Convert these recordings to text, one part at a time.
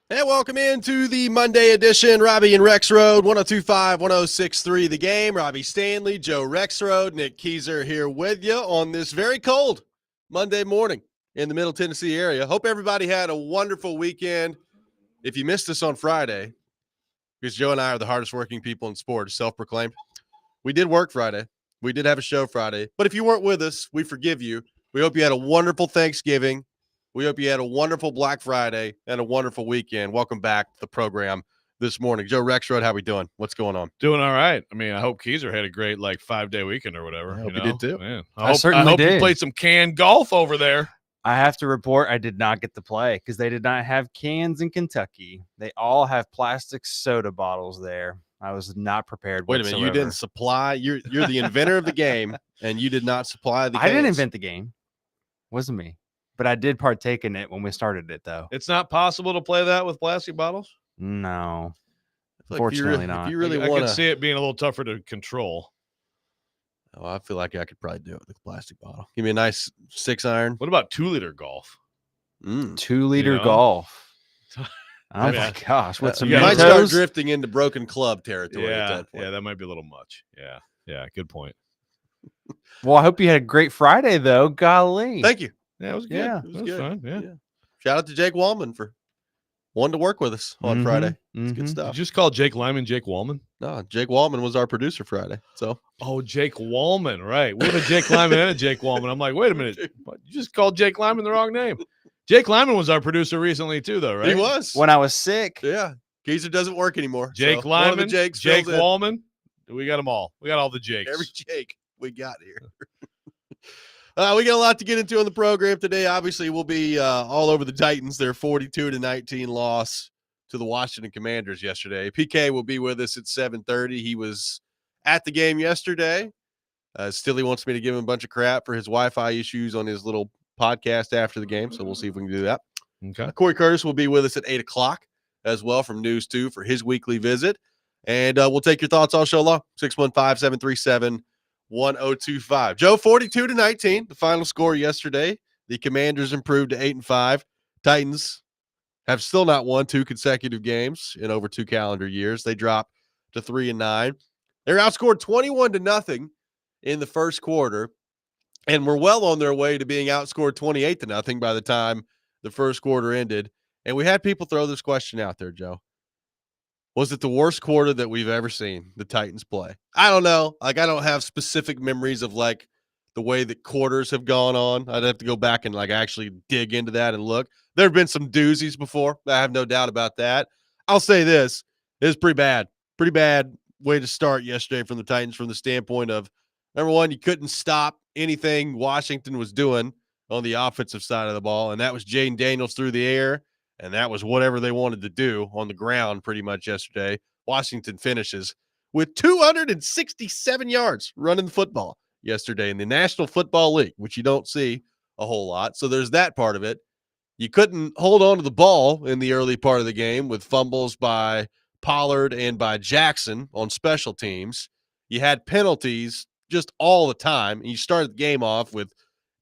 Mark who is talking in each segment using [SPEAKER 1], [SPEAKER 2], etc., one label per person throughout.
[SPEAKER 1] And welcome into the Monday edition. Robby and Rexrode, 102.5, 106.3 The Game. Robby Stanley, Joe Rexrode, Nick Keyser here with you on this very cold Monday morning in the Middle Tennessee area. Hope everybody had a wonderful weekend. If you missed us on Friday, because Joe and I are the hardest working people in sports, self-proclaimed, we did work Friday. We did have a show Friday. But if you weren't with us, we forgive you. We hope you had a wonderful Thanksgiving. We hope you had a wonderful Black Friday and a wonderful weekend. Welcome back to the program this morning. Joe Rexrode, how we doing? What's going on?
[SPEAKER 2] Doing all right. I mean, I hope Keyser had a great 5-day weekend or whatever.
[SPEAKER 1] I hope you did too.
[SPEAKER 2] Man,
[SPEAKER 3] I certainly
[SPEAKER 2] hope
[SPEAKER 3] did.
[SPEAKER 2] you played some canned golf over there.
[SPEAKER 3] I have to report I did not get to play because they did not have cans in Kentucky. They all have plastic soda bottles there. I was not prepared.
[SPEAKER 1] Wait a minute, you didn't supply. You're the inventor of the game, and you did not supply the.
[SPEAKER 3] I didn't invent the game. Wasn't me, but I did partake in it when we started it, though.
[SPEAKER 2] It's not possible to play that with plastic bottles?
[SPEAKER 3] No,
[SPEAKER 1] Like
[SPEAKER 3] unfortunately not.
[SPEAKER 1] If you really
[SPEAKER 2] I
[SPEAKER 1] want
[SPEAKER 2] can see it being a little tougher to control.
[SPEAKER 1] Oh, I feel like I could probably do it with a plastic bottle. Give me a nice 6-iron.
[SPEAKER 2] What about 2-liter golf?
[SPEAKER 3] 2-liter golf. Oh my gosh, what's some
[SPEAKER 1] you might start drifting into broken club territory at that point.
[SPEAKER 2] Yeah, that might be a little much. Yeah, good point.
[SPEAKER 3] Well, I hope you had a great Friday, though. Golly.
[SPEAKER 1] Thank you.
[SPEAKER 2] Yeah, it was good.
[SPEAKER 3] Yeah,
[SPEAKER 2] it was good. Fun. Yeah.
[SPEAKER 1] Shout out to Jake Wallman for wanting to work with us on Friday. It's good stuff.
[SPEAKER 2] Did you just call Jake Lyman Jake Wallman?
[SPEAKER 1] No, Jake Wallman was our producer Friday. So,
[SPEAKER 2] Jake Wallman, right? We have a Jake Lyman and a Jake Wallman. I'm like, wait a minute, you just called Jake Lyman the wrong name. Jake Lyman was our producer recently too, though, right?
[SPEAKER 1] He was
[SPEAKER 3] when I was sick.
[SPEAKER 1] Yeah, Keyser doesn't work anymore.
[SPEAKER 2] Jake Lyman, Jake Wallman. We got them all. We got all the Jakes.
[SPEAKER 1] Every Jake we got here. We got a lot to get into on the program today. Obviously, we'll be all over the Titans. Their 42-19 loss to the Washington Commanders yesterday. PK will be with us at 7:30. He was at the game yesterday. Still, he wants me to give him a bunch of crap for his Wi-Fi issues on his little podcast after the game, so we'll see if we can do that.
[SPEAKER 2] Okay.
[SPEAKER 1] Corey Curtis will be with us at 8 o'clock as well from News 2 for his weekly visit. And we'll take your thoughts all show long. 615-737-1025. Joe, 42-19, the final score yesterday. The Commanders improved to 8-5. Titans have still not won 2 consecutive games in over 2 calendar years. They dropped to 3-9. They're outscored 21-0 in the first quarter, and were well on their way to being outscored 28-0 by the time the first quarter ended. And we had people throw this question out there, Joe. Was it the worst quarter that we've ever seen the Titans play? I don't know. I don't have specific memories of the way that quarters have gone on. I'd have to go back and actually dig into that and look. There have been some doozies before. I have no doubt about that. I'll say this. It was pretty bad. Pretty bad way to start yesterday from the Titans from the standpoint of, number one, you couldn't stop anything Washington was doing on the offensive side of the ball, and that was Jaden Daniels through the air. And that was whatever they wanted to do on the ground pretty much yesterday. Washington finishes with 267 yards running the football yesterday in the National Football League, which you don't see a whole lot. So there's that part of it. You couldn't hold on to the ball in the early part of the game with fumbles by Pollard and by Jackson on special teams. You had penalties just all the time. And you started the game off with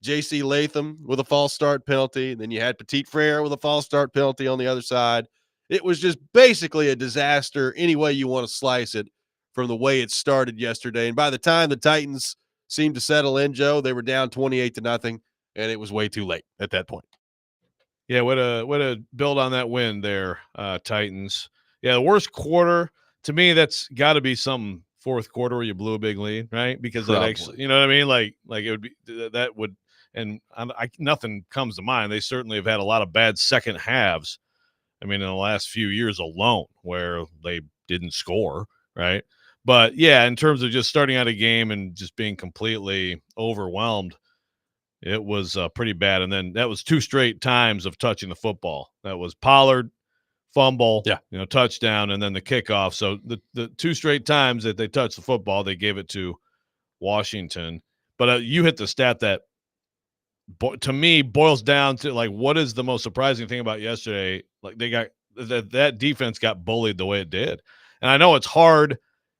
[SPEAKER 1] J.C. Latham with a false start penalty. And then you had Petit Frere with a false start penalty on the other side. It was just basically a disaster any way you want to slice it from the way it started yesterday. And by the time the Titans seemed to settle in, Joe, they were down 28-0, and it was way too late at that point.
[SPEAKER 2] Yeah, way to build on that win there, Titans. Yeah, the worst quarter, to me, that's got to be some fourth quarter where you blew a big lead, right? Because that actually, you know what I mean? Like it would be that would. And nothing comes to mind. They certainly have had a lot of bad second halves. I mean, in the last few years alone, where they didn't score, right? But yeah, in terms of just starting out a game and just being completely overwhelmed, it was pretty bad. And then that was 2 straight times of touching the football. That was Pollard, fumble, touchdown, and then the kickoff. So the 2 straight times that they touched the football, they gave it to Washington. But you hit the stat that, to me, boils down to what is the most surprising thing about yesterday? They got that defense got bullied the way it did. And I know it's hard.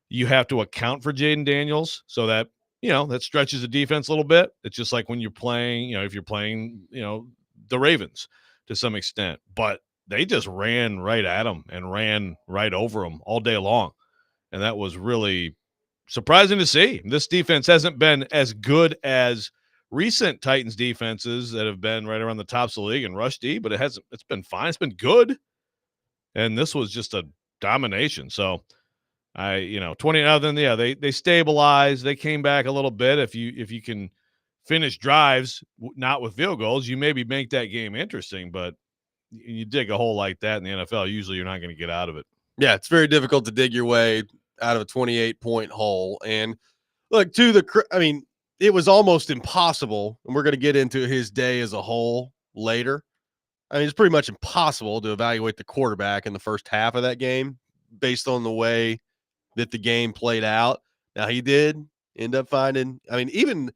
[SPEAKER 2] You have to account for Jaden Daniels, so that that stretches the defense a little bit. It's just like when you're playing, if you're playing, the Ravens to some extent. But they just ran right at them and ran right over them all day long. And that was really surprising to see. This defense hasn't been as good as recent Titans defenses that have been right around the tops of the league in rush D, but it's been fine. It's been good. And this was just a domination. So 20 other than, they stabilized. They came back a little bit. If you can finish drives, not with field goals, you maybe make that game interesting, but you dig a hole like that in the NFL, usually you're not going to get out of it.
[SPEAKER 1] Yeah, it's very difficult to dig your way out of a 28-point hole. And look, it was almost impossible, and we're going to get into his day as a whole later. I mean, it's pretty much impossible to evaluate the quarterback in the first half of that game based on the way that the game played out. Now, he did end up finding, even,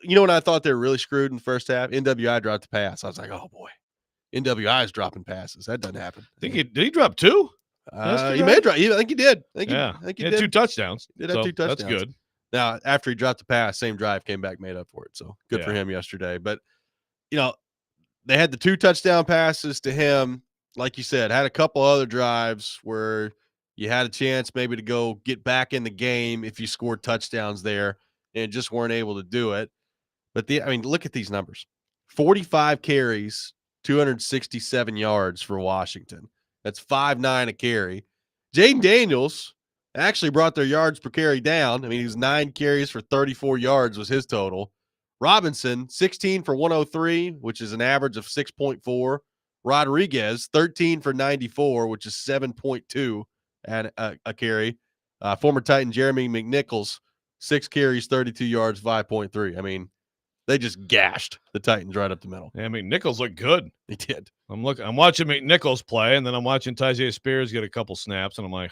[SPEAKER 1] when I thought they were really screwed in the first half, NWI dropped the pass. I was like, oh boy, NWI is dropping passes. That doesn't happen.
[SPEAKER 2] Did he drop 2?
[SPEAKER 1] He may drop. I think he did. I think he
[SPEAKER 2] had
[SPEAKER 1] did.
[SPEAKER 2] 2 touchdowns.
[SPEAKER 1] He did have 2 touchdowns.
[SPEAKER 2] That's good.
[SPEAKER 1] Now, after he dropped the pass, same drive came back, made up for it. So good for him yesterday. But, they had the 2 touchdown passes to him. Like you said, had a couple other drives where you had a chance maybe to go get back in the game if you scored touchdowns there and just weren't able to do it. But look at these numbers. 45 carries, 267 yards for Washington. That's 5.9 a carry. Jaden Daniels actually brought their yards per carry down. He was 9 carries for 34 yards was his total. Robinson, 16 for 103, which is an average of 6.4. Rodriguez, 13 for 94, which is 7.2 at a carry. Former Titan Jeremy McNichols, 6 carries, 32 yards, 5.3. They just gashed the Titans right up the middle.
[SPEAKER 2] Yeah, Nichols looked good.
[SPEAKER 1] He did.
[SPEAKER 2] I'm watching McNichols play, and then I'm watching Tyjae Spears get a couple snaps, and I'm like,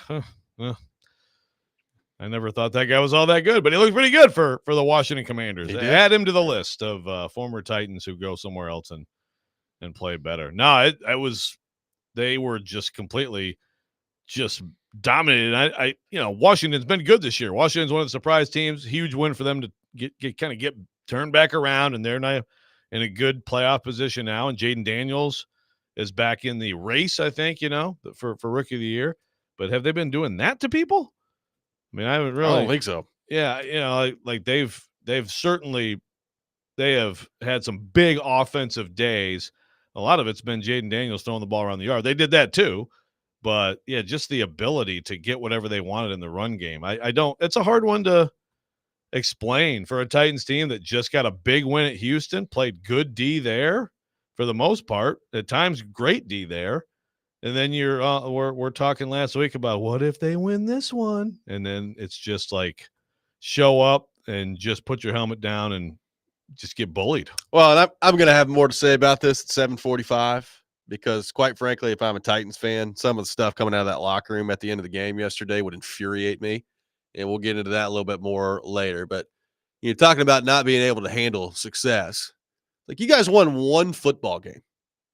[SPEAKER 2] I never thought that guy was all that good, but he looks pretty good for the Washington Commanders. Add him to the list of former Titans who go somewhere else and play better. No, they were just completely just dominated. Washington's been good this year. Washington's one of the surprise teams. Huge win for them to get turned back around, and they're now in a good playoff position now. And Jaden Daniels is back in the race, I think, for Rookie of the Year. But have they been doing that to people? I haven't really.
[SPEAKER 1] I don't think so.
[SPEAKER 2] Yeah, they've certainly have had some big offensive days. A lot of it's been Jaden Daniels throwing the ball around the yard. They did that too, but yeah, just the ability to get whatever they wanted in the run game. I don't. It's a hard one to explain for a Titans team that just got a big win at Houston, played good D there for the most part. At times, great D there. And then we're talking last week about what if they win this one, and then it's just like show up and just put your helmet down and just get bullied.
[SPEAKER 1] Well, and I'm going to have more to say about this at 7:45 because, quite frankly, if I'm a Titans fan, some of the stuff coming out of that locker room at the end of the game yesterday would infuriate me, and we'll get into that a little bit more later. But you're talking about not being able to handle success. Like, you guys won 1 football game.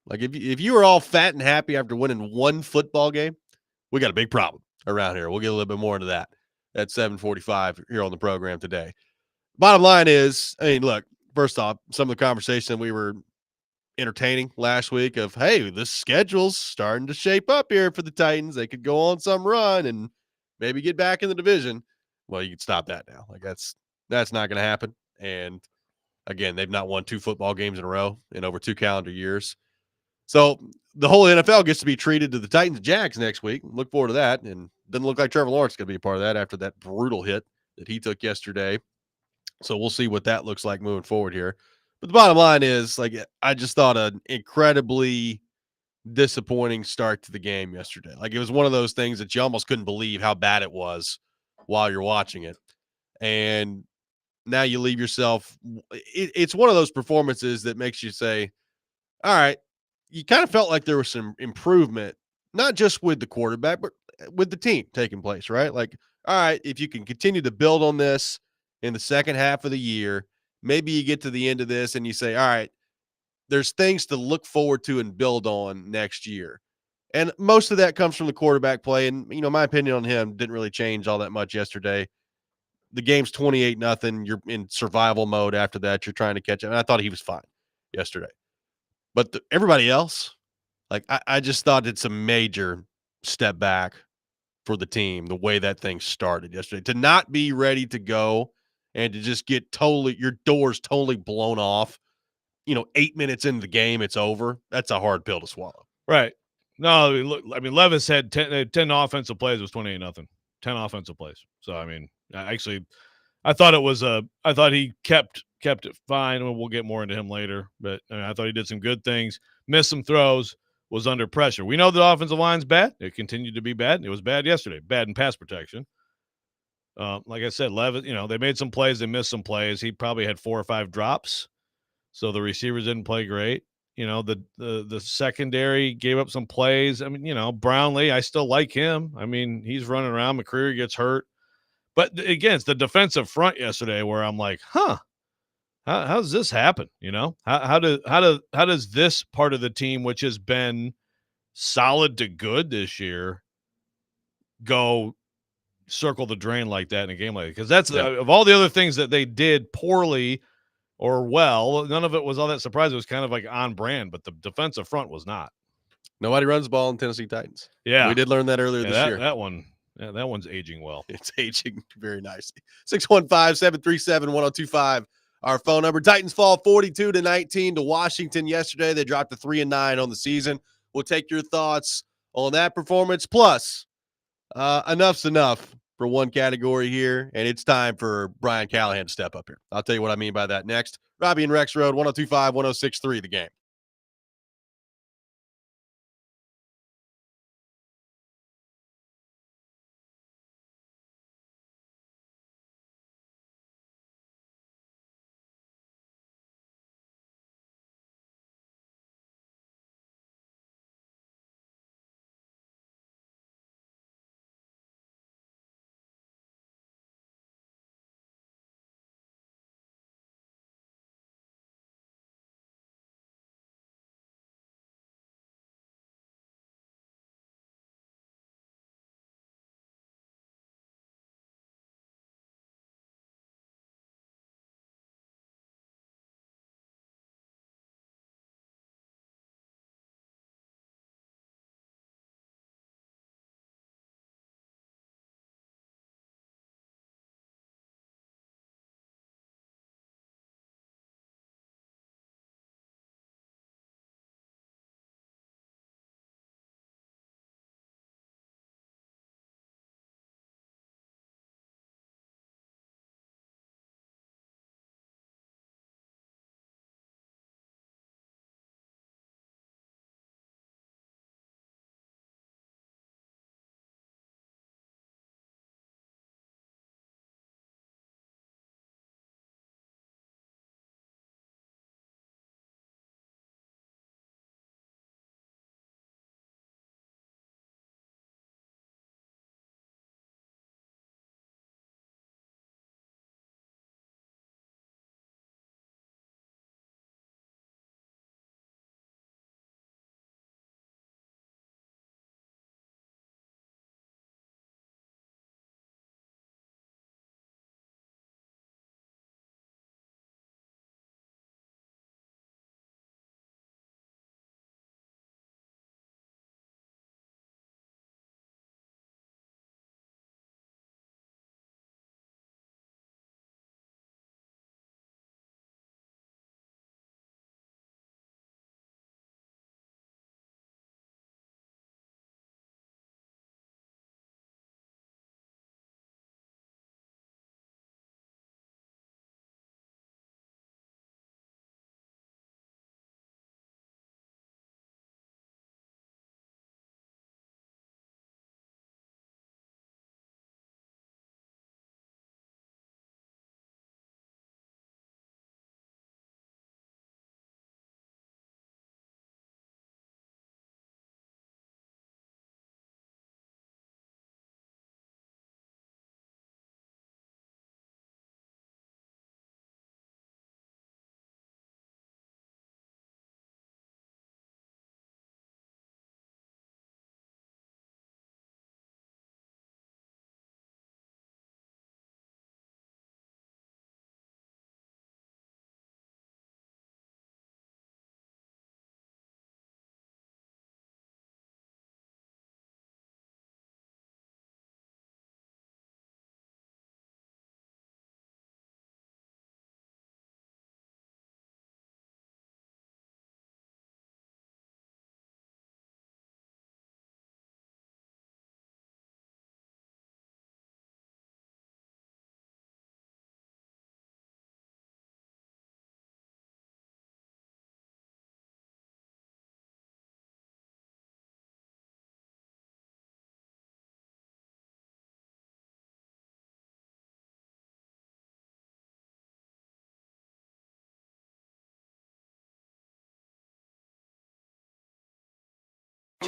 [SPEAKER 1] Like, if you were all fat and happy after winning 1 football game, we got a big problem around here. We'll get a little bit more into that at 7:45 here on the program today. Bottom line is, look, first off, some of the conversation we were entertaining last week of, hey, this schedule's starting to shape up here for the Titans. They could go on some run and maybe get back in the division. Well, you can stop that now. Like, that's not going to happen. And again, they've not won 2 football games in a row in over 2 calendar years. So the whole NFL gets to be treated to the Titans and Jags next week. Look forward to that. And doesn't look like Trevor Lawrence is going to be a part of that after that brutal hit that he took yesterday. So we'll see what that looks like moving forward here. But the bottom line is, like, I just thought an incredibly disappointing start to the game yesterday. Like, it was one of those things that you almost couldn't believe how bad it was while you're watching it. And now you leave yourself. It's one of those performances that makes you say, all right, you kind of felt like there was some improvement, not just with the quarterback, but with the team taking place, right? Like, all right, if you can continue to build on this in the second half of the year, maybe you get to the end of this and you say, all right, there's things to look forward to and build on next year. And most of that comes from the quarterback play. And, my opinion on him didn't really change all that much yesterday. The game's 28-0. You're in survival mode after that. You're trying to catch up. And I thought he was fine yesterday. But everybody else, Like, I just thought it's a major step back for the team, the way that thing started yesterday. To not be ready to go and to just get your doors totally blown off, 8 minutes into the game, it's over. That's a hard pill to swallow.
[SPEAKER 2] Right. No, look, I mean, Levis had 10 offensive plays. It was 28-0. 10 offensive plays. So, I mean, I thought I thought he kept it fine. We'll get more into him later, but I thought he did some good things, missed some throws, was under pressure. We know the offensive line's bad. It continued to be bad. It was bad yesterday, bad in pass protection. Like I said, Levis, they made some plays, they missed some plays. He probably had 4 or 5 drops, so the receivers didn't play great. The secondary gave up some plays. I mean, Brownlee, I still like him. I mean, he's running around. McCreary gets hurt. But again, it's the defensive front yesterday where I'm like, how does this happen? How does this part of the team, which has been solid to good this year, go circle the drain like that in a game like that? Because that's of all the other things that they did poorly or well, none of it was all that surprising. It was kind of like on brand, but the defensive front was not.
[SPEAKER 1] Nobody runs the ball in Tennessee Titans.
[SPEAKER 2] Yeah,
[SPEAKER 1] we did learn that earlier this year.
[SPEAKER 2] That one. Yeah, that one's aging well.
[SPEAKER 1] It's aging very nicely. 615-737-1025. Our phone number. Titans fall 42-19 to Washington yesterday. They dropped to 3-9 on the season. We'll take your thoughts on that performance. Plus, enough's enough for one category here, and it's time for Brian Callahan to step up here. I'll tell you what I mean by that next. Robby and Rexrode, 102.5, 106.3, The Game.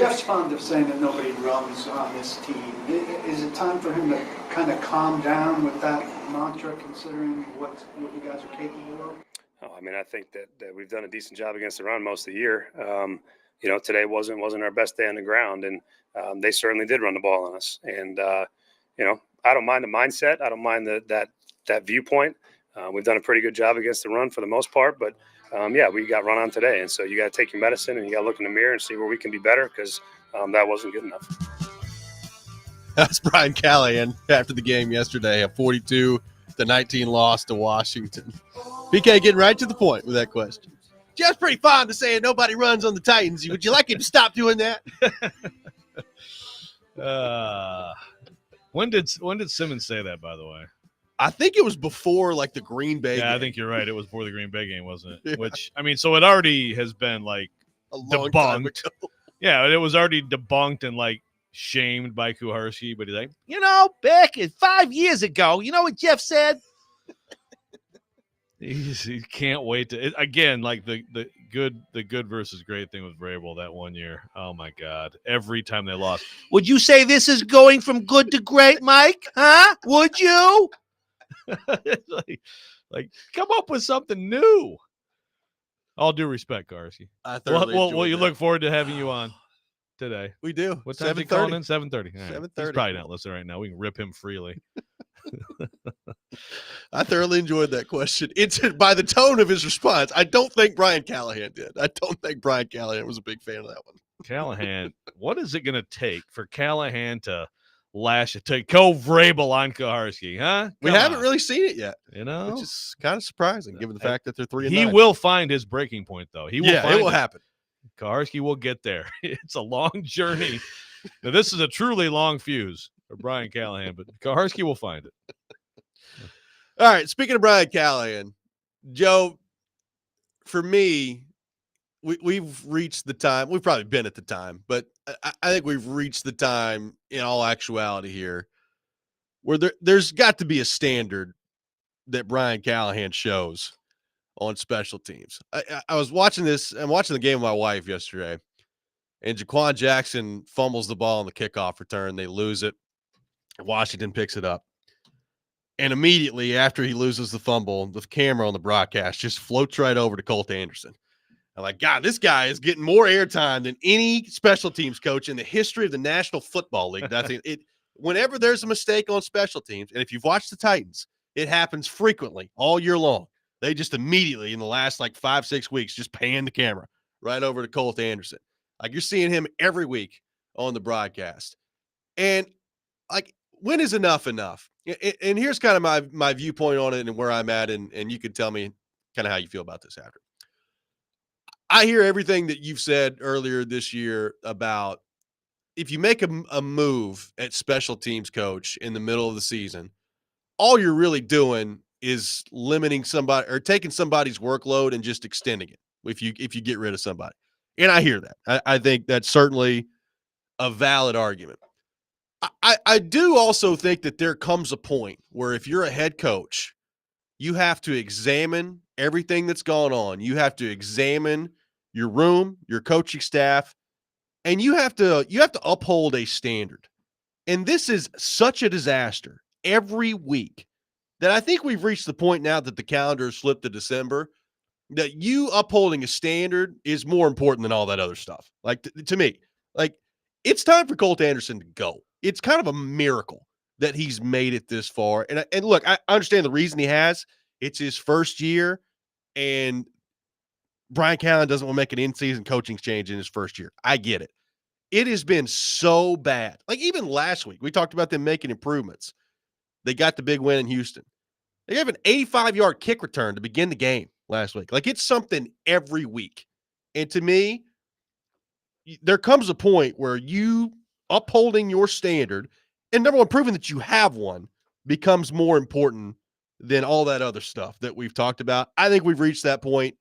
[SPEAKER 4] Jeff's fond of saying that nobody runs on this team. Is it time for him to kind of calm down with that mantra, considering what you guys are capable of?
[SPEAKER 5] Oh, I mean, I think that we've done a decent job against the run most of the year. Today wasn't our best day on the ground, and they certainly did run the ball on us. And I don't mind the mindset. I don't mind that viewpoint. We've done a pretty good job against the run for the most part, but we got run on today, and so you got to take your medicine and you got to look in the mirror and see where we can be better, because that wasn't good enough.
[SPEAKER 1] That's Brian Callahan after the game yesterday, a 42-19 loss to Washington. PK getting right to the point with that question. Jeff's pretty fond of saying nobody runs on the Titans. Would you like him to stop doing that?
[SPEAKER 2] When did Simmons say that, by the way?
[SPEAKER 1] I think it was before the Green Bay game.
[SPEAKER 2] I think you're right. It was before the Green Bay game, wasn't it? Yeah. Which, I mean, so it already has been a long debunked. Yeah, it was already debunked and shamed by Kuharski, but he's like, back 5 years ago, you know what Jeff said? He can't wait to again, the good versus great thing with Vrabel that 1 year. Oh my God! Every time they lost, would you say this is going from good to great, Mike? Huh? Would you? Come up with something new. All due respect, Garski. Well, you look forward to having you on today.
[SPEAKER 1] We do.
[SPEAKER 2] What time is he calling in? 7:30.
[SPEAKER 1] 7:30.
[SPEAKER 2] He's probably not listening right now. We can rip him freely.
[SPEAKER 1] I thoroughly enjoyed that question. It's by the tone of his response. I don't think Brian Callahan did. I don't think Brian Callahan was a big fan of that one.
[SPEAKER 2] Callahan, what is it going to take for Callahan to go Vrabel on Kuharski, huh?
[SPEAKER 1] We haven't really seen it yet,
[SPEAKER 2] which
[SPEAKER 1] is kind of surprising given the fact that they're 3-9.
[SPEAKER 2] He will find his breaking point, though. It will
[SPEAKER 1] happen.
[SPEAKER 2] Kuharski will get there. It's a long journey. Now, this is a truly long fuse for Brian Callahan, but Kuharski will find it.
[SPEAKER 1] All right, speaking of Brian Callahan, Joe, for me, we've reached the time. We've probably been at the time, but I think we've reached the time in all actuality here where there's got to be a standard that Brian Callahan shows on special teams. I was watching this. I'm watching the game with my wife yesterday, and Jaquan Jackson fumbles the ball on the kickoff return. They lose it. Washington picks it up. And immediately after he loses the fumble, the camera on the broadcast just floats right over to Colt Anderson. I'm like, God, this guy is getting more airtime than any special teams coach in the history of the National Football League. That's it. Whenever there's a mistake on special teams, and if you've watched the Titans, it happens frequently all year long. They just immediately in the last 5-6 weeks just pan the camera right over to Colt Anderson. You're seeing him every week on the broadcast. And when is enough? And here's kind of my viewpoint on it and where I'm at, and you can tell me kind of how you feel about this after. I hear everything that you've said earlier this year about if you make a move at special teams coach in the middle of the season, all you're really doing is limiting somebody or taking somebody's workload and just extending it if you get rid of somebody. And I hear that. I think that's certainly a valid argument. I do also think that there comes a point where if you're a head coach, you have to examine everything that's gone on. You have to examine your room, your coaching staff, and you have to uphold a standard. And this is such a disaster every week that I think we've reached the point now that the calendar has slipped to December, that you upholding a standard is more important than all that other stuff. To me, it's time for Colt Anderson to go. It's kind of a miracle that he's made it this far. And look, I understand the reason he has. It's his first year, and Brian Callahan doesn't want to make an in-season coaching change in his first year. I get it. It has been so bad. Even last week, we talked about them making improvements. They got the big win in Houston. They have an 85-yard kick return to begin the game last week. It's something every week. And to me, there comes a point where you upholding your standard and number one, proving that you have one becomes more important than all that other stuff that we've talked about. I think we've reached that point.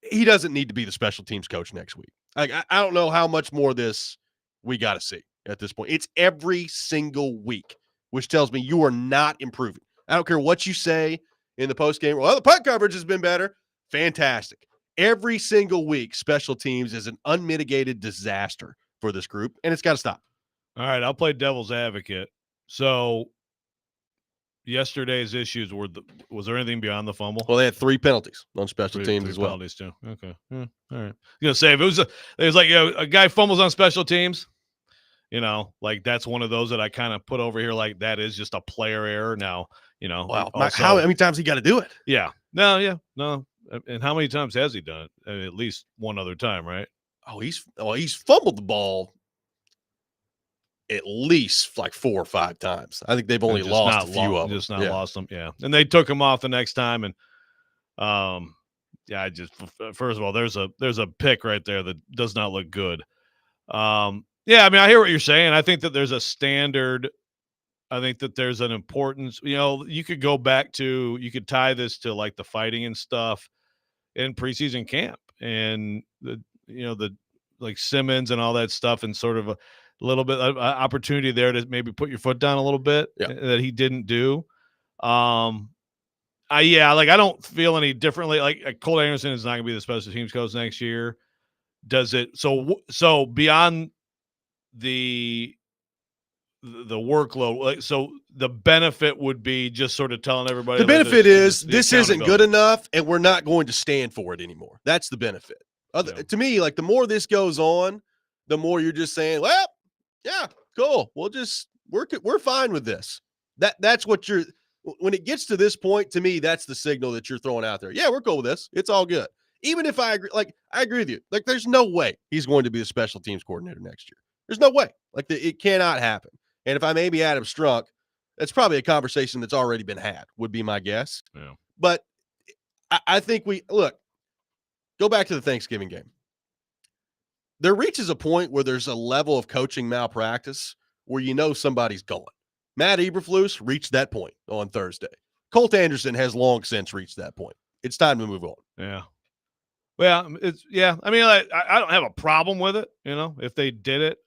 [SPEAKER 1] He doesn't need to be the special teams coach next week. I don't know how much more of this we got to see at this point. It's every single week, which tells me you are not improving. I don't care what you say in the postgame. Well, the punt coverage has been better. Fantastic. Every single week, special teams is an unmitigated disaster for this group, and it's got to stop.
[SPEAKER 2] All right, I'll play devil's advocate. So yesterday's issues was there anything beyond the fumble?
[SPEAKER 1] Well, they had 3 penalties on special teams
[SPEAKER 2] Three
[SPEAKER 1] as well.
[SPEAKER 2] penalties too. Okay. All right. I was gonna say if it was like a guy fumbles on special teams, like that's one of those that I kind of put over here. Like that is just a player error. Now,
[SPEAKER 1] Wow,
[SPEAKER 2] also,
[SPEAKER 1] how many times he got to do it?
[SPEAKER 2] Yeah. No. And how many times has he done it? I mean, at least one other time, right?
[SPEAKER 1] He's fumbled the ball at least like 4 or 5 times. I think they've only lost a few of them.
[SPEAKER 2] Just not lost them. Yeah. And they took him off the next time. And I just first of all, there's a pick right there that does not look good. Yeah, I mean, I hear what you're saying. I think that there's a standard. I think that there's an importance. You could go back to, you could tie this to like the fighting and stuff in preseason camp, and the like Simmons and all that stuff, and sort of a little bit of opportunity there to maybe put your foot down a little bit that he didn't do. I don't feel any differently. Like Cole Anderson is not going to be the special teams coach next year. Does it? So beyond the workload, like, so the benefit would be just sort of telling everybody.
[SPEAKER 1] The benefit is this isn't good enough, and we're not going to stand for it anymore. That's the benefit. To me, like the more this goes on, the more you're just saying, well, yeah, cool. We're fine with this. That's what when it gets to this point, to me, that's the signal that you're throwing out there. Yeah, we're cool with this. It's all good. Even if I agree with you. Like, there's no way he's going to be the special teams coordinator next year. There's no way. Like, it cannot happen. And if I may be Adam Strunk, that's probably a conversation that's already been had, would be my guess.
[SPEAKER 2] Yeah.
[SPEAKER 1] But I think go back to the Thanksgiving game. There reaches a point where there's a level of coaching malpractice where somebody's going. Matt Eberflus reached that point on Thursday. Colt Anderson has long since reached that point. It's time to move on.
[SPEAKER 2] Yeah. Well, I mean, I don't have a problem with it, if they did it.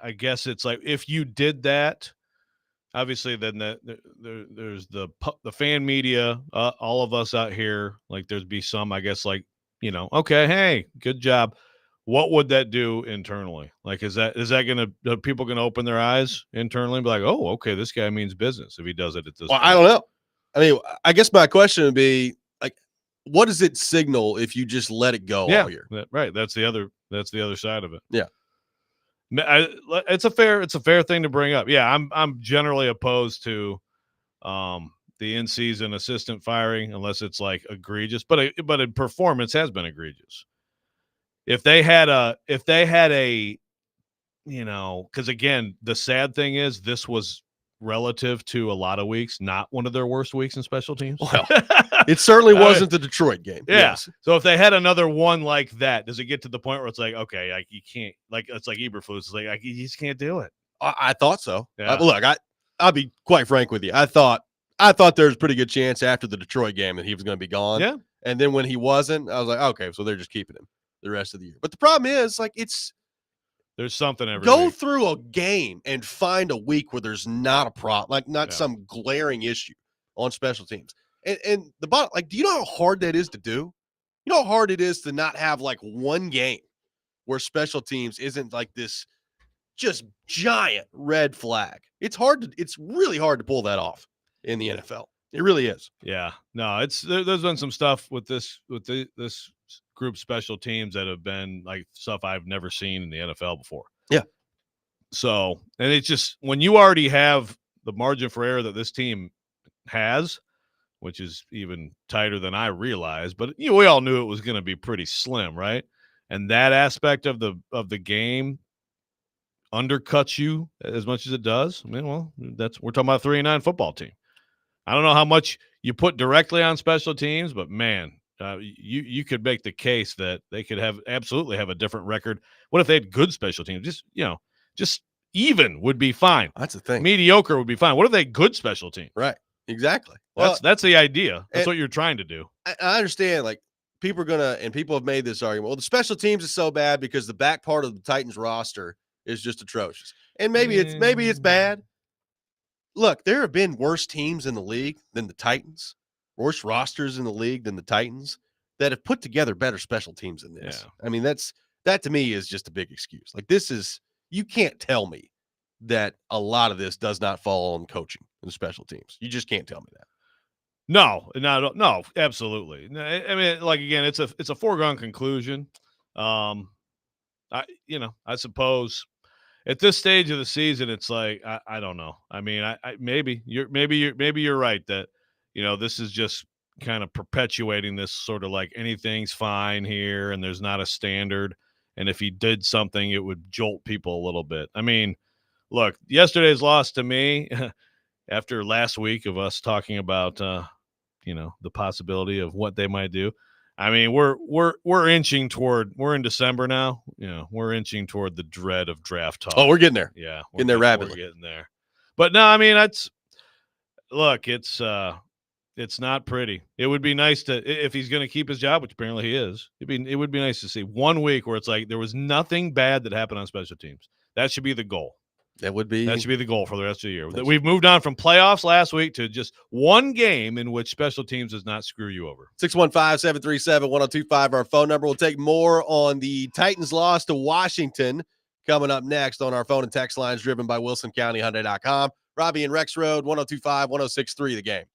[SPEAKER 2] I guess it's like if you did that, obviously then there's the fan media, all of us out here, like there'd be some, I guess, like, okay, hey, good job. What would that do internally? Like, is that are people going to open their eyes internally and be like, oh, okay, this guy means business if he does it at this point?
[SPEAKER 1] I don't know. I mean, I guess my question would be, like, what does it signal if you just let it go all year?
[SPEAKER 2] Right. That's the other side of it.
[SPEAKER 1] Yeah.
[SPEAKER 2] It's a fair thing to bring up. Yeah. I'm generally opposed to, the in-season assistant firing, unless it's like egregious, but in performance has been egregious. If they had a, because again, the sad thing is this was relative to a lot of weeks, not one of their worst weeks in special teams.
[SPEAKER 1] Well, it certainly wasn't the Detroit game.
[SPEAKER 2] Yeah.
[SPEAKER 1] Yes.
[SPEAKER 2] So if they had another one like that, does it get to the point where it's like, okay, like you can't, like it's like Eberflus, it's like you just can't do it.
[SPEAKER 1] I thought so.
[SPEAKER 2] Yeah.
[SPEAKER 1] Look, I'll be quite frank with you. I thought there was a pretty good chance after the Detroit game that he was going to be gone.
[SPEAKER 2] Yeah.
[SPEAKER 1] And then when he wasn't, I was like, okay, so they're just keeping him the rest of the year. But the problem is, like,
[SPEAKER 2] there's something every
[SPEAKER 1] go
[SPEAKER 2] week.
[SPEAKER 1] through a game and find a week where there's not a problem, like not some glaring issue on special teams. And the bottom, like, do you know how hard that is to do? You know how hard it is to not have like one game where special teams isn't like this just giant red flag. It's really hard to pull that off in the NFL. It really is.
[SPEAKER 2] Yeah. No, there's been some stuff with this group special teams that have been like stuff I've never seen in the NFL before.
[SPEAKER 1] Yeah.
[SPEAKER 2] So, and it's just when you already have the margin for error that this team has, which is even tighter than I realized, but we all knew it was going to be pretty slim, right? And that aspect of the game undercuts you as much as it does. I mean, well, we're talking about a 3-9 football team. I don't know how much you put directly on special teams, but man, you could make the case that they could absolutely have a different record. What if they had good special teams? Just even would be fine.
[SPEAKER 1] That's the thing.
[SPEAKER 2] Mediocre would be fine. What if they had good special teams?
[SPEAKER 1] Right. Exactly. Well,
[SPEAKER 2] that's the idea. That's what you're trying to do.
[SPEAKER 1] I understand. Like, people have made this argument. Well, the special teams is so bad because the back part of the Titans roster is just atrocious. And maybe it's bad. Look, there have been worse teams in the league than the Titans, worse rosters in the league than the Titans that have put together better special teams than this.
[SPEAKER 2] Yeah.
[SPEAKER 1] I mean, That to me is just a big excuse. Like you can't tell me that a lot of this does not fall on coaching and special teams. You just can't tell me that.
[SPEAKER 2] No, absolutely. I mean, like again, it's a foregone conclusion. I suppose at this stage of the season, it's like I don't know. I mean, maybe you're right that this is just kind of perpetuating this sort of like anything's fine here and there's not a standard, and if he did something, it would jolt people a little bit. I mean, look, yesterday's loss to me after last week of us talking about the possibility of what they might do. I mean, we're inching toward. We're in December now. We're inching toward the dread of draft talk.
[SPEAKER 1] Oh, we're getting there.
[SPEAKER 2] Yeah,
[SPEAKER 1] getting there rapidly.
[SPEAKER 2] We're getting there. But no, I mean, it's not pretty. It would be nice if he's going to keep his job, which apparently he is. It would be nice to see 1 week where it's like there was nothing bad that happened on special teams. That should be the goal.
[SPEAKER 1] That should be
[SPEAKER 2] the goal for the rest of the year. We've moved on from playoffs last week to just one game in which special teams does not screw you over.
[SPEAKER 1] 615-737-1025, our phone number. We'll take more on the Titans loss to Washington coming up next on our phone and text lines driven by WilsonCountyHyundai.com. Robby and Rexrode, 1025, 1063, The Game.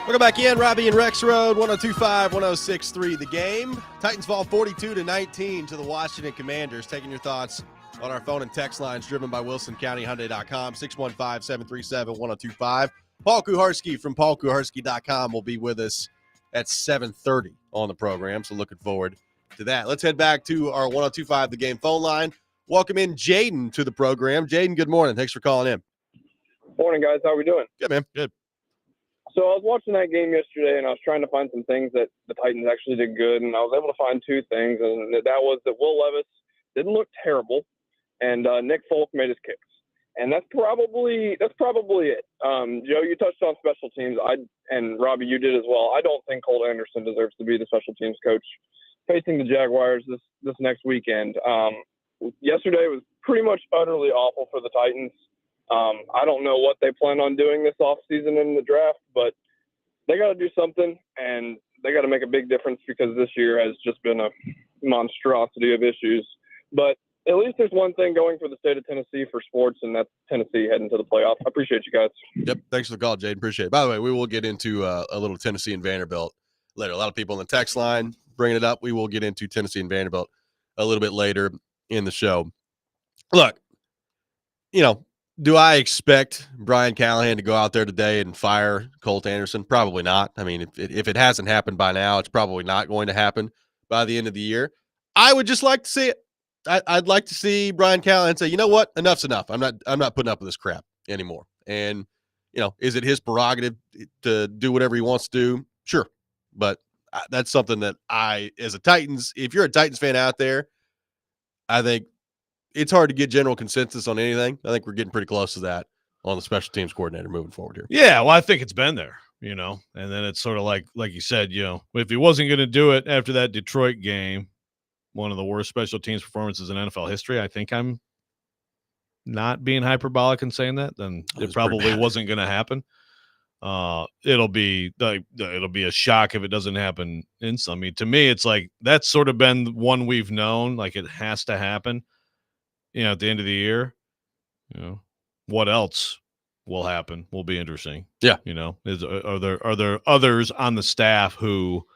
[SPEAKER 1] Welcome back in. Robby and Rexrode, 102.5, 106.3 The Game. Titans fall 42-19 to the Washington Commanders. Taking your thoughts on our phone and text lines driven by WilsonCountyHyundai.com, 615-737-1025. Paul Kuharski from PaulKuharski.com will be with us at 7:30 on the program, so looking forward to that. Let's head back to our 102.5 The Game phone line. Welcome in Jaden to the program. Jaden, good morning. Thanks for calling in.
[SPEAKER 6] Morning, guys. How are we doing?
[SPEAKER 1] Good, man. Good.
[SPEAKER 6] So I was watching that game yesterday, and I was trying to find some things that the Titans actually did good, and I was able to find two things, and that was that Will Levis didn't look terrible, and Nick Folk made his kicks, and that's probably it. Joe, you touched on special teams. And Robby, you did as well. I don't think Colt Anderson deserves to be the special teams coach facing the Jaguars this next weekend. Yesterday was pretty much utterly awful for the Titans. I don't know what they plan on doing this offseason in the draft, but they got to do something, and they got to make a big difference because this year has just been a monstrosity of issues. But at least there's one thing going for the state of Tennessee for sports, and that's Tennessee heading to the playoff. I appreciate you guys.
[SPEAKER 1] Yep. Thanks for the call, Jaden. Appreciate it. By the way, we will get into a little Tennessee and Vanderbilt later. A lot of people on the text line bringing it up. We will get into Tennessee and Vanderbilt a little bit later in the show. Look, do I expect Brian Callahan to go out there today and fire Colt Anderson? Probably not. I mean, if it hasn't happened by now, it's probably not going to happen by the end of the year. I would just like to see it. I'd like to see Brian Callahan say, you know what, enough's enough. I'm not putting up with this crap anymore. And is it his prerogative to do whatever he wants to do? Sure, but that's something that if you're a Titans fan out there, I think it's hard to get general consensus on anything. I think we're getting pretty close to that on the special teams coordinator moving forward here.
[SPEAKER 2] Yeah, well, I think it's been there, and then it's sort of like you said, if he wasn't going to do it after that Detroit game, one of the worst special teams performances in NFL history, I think I'm not being hyperbolic in saying that, then it probably wasn't going to happen. It'll be a shock if it doesn't happen instantly. I mean, to me, it's like that's sort of been one we've known, like it has to happen. At the end of the year, what else will happen will be interesting.
[SPEAKER 1] Yeah.
[SPEAKER 2] Are there others on the staff who,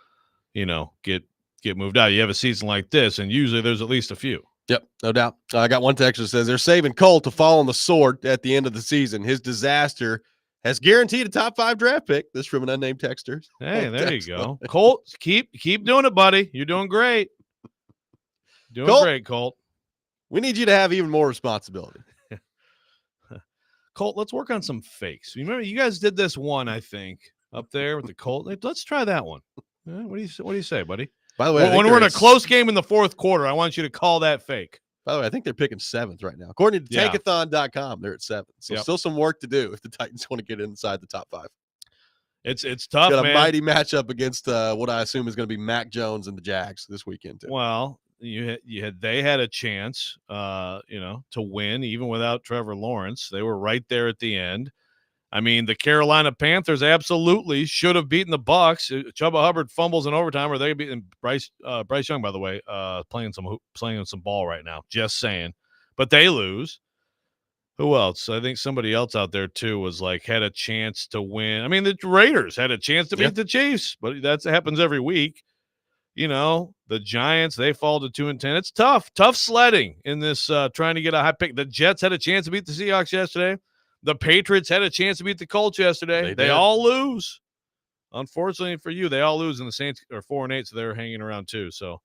[SPEAKER 2] get moved out? You have a season like this, and usually there's at least a few.
[SPEAKER 1] Yep, no doubt. I got one text that says they're saving Colt to fall on the sword at the end of the season. His disaster has guaranteed a top 5 draft pick. This from an unnamed texter.
[SPEAKER 2] Hey, there you go. Colt, keep doing it, buddy. You're doing great. Great, Colt.
[SPEAKER 1] We need you to have even more responsibility.
[SPEAKER 2] Colt, let's work on some fakes. Remember, you guys did this one, I think, up there with the Colt. Let's try that one. What do you say, buddy?
[SPEAKER 1] By the way,
[SPEAKER 2] when we're in a close game in the fourth quarter, I want you to call that fake.
[SPEAKER 1] By the way, I think they're picking 7th right now. According to tankathon.com, they're at 7th. So still some work to do if the Titans want to get inside the top 5.
[SPEAKER 2] It's tough,
[SPEAKER 1] got a
[SPEAKER 2] man.
[SPEAKER 1] mighty matchup against what I assume is going to be Mac Jones and the Jags this weekend, too.
[SPEAKER 2] Well, they had a chance, to win even without Trevor Lawrence. They were right there at the end. I mean, the Carolina Panthers absolutely should have beaten the Bucks. Chuba Hubbard fumbles in overtime, or they beaten Bryce Young, by the way, playing some ball right now. Just saying, but they lose. Who else? I think somebody else out there too had a chance to win. I mean, the Raiders had a chance to beat the Chiefs, but that happens every week. The Giants, they fall to 2-10. It's tough sledding in this trying to get a high pick. The Jets had a chance to beat the Seahawks yesterday. The Patriots had a chance to beat the Colts yesterday. They all lose. Unfortunately for you, they all lose, and the Saints are 4-8, so they're hanging around too. So,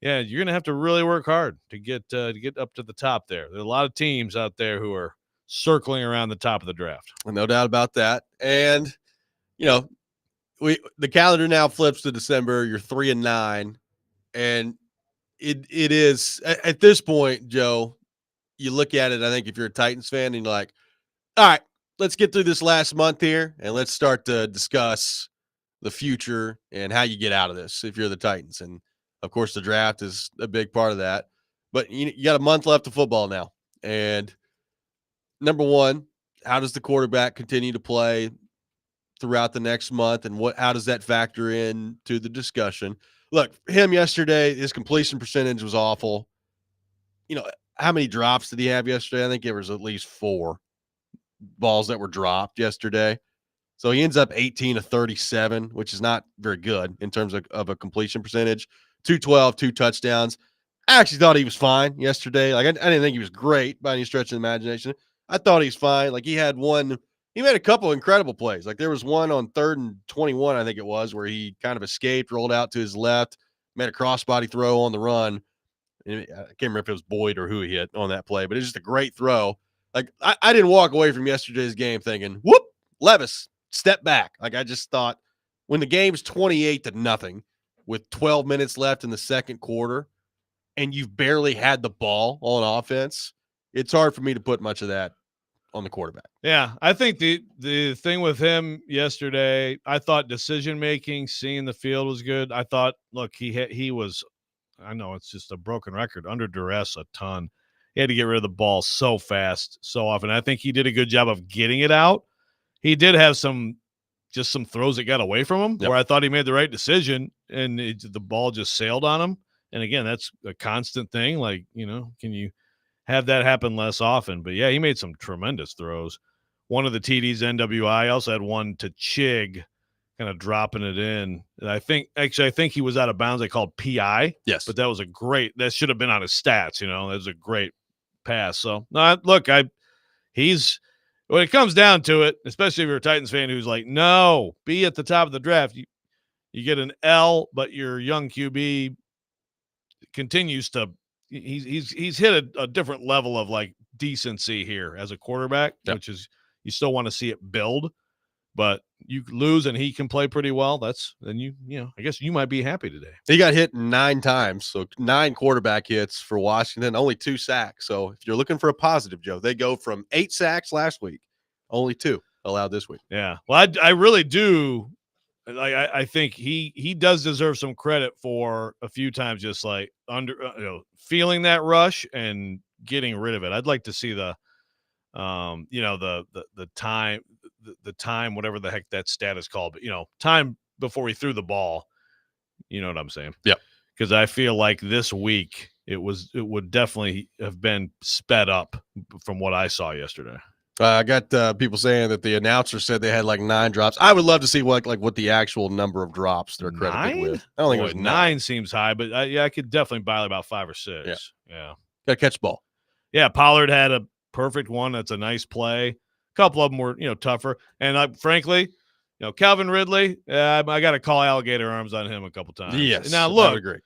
[SPEAKER 2] yeah, you're gonna have to really work hard to get up to the top there. There are a lot of teams out there who are circling around the top of the draft.
[SPEAKER 1] No doubt about that. And the calendar now flips to December. You're 3-9, and it is at this point, Joe. You look at it. I think if you're a Titans fan, and you're like, all right, let's get through this last month here, and let's start to discuss the future and how you get out of this if you're the Titans. And, of course, the draft is a big part of that. But you got a month left of football now. And, number one, how does the quarterback continue to play throughout the next month, and how does that factor in to the discussion? Look, him yesterday, his completion percentage was awful. How many drops did he have yesterday? I think there was at least 4 balls that were dropped yesterday. So he ends up 18 of 37, which is not very good in terms of a completion percentage. 212, 2 touchdowns. I actually thought he was fine yesterday. Like, I didn't think he was great by any stretch of the imagination. I thought he was fine. Like, he made a couple incredible plays. Like, there was one on 3rd and 21, I think it was, where he kind of escaped, rolled out to his left, made a crossbody throw on the run. I can't remember if it was Boyd or who he hit on that play, but it's just a great throw. Like, I didn't walk away from yesterday's game thinking, whoop, Levis, step back. Like, I just thought when the game's 28-0 with 12 minutes left in the second quarter and you've barely had the ball on offense, it's hard for me to put much of that on the quarterback.
[SPEAKER 2] Yeah, I think the thing with him yesterday, I thought decision-making, seeing the field was good. I thought, look, he was – I know it's just a broken record, under duress a ton. He had to get rid of the ball so fast, so often. I think he did a good job of getting it out. He did have some throws that got away from him where I thought he made the right decision, and the ball just sailed on him. And again, that's a constant thing. Like, can you have that happen less often? But yeah, he made some tremendous throws. One of the TDs NWI also had one to Chig, kind of dropping it in. And I think he was out of bounds. They called PI.
[SPEAKER 1] Yes.
[SPEAKER 2] But that should have been on his stats. That was a great pass. So look, when it comes down to it, especially if you're a Titans fan who's like, no, be at the top of the draft, you get an L, but your young QB continues to he's hit a different level of like decency here as a quarterback, which is you still want to see it build, but you lose and he can play pretty well. Then I guess you might be happy today.
[SPEAKER 1] He got hit 9 times, so 9 quarterback hits for Washington, only 2 sacks. So if you're looking for a positive, Joe, they go from 8 sacks last week, only 2 allowed this week.
[SPEAKER 2] Yeah, well, I really do. Like I think he does deserve some credit for a few times just like feeling that rush and getting rid of it. I'd like to see the time, whatever the heck that stat is called, but time before he threw the ball. You know what I'm saying?
[SPEAKER 1] Yeah.
[SPEAKER 2] Because I feel like this week it would definitely have been sped up from what I saw yesterday.
[SPEAKER 1] I got people saying that the announcer said they had like 9 drops. I would love to see what the actual number of drops they're credited
[SPEAKER 2] 9?
[SPEAKER 1] with. I don't think it was
[SPEAKER 2] 9 seems high, but I could definitely buy about 5 or 6. Yeah.
[SPEAKER 1] Got to catch the ball.
[SPEAKER 2] Yeah, Pollard had a perfect one. That's a nice play. A couple of them were, tougher. And frankly, Calvin Ridley, I got to call alligator arms on him a couple times.
[SPEAKER 1] Yes.
[SPEAKER 2] Now look,
[SPEAKER 1] I would agree.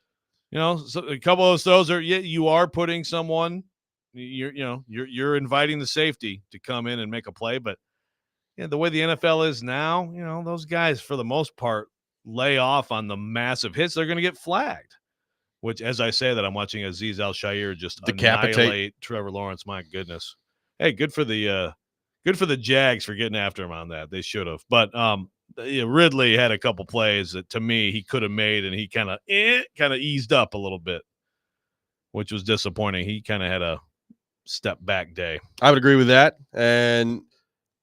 [SPEAKER 2] So a couple of those are you are putting someone. You're inviting the safety to come in and make a play, but the way the NFL is now, those guys for the most part lay off on the massive hits. They're going to get flagged. Which, as I say that, I'm watching Azeez Al-Shaair just annihilate Trevor Lawrence. My goodness. Hey, good for the Jags for getting after him on that. They should have. But Ridley had a couple plays that to me he could have made, and he kind of eased up a little bit, which was disappointing. He kind of had a step back day.
[SPEAKER 1] I would agree with that. And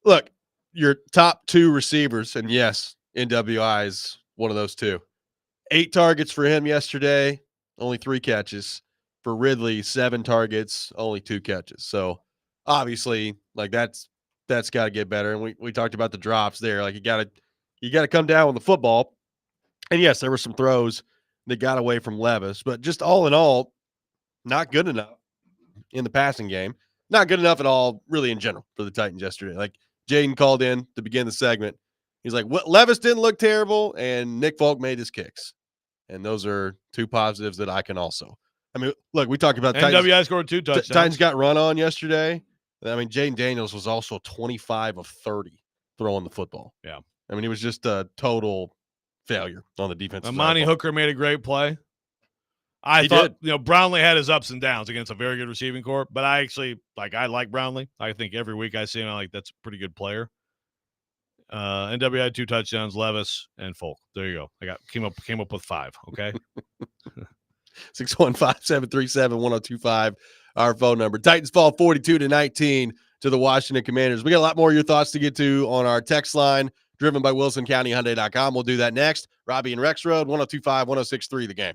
[SPEAKER 1] look, your top 2 receivers, and yes, NWI is one of those 2. 8 targets for him yesterday, only 3 catches. For Ridley, 7 targets, only 2 catches. So obviously, like that's got to get better. And we talked about the drops there. Like you got to come down with the football. And yes, there were some throws that got away from Levis, but just all in all, not good enough in the passing game. Not good enough at all, really, in general, for the Titans yesterday. Like, Jaden called in to begin the segment. He's like, Levis didn't look terrible, and Nick Folk made his kicks. And those are 2 positives that I can also. I mean, look, we talked about
[SPEAKER 2] NWI scored 2 touchdowns.
[SPEAKER 1] Titans got run on yesterday. I mean, Jaden Daniels was also 25 of 30 throwing the football.
[SPEAKER 2] Yeah.
[SPEAKER 1] I mean, he was just a total failure on the defensive side.
[SPEAKER 2] Amani Hooker made a great play. I thought, Brownlee had his ups and downs against a very good receiving corps, but I actually I like Brownlee. I think every week I see him, I'm like, that's a pretty good player. NWI had 2 touchdowns, Levis and Folk. There you go. I came up with 5. Okay.
[SPEAKER 1] 615-737-1025, our phone number. Titans fall 42-19 to the Washington Commanders. We got a lot more of your thoughts to get to on our text line, driven by WilsonCountyHyundai.com. We'll do that next. Robby and Rexrode, 102.5, 106.3 The Game.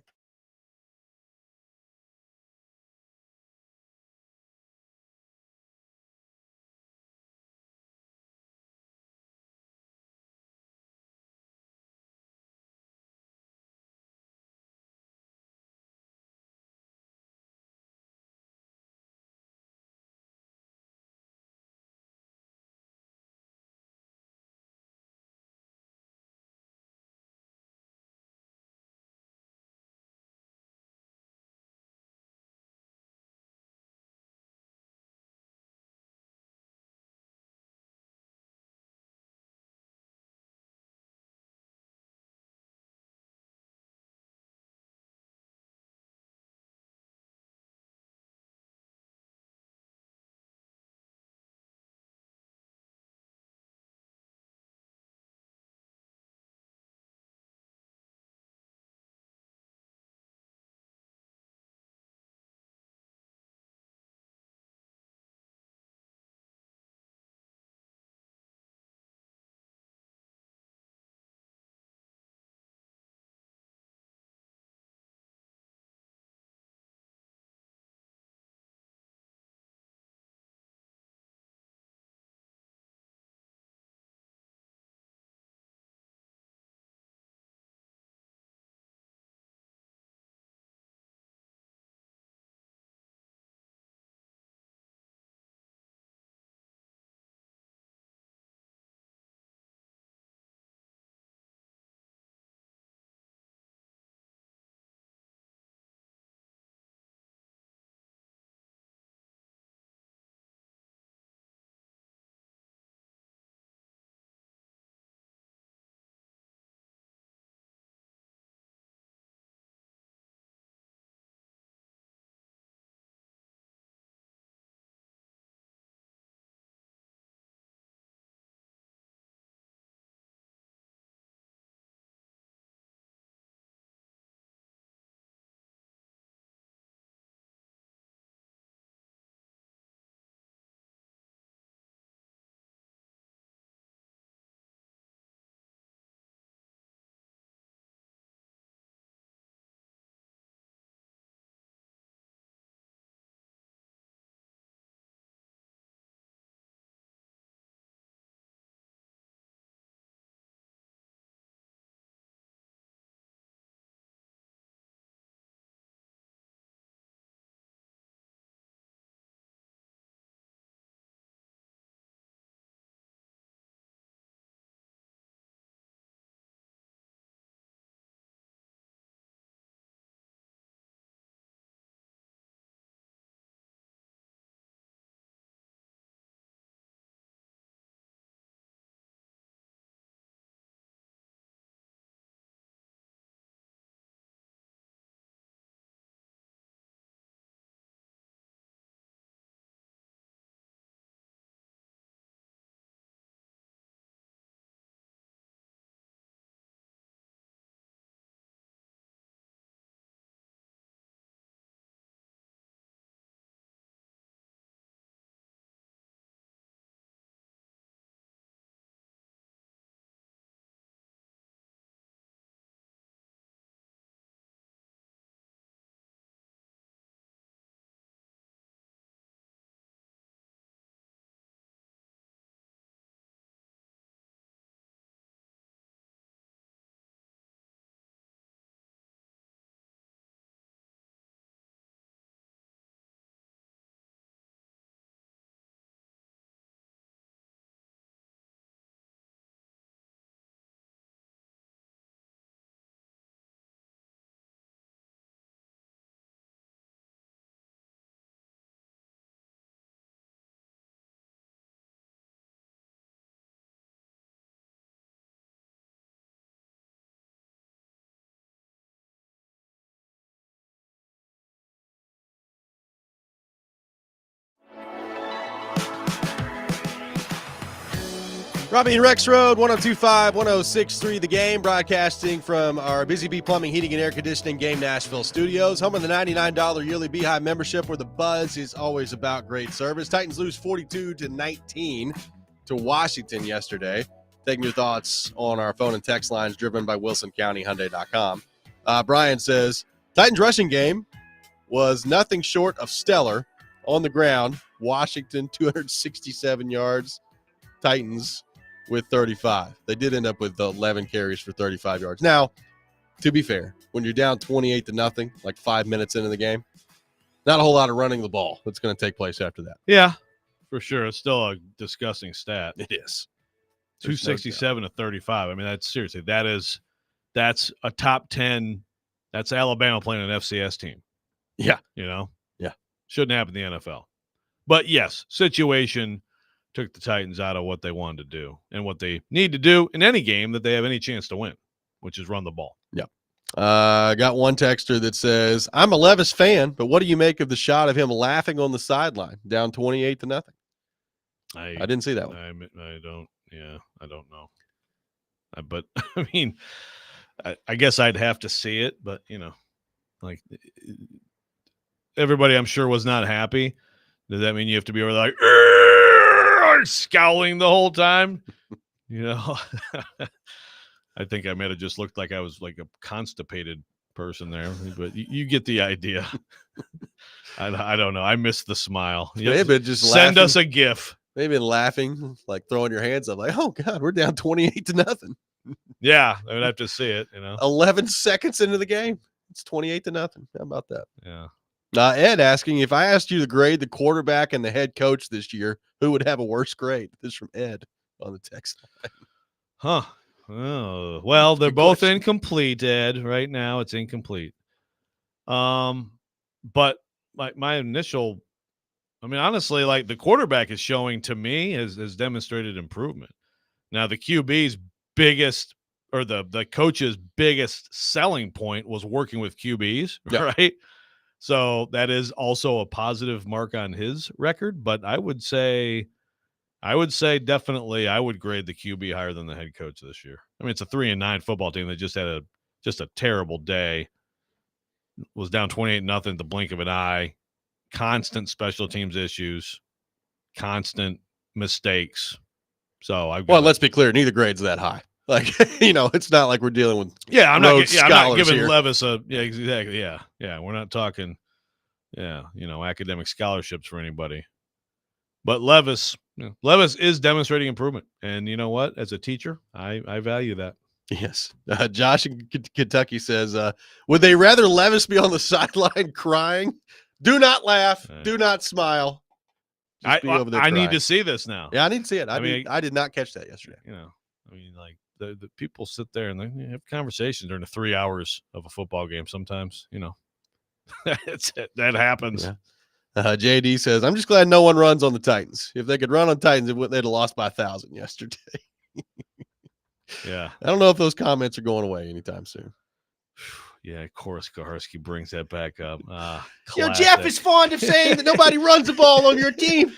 [SPEAKER 1] Robby and Rexrode, 102.5, 106.3 The Game, broadcasting from our Busy Bee Plumbing, Heating, and Air Conditioning Game Nashville studios. Home of the $99 yearly Beehive membership, where the buzz is always about great service. Titans lose 42-19 to Washington yesterday. Taking your thoughts on our phone and text lines driven by WilsonCountyHyundai.com. Brian says, Titans rushing game was nothing short of stellar. On the ground, Washington 267 yards, Titans with 35. They did end up with 11 carries for 35 yards. Now, to be fair, when you're down 28-0, like 5 minutes into the game, not a whole lot of running the ball that's going to take place after that.
[SPEAKER 2] Yeah, for sure. It's still a disgusting stat.
[SPEAKER 1] It is.
[SPEAKER 2] 267 to 35. I mean, that's a top 10. That's Alabama playing an FCS team.
[SPEAKER 1] Yeah.
[SPEAKER 2] Yeah. Shouldn't happen in the NFL. But yes, situation took the Titans out of what they wanted to do and what they need to do in any game that they have any chance to win, which is run the ball.
[SPEAKER 1] Yeah. Got one texter that says, I'm a Levis fan, but what do you make of the shot of him laughing on the sideline down 28-0? I didn't see that one.
[SPEAKER 2] I don't. Yeah, I don't know. But I mean, I guess I'd have to see it, but like everybody I'm sure was not happy. Does that mean you have to be over like scowling the whole time? I think I might have just looked like I was like a constipated person there, but you get the idea. I don't know. I missed the smile.
[SPEAKER 1] They've been just
[SPEAKER 2] send
[SPEAKER 1] laughing.
[SPEAKER 2] us a GIF.
[SPEAKER 1] They've been laughing, like throwing your hands up, like, oh God, we're down 28-0.
[SPEAKER 2] Yeah, I would have to see it.
[SPEAKER 1] 11 seconds into the game, it's 28-0. How about that?
[SPEAKER 2] Yeah.
[SPEAKER 1] Ed asking, if I asked you to grade the quarterback and the head coach this year, who would have a worse grade? This is from Ed on the text line.
[SPEAKER 2] Huh. Oh, well, they're
[SPEAKER 1] Good
[SPEAKER 2] both
[SPEAKER 1] question.
[SPEAKER 2] incomplete, Ed. Right now, it's incomplete. But my initial, I mean, honestly, like the quarterback is showing to me has demonstrated improvement. Now, the QB's biggest or the coach's biggest selling point was working with QBs,
[SPEAKER 1] Yeah.
[SPEAKER 2] right? So that is also a positive mark on his record. But I would say definitely I would grade the QB higher than the head coach this year. I mean, it's a 3-9 football team that just had a terrible day. Was down 28-0 at the blink of an eye. Constant special teams issues, constant mistakes. So
[SPEAKER 1] let's be clear, neither grade's that high. Like, it's not like we're dealing with
[SPEAKER 2] I'm not giving
[SPEAKER 1] here.
[SPEAKER 2] Levis exactly. Yeah. We're not talking academic scholarships for anybody. But Levis is demonstrating improvement. And you know what? As a teacher, I value that.
[SPEAKER 1] Yes. Josh in Kentucky says, would they rather Levis be on the sideline crying? Do not laugh. Do not smile. Just be over there
[SPEAKER 2] I need
[SPEAKER 1] crying.
[SPEAKER 2] to see this now.
[SPEAKER 1] Yeah, I need to see it.
[SPEAKER 2] I
[SPEAKER 1] did not catch that yesterday.
[SPEAKER 2] Like the people sit there and they have conversations during the 3 hours of a football game. Sometimes, that happens.
[SPEAKER 1] Yeah. JD says, I'm just glad no one runs on the Titans. If they could run on Titans, they'd have lost by 1,000 yesterday.
[SPEAKER 2] Yeah.
[SPEAKER 1] I don't know if those comments are going away anytime soon.
[SPEAKER 2] Yeah, Koris Kaharski brings that back up.
[SPEAKER 1] Jeff is fond of saying that nobody runs the ball on your team.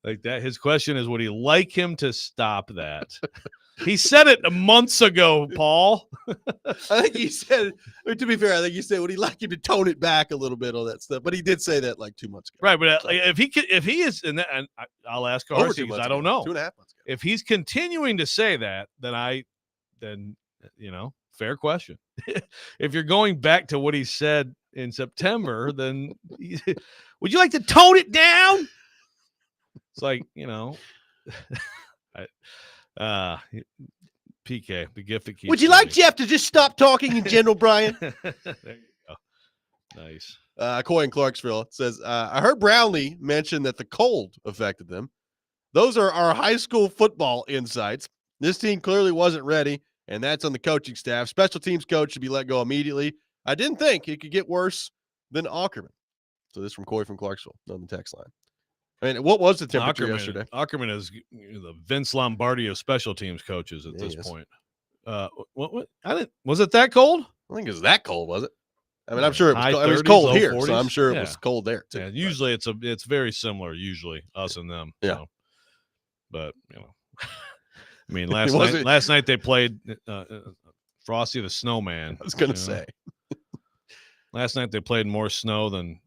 [SPEAKER 2] Like that. His question is, would he like him to stop that? He said it months ago, Paul.
[SPEAKER 1] I think he said, to be fair, would he like him to tone it back a little bit on that stuff? But he did say that like 2 months ago.
[SPEAKER 2] Right, but if he is, and I'll ask Kaharski because I don't know.
[SPEAKER 1] 2.5 months ago.
[SPEAKER 2] If he's continuing to say that, then fair question. If you're going back to what he said in September, then would you like to tone it down? It's like, PK, the gift that keeps.
[SPEAKER 1] Would you like Jeff to just stop talking in general, Brian?
[SPEAKER 2] There you go. Nice.
[SPEAKER 1] Coy in Clarksville says, I heard Brownlee mention that the cold affected them. Those are our high school football insights. This team clearly wasn't ready, and that's on the coaching staff. Special teams coach should be let go immediately. I didn't think it could get worse than Ackerman. So this from Coy from Clarksville on the text line. I mean, what was the temperature yesterday?
[SPEAKER 2] Ackerman is the Vince Lombardi of special teams coaches at this point. What? Was it that cold?
[SPEAKER 1] I think it was that cold, was it? I mean, I'm sure it was cold.
[SPEAKER 2] 30s,
[SPEAKER 1] It was cold here,
[SPEAKER 2] 40s?
[SPEAKER 1] so I'm sure it was cold there too.
[SPEAKER 2] Yeah, usually it's very similar. Usually us and them.
[SPEAKER 1] Yeah.
[SPEAKER 2] So. but I mean,
[SPEAKER 1] wasn't-
[SPEAKER 2] last night they played Frosty the Snowman.
[SPEAKER 1] I was going to say.
[SPEAKER 2] Last night they played more snow than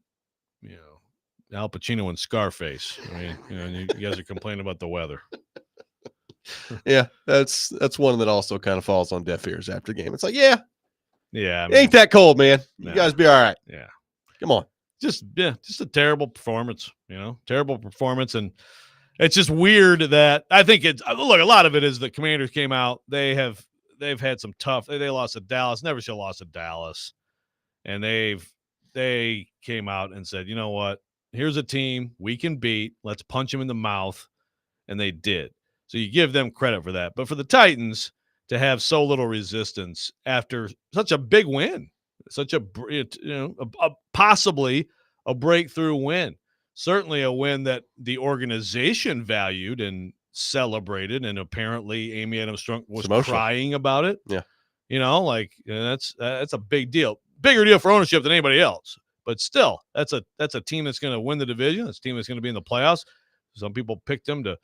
[SPEAKER 2] Al Pacino and Scarface. I mean, you guys are complaining about the weather.
[SPEAKER 1] Yeah, that's one that also kind of falls on deaf ears after the game. It's like, yeah,
[SPEAKER 2] yeah, I
[SPEAKER 1] it
[SPEAKER 2] mean,
[SPEAKER 1] ain't that cold, man. You
[SPEAKER 2] no.
[SPEAKER 1] guys be all right.
[SPEAKER 2] Yeah,
[SPEAKER 1] Come on.
[SPEAKER 2] just a terrible performance. Terrible performance, and it's just weird that I think it's look. A lot of it is the Commanders came out. They've had some tough. They lost to Dallas. Never should have lost to Dallas, and they came out and said, you know what? Here's a team we can beat. Let's punch them in the mouth, and they did. So you give them credit for that. But for the Titans to have so little resistance after such a big win, such a possibly a breakthrough win, certainly a win that the organization valued and celebrated, and apparently Amy Adams Strunk was crying about it.
[SPEAKER 1] Yeah,
[SPEAKER 2] that's a big deal, bigger deal for ownership than anybody else. But still, that's a team that's going to win the division. It's a team that's going to be in the playoffs. Some people picked them to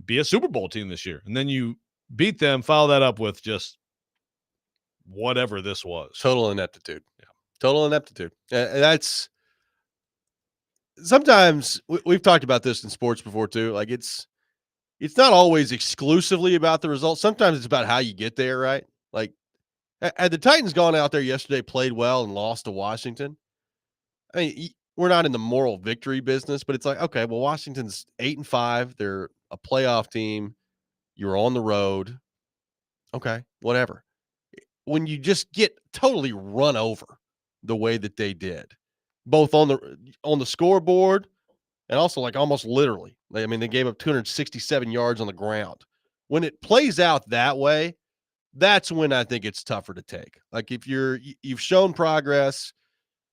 [SPEAKER 2] be a Super Bowl team this year, and then you beat them. Follow that up with just whatever this was.
[SPEAKER 1] Total ineptitude. Yeah, total ineptitude. That's sometimes we've talked about this in sports before too. Like it's not always exclusively about the results. Sometimes it's about how you get there, right? Like had the Titans gone out there yesterday, played well, and lost to Washington, I mean, we're not in the moral victory business, but it's like, okay, well, Washington's 8-5. They're a playoff team. You're on the road. Okay, whatever. When you just get totally run over the way that they did, both on the scoreboard and also like almost literally. I mean, they gave up 267 yards on the ground. When it plays out that way, that's when I think it's tougher to take. Like if you've shown progress,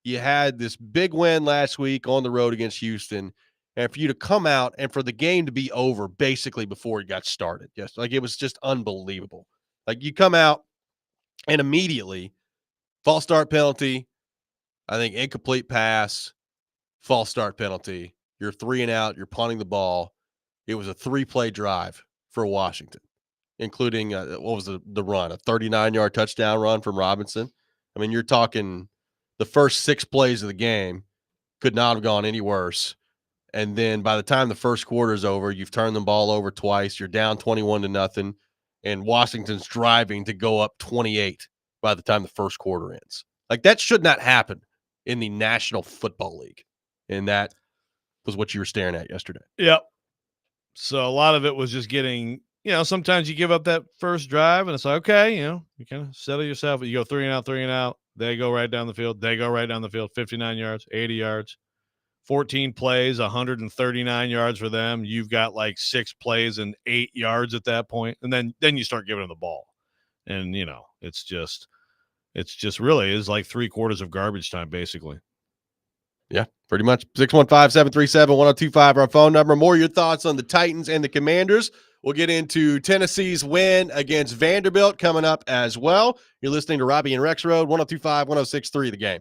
[SPEAKER 1] you had this big win last week on the road against Houston, and for you to come out and for the game to be over basically before it got started. Yes, like it was just unbelievable. Like you come out and immediately false start penalty, I think incomplete pass, false start penalty. You're 3 and out, you're punting the ball. It was a 3-play drive for Washington, including what was the run, a 39-yard touchdown run from Robinson. I mean, you're talking the first 6 plays of the game could not have gone any worse. And then by the time the first quarter is over, you've turned the ball over twice. You're down 21-0, and Washington's driving to go up 28 by the time the first quarter ends. Like that should not happen in the National Football League. And that was what you were staring at yesterday.
[SPEAKER 2] Yep. So a lot of it was just getting, sometimes you give up that first drive and it's like, okay, you kind of settle yourself. You go 3 and out. They go right down the field. 59 yards, 80 yards, 14 plays, 139 yards for them. You've got like 6 plays and 8 yards at that point. And then you start giving them the ball. And, it's just really is like 3/4 of garbage time, basically.
[SPEAKER 1] Yeah, pretty much. 615-737-1025, our phone number. More your thoughts on the Titans and the Commanders. We'll get into Tennessee's win against Vanderbilt coming up as well. You're listening to Robby and Rexrode, 102.5, 106.3 The Game.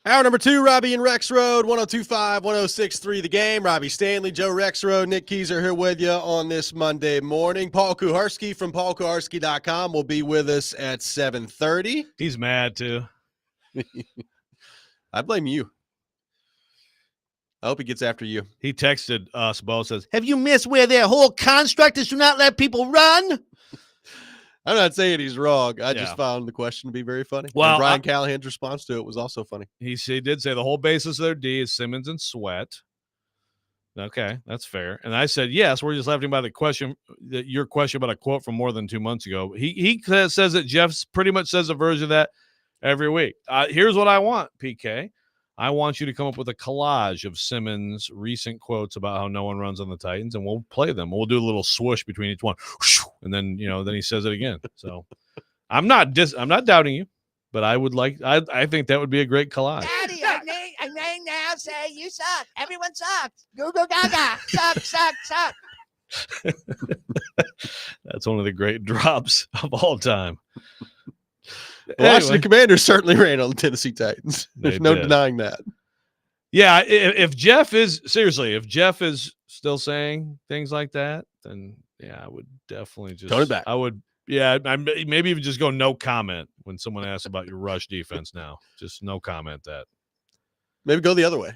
[SPEAKER 1] Hour number 2, Robby and Rexrode, 102.5, 106.3 The Game. Robbie Stanley, Joe Rexrode, Nick Keys are here with you on this Monday morning. Paul Kuharski from paulkuharski.com will be with us at 7:30.
[SPEAKER 2] He's mad, too.
[SPEAKER 1] I blame you. I hope he gets after you.
[SPEAKER 2] He texted us both, says, have you missed where their whole construct is to not let people run?
[SPEAKER 1] I'm not saying he's wrong. I just found the question to be very funny.
[SPEAKER 2] Well,
[SPEAKER 1] and Brian Callahan's response to it was also funny.
[SPEAKER 2] He did say the whole basis of their D is Simmons and Sweat. Okay, that's fair. And I said, yes, we're just laughing about your question about a quote from more than 2 months ago. He says that Jeff pretty much says a version of that every week. Here's what I want, PK. I want you to come up with a collage of Simmons' recent quotes about how no one runs on the Titans, and we'll play them. We'll do a little swoosh between each one, and then then he says it again. So I'm not doubting you, but I think that would be a great collage.
[SPEAKER 7] Daddy, I may now say you suck. Everyone sucks. Goo goo gaga. Suck.
[SPEAKER 2] That's one of the great drops of all time.
[SPEAKER 1] The Washington Commanders certainly ran on the Tennessee Titans. There's no denying that.
[SPEAKER 2] Yeah, if Jeff is still saying things like that, then yeah, I would definitely just
[SPEAKER 1] tone it back.
[SPEAKER 2] I would, yeah, maybe even just go no comment when someone asks about your rush defense now. Just no comment that.
[SPEAKER 1] Maybe go the other way.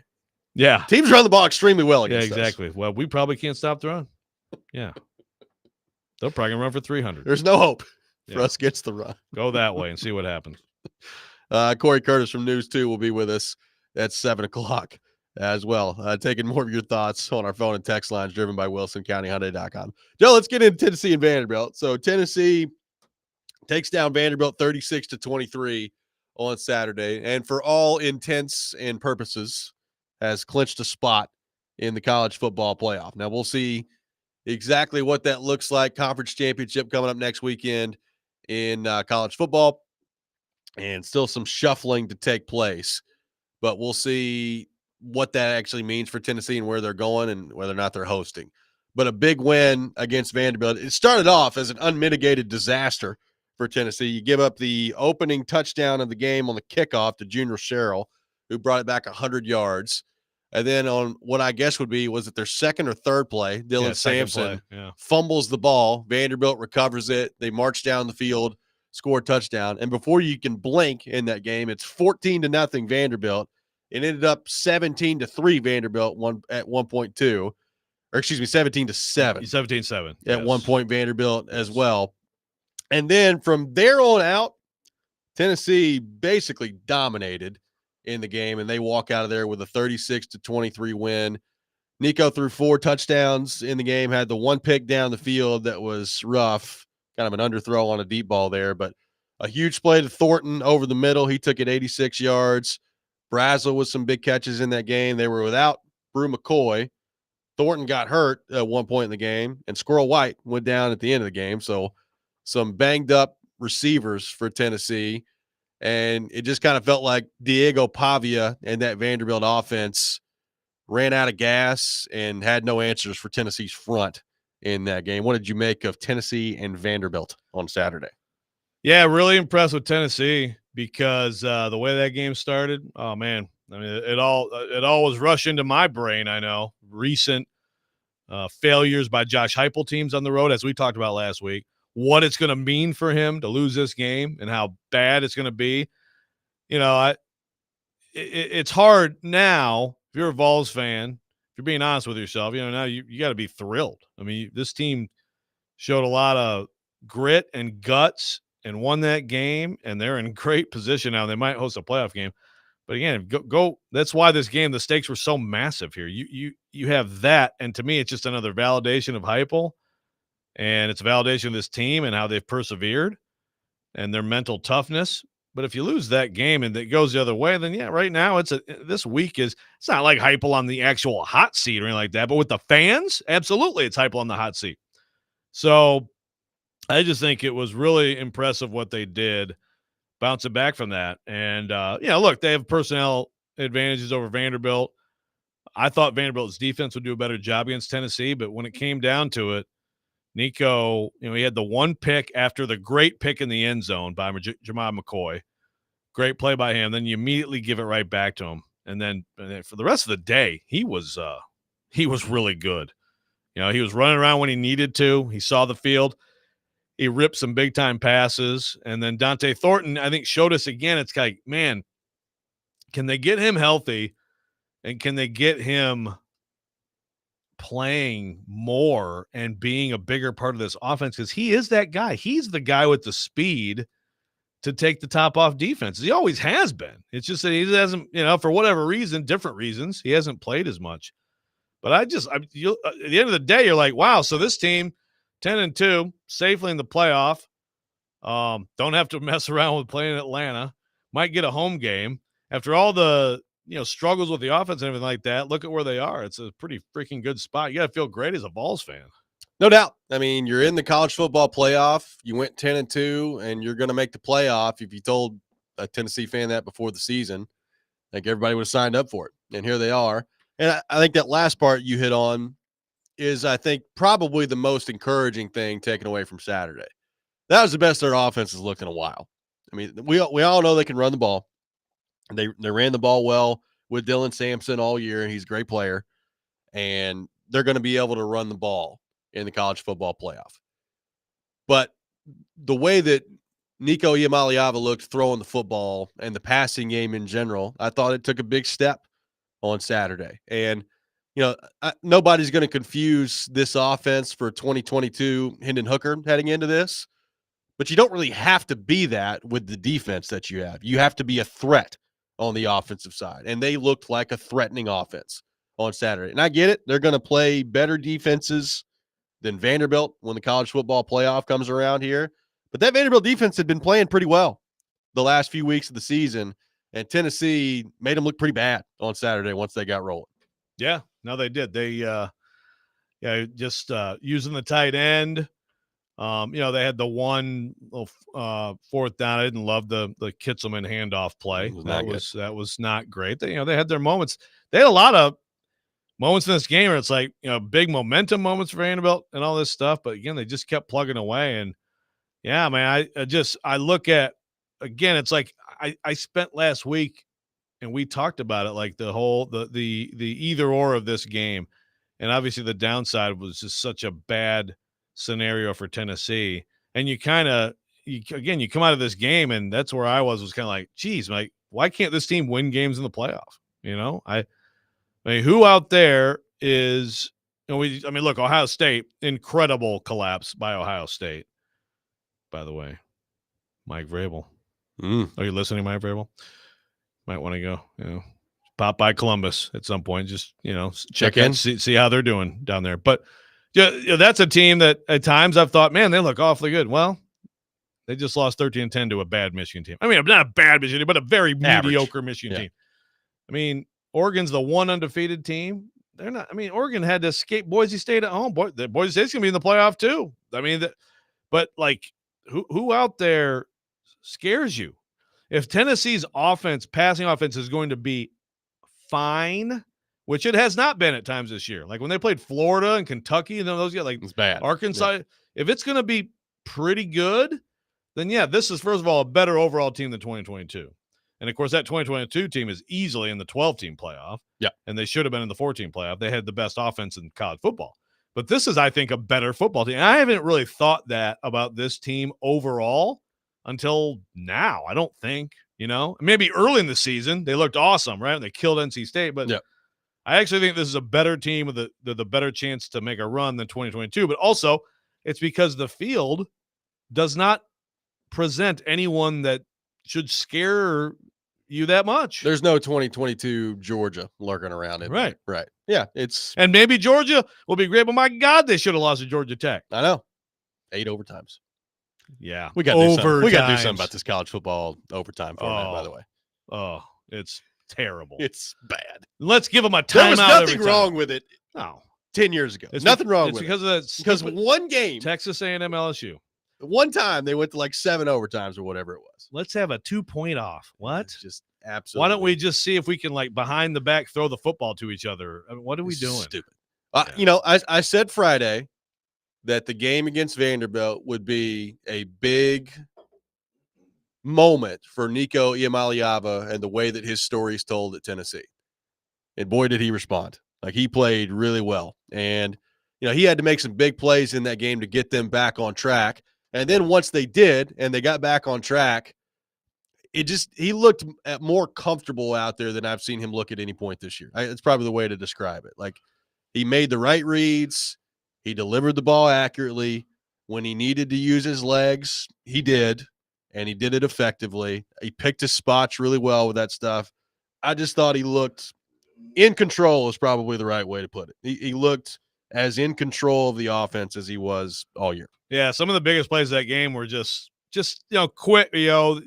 [SPEAKER 2] Yeah.
[SPEAKER 1] Teams run the ball extremely well against us.
[SPEAKER 2] Exactly. Well, we probably can't stop the run. Yeah. They're probably going to run for 300.
[SPEAKER 1] There's no hope for us against the run.
[SPEAKER 2] Go that way and see what happens.
[SPEAKER 1] Corey Curtis from News 2 will be with us at 7 o'clock as well. Taking more of your thoughts on our phone and text lines driven by WilsonCountyHyundai.com. Joe, let's get into Tennessee and Vanderbilt. So Tennessee takes down Vanderbilt 36-23 on Saturday, and for all intents and purposes has clinched a spot in the college football playoff. Now we'll see exactly what that looks like. Conference championship coming up next weekend in college football, and still some shuffling to take place, but we'll see what that actually means for Tennessee and where they're going and whether or not they're hosting. But a big win against Vanderbilt. It started off as an unmitigated disaster for Tennessee. You give up the opening touchdown of the game on the kickoff to Junior Sherrill, who brought it back 100 yards. And then on what I guess was it their second or third play, Dylan Sampson fumbles the ball. Vanderbilt recovers it. They march down the field, score a touchdown. And before you can blink in that game, it's 14-0 Vanderbilt. It ended up 17-3 Vanderbilt at 1.2, or excuse me, 17-7.
[SPEAKER 2] 17-7
[SPEAKER 1] at 1 point Vanderbilt as well. And then from there on out, Tennessee basically dominated in the game, and they walk out of there with a 36-23 win. Nico threw 4 touchdowns in the game, had the one pick down the field that was rough, kind of an underthrow on a deep ball there, but a huge play to Thornton over the middle. He took it 86 yards. Brazel with some big catches in that game. They were without Brew McCoy. Thornton got hurt at one point in the game, and Squirrel White went down at the end of the game. So some banged up receivers for Tennessee. And it just kind of felt like Diego Pavia and that Vanderbilt offense ran out of gas and had no answers for Tennessee's front in that game. What did you make of Tennessee and Vanderbilt on Saturday?
[SPEAKER 2] Yeah, really impressed with Tennessee because the way that game started, oh, man. I mean, it all was rushed into my brain, I know. Recent failures by Josh Heupel teams on the road, as we talked about last week. What it's going to mean for him to lose this game and how bad it's going to be. You know, it's hard now. If you're a Vols fan, if you're being honest with yourself, now you got to be thrilled. I mean, this team showed a lot of grit and guts and won that game, and they're in great position now. They might host a playoff game. But again, go. That's why this game, the stakes were so massive here. You have that, and to me, it's just another validation of Heupel. And it's a validation of this team and how they've persevered and their mental toughness. But if you lose that game and it goes the other way, then yeah, right now this week it's not like Heupel on the actual hot seat or anything like that. But with the fans, absolutely, it's Heupel on the hot seat. So I just think it was really impressive what they did, bouncing back from that. And look, they have personnel advantages over Vanderbilt. I thought Vanderbilt's defense would do a better job against Tennessee, but when it came down to it, Nico, he had the one pick after the great pick in the end zone by Jamar McCoy. Great play by him. Then you immediately give it right back to him. And then for the rest of the day, he was really good. You know, he was running around when he needed to. He saw the field. He ripped some big-time passes. And then Dante Thornton, I think, showed us again. It's like, man, can they get him healthy and can they get him playing more and being a bigger part of this offense? Because he is that guy. He's the guy with the speed to take the top off defense. He always has been. It's just that he hasn't, you know, for whatever reason, different reasons, he hasn't played as much. But at the end of the day, you're like, wow, so this team, 10-2, safely in the playoff, don't have to mess around with playing Atlanta, might get a home game. After all the, you know, struggles with the offense and everything like that, look at where they are. It's a pretty freaking good spot. You got to feel great as a Vols fan.
[SPEAKER 1] No doubt. I mean, you're in the college football playoff. You went 10-2, and you're going to make the playoff. If you told a Tennessee fan that before the season, I think everybody would have signed up for it. And here they are. And I think that last part you hit on is, I think, probably the most encouraging thing taken away from Saturday. That was the best their offense has looked in a while. I mean, we all know they can run the ball. They ran the ball well with Dylan Sampson all year, and he's a great player. And they're going to be able to run the ball in the college football playoff. But the way that Nico Iamaleava looked throwing the football and the passing game in general, I thought it took a big step on Saturday. And, you know, nobody's going to confuse this offense for 2022 Hendon Hooker heading into this, but you don't really have to be that with the defense that you have. You have to be a threat on the offensive side. And they looked like a threatening offense on Saturday. And I get it. They're going to play better defenses than Vanderbilt when the college football playoff comes around here. But that Vanderbilt defense had been playing pretty well the last few weeks of the season, and Tennessee made them look pretty bad on Saturday once they got rolling.
[SPEAKER 2] Yeah, no, they did. They just using the tight end. You know, they had the one fourth down. I didn't love the Kitzelman handoff play. That was not great. They had their moments. They had a lot of moments in this game where it's like, you know, big momentum moments for Vanderbilt and all this stuff. But again, they just kept plugging away. And yeah, man, I look at, again, it's like I spent last week and we talked about it, like the whole, the either or of this game. And obviously the downside was just such a bad scenario for Tennessee. And you come out of this game, and that's where I was kind of like, geez, like, why can't this team win games in the playoff? You know, I mean, who out there is, look, Ohio State, incredible collapse by Ohio State. By the way, Mike Vrabel. Are you listening, Mike Vrabel? Might want to go, you know, pop by Columbus at some point. Just, you know, check in, see how they're doing down there. But yeah, that's a team that at times I've thought, man, they look awfully good. Well, they just lost 13-10 to a bad Michigan team. I mean, not a bad Michigan team, but a very mediocre Michigan team. I mean, Oregon's the one undefeated team. They're not. I mean, Oregon had to escape Boise State at home. Boise State's gonna be in the playoff too. I mean, but like, who out there scares you? If Tennessee's passing offense is going to be fine, which it has not been at times this year, like when they played Florida and Kentucky, and then those guys, like,
[SPEAKER 1] it's bad.
[SPEAKER 2] Arkansas, if it's going to be pretty good, then yeah, this is, first of all, a better overall team than 2022. And of course, that 2022 team is easily in the 12-team playoff. Yeah. And they should have been in the 14 playoff. They had the best offense in college football. But this is, I think, a better football team. And I haven't really thought that about this team overall until now. I don't think, you know, maybe early in the season, they looked awesome, right? And they killed NC State. But I actually think this is a better team with the better chance to make a run than 2022. But also, it's because the field does not present anyone that should scare you that much.
[SPEAKER 1] There's no 2022 Georgia lurking around in
[SPEAKER 2] right.
[SPEAKER 1] Right. Yeah.
[SPEAKER 2] And maybe Georgia will be great, but my God, they should have lost to Georgia Tech.
[SPEAKER 1] I know. 8 overtimes.
[SPEAKER 2] Yeah.
[SPEAKER 1] We got to do something about this college football overtime format, by the way.
[SPEAKER 2] Oh, it's terrible.
[SPEAKER 1] It's bad.
[SPEAKER 2] Let's give them a timeout.
[SPEAKER 1] There was nothing wrong with it.
[SPEAKER 2] No.
[SPEAKER 1] 10 years ago. It's nothing wrong with
[SPEAKER 2] because
[SPEAKER 1] it.
[SPEAKER 2] Of that
[SPEAKER 1] because one game.
[SPEAKER 2] Texas A&M LSU.
[SPEAKER 1] One time they went to like 7 overtimes or whatever it was.
[SPEAKER 2] Let's have a 2-point off. What?
[SPEAKER 1] It's just absolutely.
[SPEAKER 2] Why don't we just see if we can, like, behind the back throw the football to each other? I mean, what are we doing?
[SPEAKER 1] Stupid. You know, I said Friday that the game against Vanderbilt would be a big moment for Nico Iamaleava and the way that his story is told at Tennessee. And boy, did he respond. Like, he played really well. And, he had to make some big plays in that game to get them back on track. And then once they did, and they got back on track, he looked more comfortable out there than I've seen him look at any point this year. It's probably the way to describe it. Like, he made the right reads. He delivered the ball accurately. When he needed to use his legs, he did, and he did it effectively. He picked his spots really well with that stuff. I just thought he looked in control is probably the right way to put it. He looked as in control of the offense as he was all year.
[SPEAKER 2] Yeah, some of the biggest plays of that game were just quick, a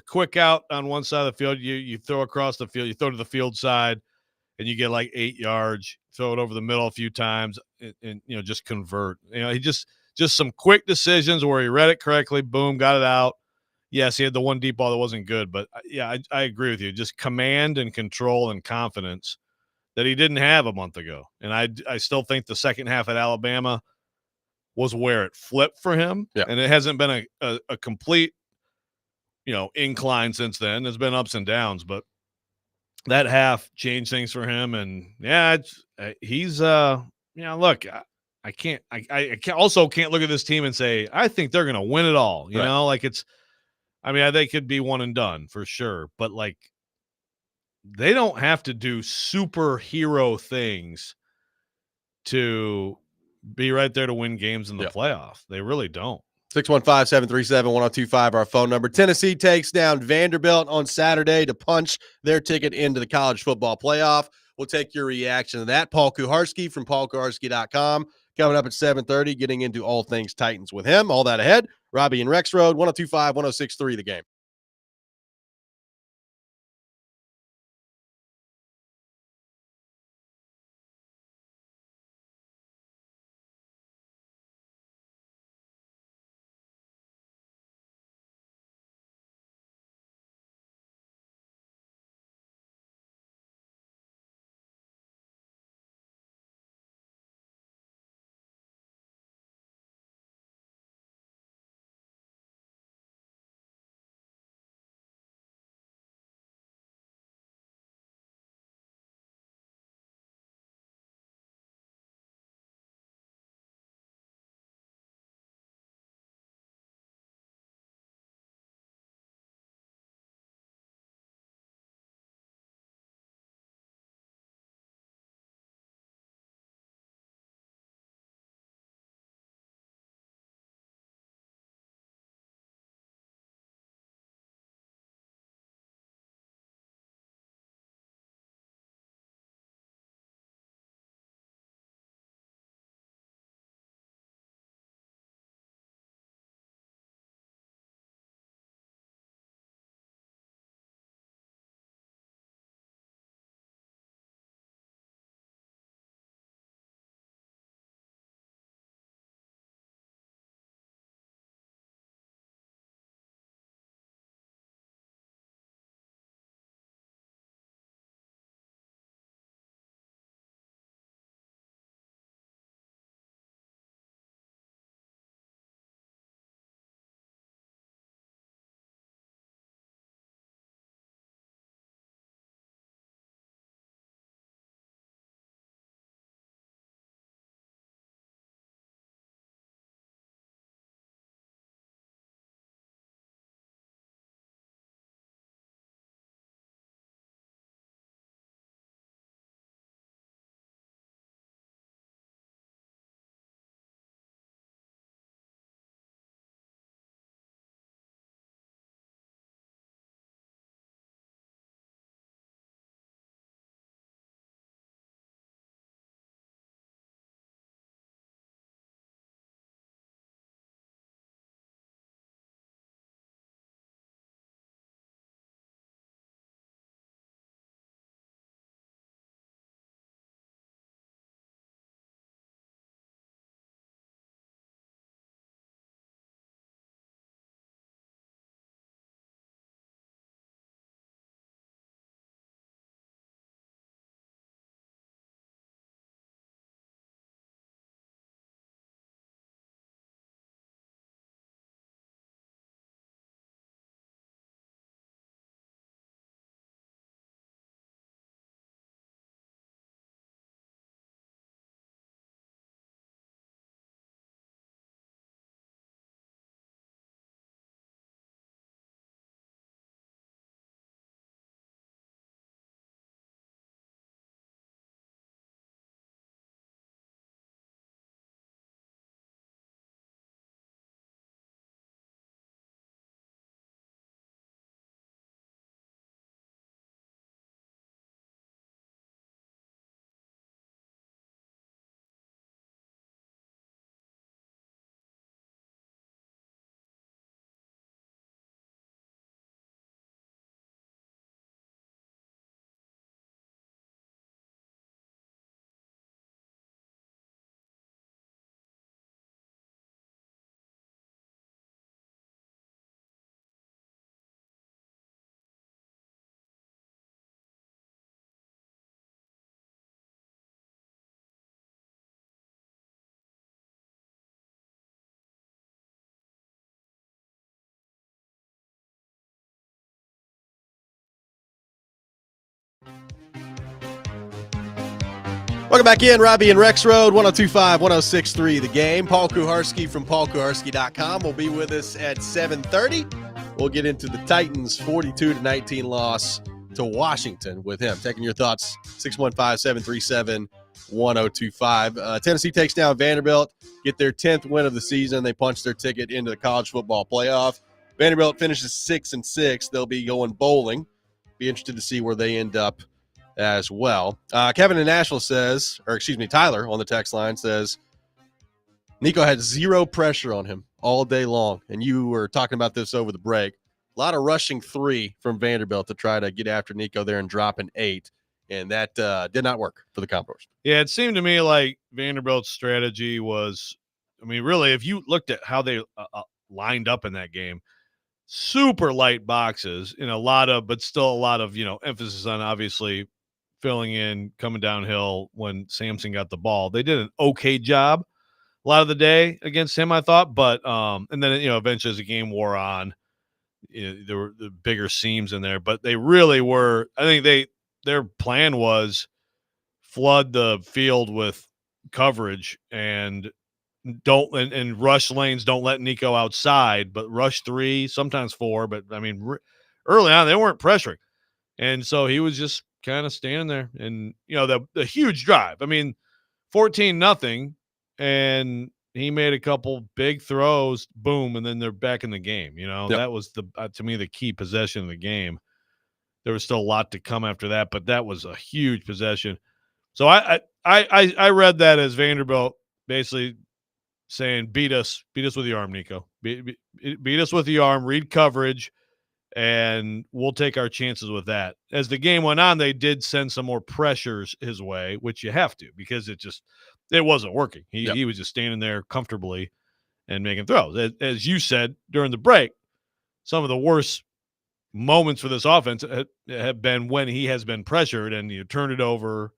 [SPEAKER 2] quick out on one side of the field. You throw across the field, you throw to the field side, and you get like 8 yards. Throw it over the middle a few times, and just convert. He just some quick decisions where he read it correctly. Boom, got it out. Yes, he had the one deep ball that wasn't good, but yeah, I agree with you. Just command and control and confidence that he didn't have a month ago. And I still think the second half at Alabama was where it flipped for him.
[SPEAKER 1] Yeah.
[SPEAKER 2] And it hasn't been a complete, incline since then. There's been ups and downs, but that half changed things for him. And yeah, he's look, I can't also can't look at this team and say, I think they're going to win it all. You
[SPEAKER 1] Right.
[SPEAKER 2] know, like they could be one and done for sure, but like, they don't have to do superhero things to be right there to win games in the playoff. They really don't.
[SPEAKER 1] 615-737-1025, our phone number. Tennessee takes down Vanderbilt on Saturday to punch their ticket into the college football playoff. We'll take your reaction to that. Paul Kuharsky from paulkuharsky.com coming up at 7:30, getting into all things Titans with him. All that ahead. Robby and Rexrode, 1025, 1063, The Game. Welcome back in, Robby and Rexrode, 102.5, 106.3 The Game. Paul Kuharski from paulkuharski.com will be with us at 7:30. We'll get into the Titans' 42-19 loss to Washington with him. Taking your thoughts, 615-737-1025. Tennessee takes down Vanderbilt, get their 10th win of the season. They punch their ticket into the college football playoff. Vanderbilt finishes 6-6. They'll be going bowling. Be interested to see where they end up as well. Kevin in Nashville says, Tyler on the text line says, Nico had zero pressure on him all day long. And you were talking about this over the break. A lot of rushing 3 from Vanderbilt to try to get after Nico there and drop an 8. And that did not work for the Commodores.
[SPEAKER 2] Yeah, it seemed to me like Vanderbilt's strategy was, I mean, really, if you looked at how they lined up in that game, super light boxes in but still a lot of, emphasis on obviously filling in, coming downhill when Samson got the ball. They did an okay job a lot of the day against him, I thought. But and then eventually as the game wore on, there were the bigger seams in there. But they really were. I think their plan was flood the field with coverage and rush lanes. Don't let Nico outside, but rush 3, sometimes 4. But I mean, early on they weren't pressuring, and so he was just kind of standing there. And the huge drive. I mean, 14-0, and he made a couple big throws, boom, and then they're back in the game.
[SPEAKER 1] Yep.
[SPEAKER 2] That was to me the key possession of the game. There was still a lot to come after that, but that was a huge possession. So I read that as Vanderbilt basically saying, beat us with the arm, Nico. Beat us with the arm, read coverage, and we'll take our chances with that. As the game went on, they did send some more pressures his way, which you have to, because it wasn't working. He was just standing there comfortably and making throws. As you said during the break, some of the worst moments for this offense have been when he has been pressured and you turn it over,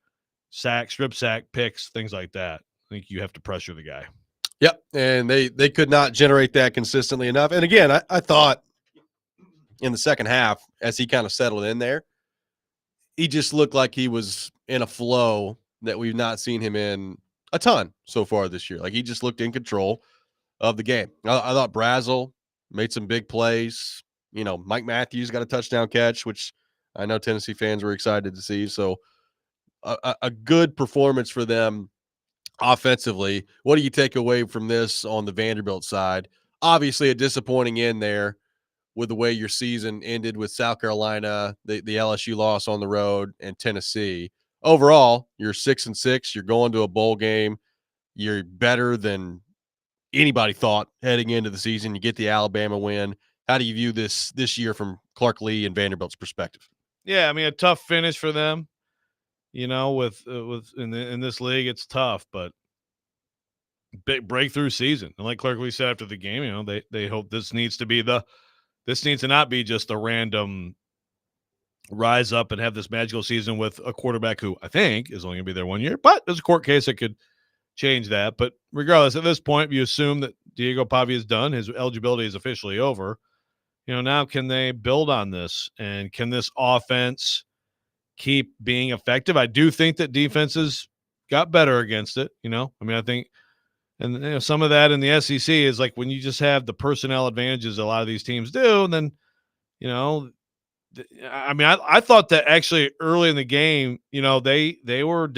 [SPEAKER 2] sack, strip sack, picks, things like that. I think you have to pressure the guy.
[SPEAKER 1] Yep, and they could not generate that consistently enough. And again, I thought in the second half, as he kind of settled in there, he just looked like he was in a flow that we've not seen him in a ton so far this year. Like, he just looked in control of the game. I thought Brazel made some big plays. Mike Matthews got a touchdown catch, which I know Tennessee fans were excited to see. So a good performance for them offensively. What do you take away from this on the Vanderbilt side? Obviously a disappointing end there with the way your season ended with South Carolina, the LSU loss on the road, and Tennessee. Overall, you're 6-6. You're going to a bowl game. You're better than anybody thought heading into the season. You get the Alabama win. How do you view this year from Clark Lee and Vanderbilt's perspective?
[SPEAKER 2] Yeah, I mean, a tough finish for them. With in this league, it's tough, but big breakthrough season. And like Clark Lee said after the game, they hope this needs to not be just a random rise up and have this magical season with a quarterback who I think is only going to be there 1 year. But there's a court case that could change that. But regardless, at this point, you assume that Diego Pavia is done. His eligibility is officially over. Now can they build on this? And can this offense keep being effective? I do think that defenses got better against it. I think, and some of that in the SEC is like when you just have the personnel advantages a lot of these teams do. And then, I thought that actually early in the game, they were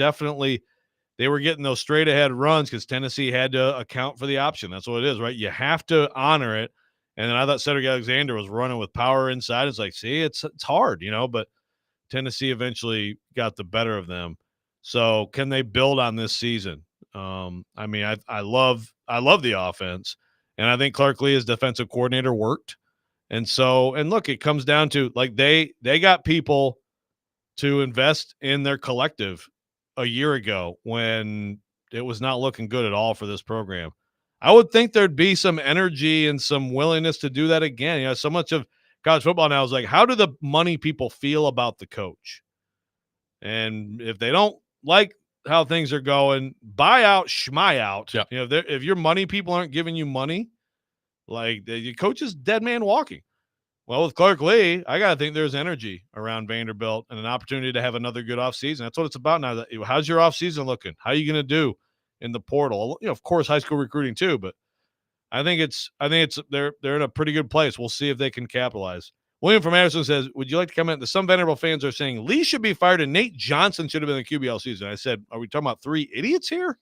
[SPEAKER 2] getting those straight ahead runs because Tennessee had to account for the option. That's what it is, right? You have to honor it. And then I thought Cedric Alexander was running with power inside. It's like, see, it's hard, but Tennessee eventually got the better of them. So can they build on this season? I love the offense, and I think Clark Lee as defensive coordinator worked. And look, it comes down to like they got people to invest in their collective a year ago when it was not looking good at all for this program. I would think there'd be some energy and some willingness to do that again. So much of college football now is like, how do the money people feel about the coach? And if they don't like how things are going, buy out, schmy out.
[SPEAKER 1] Yep.
[SPEAKER 2] If your money people aren't giving you money, like the coach is dead man walking. Well, with Clark Lee, I got to think there's energy around Vanderbilt and an opportunity to have another good offseason. That's what it's about now. How's your offseason looking? How are you going to do in the portal? Of course, high school recruiting too, but I think it's they're in a pretty good place. We'll see if they can capitalize. William from Madison says, would you like to comment that some Vanderbilt fans are saying Lee should be fired and Nate Johnson should have been the QB all season? I said, are we talking about three idiots here?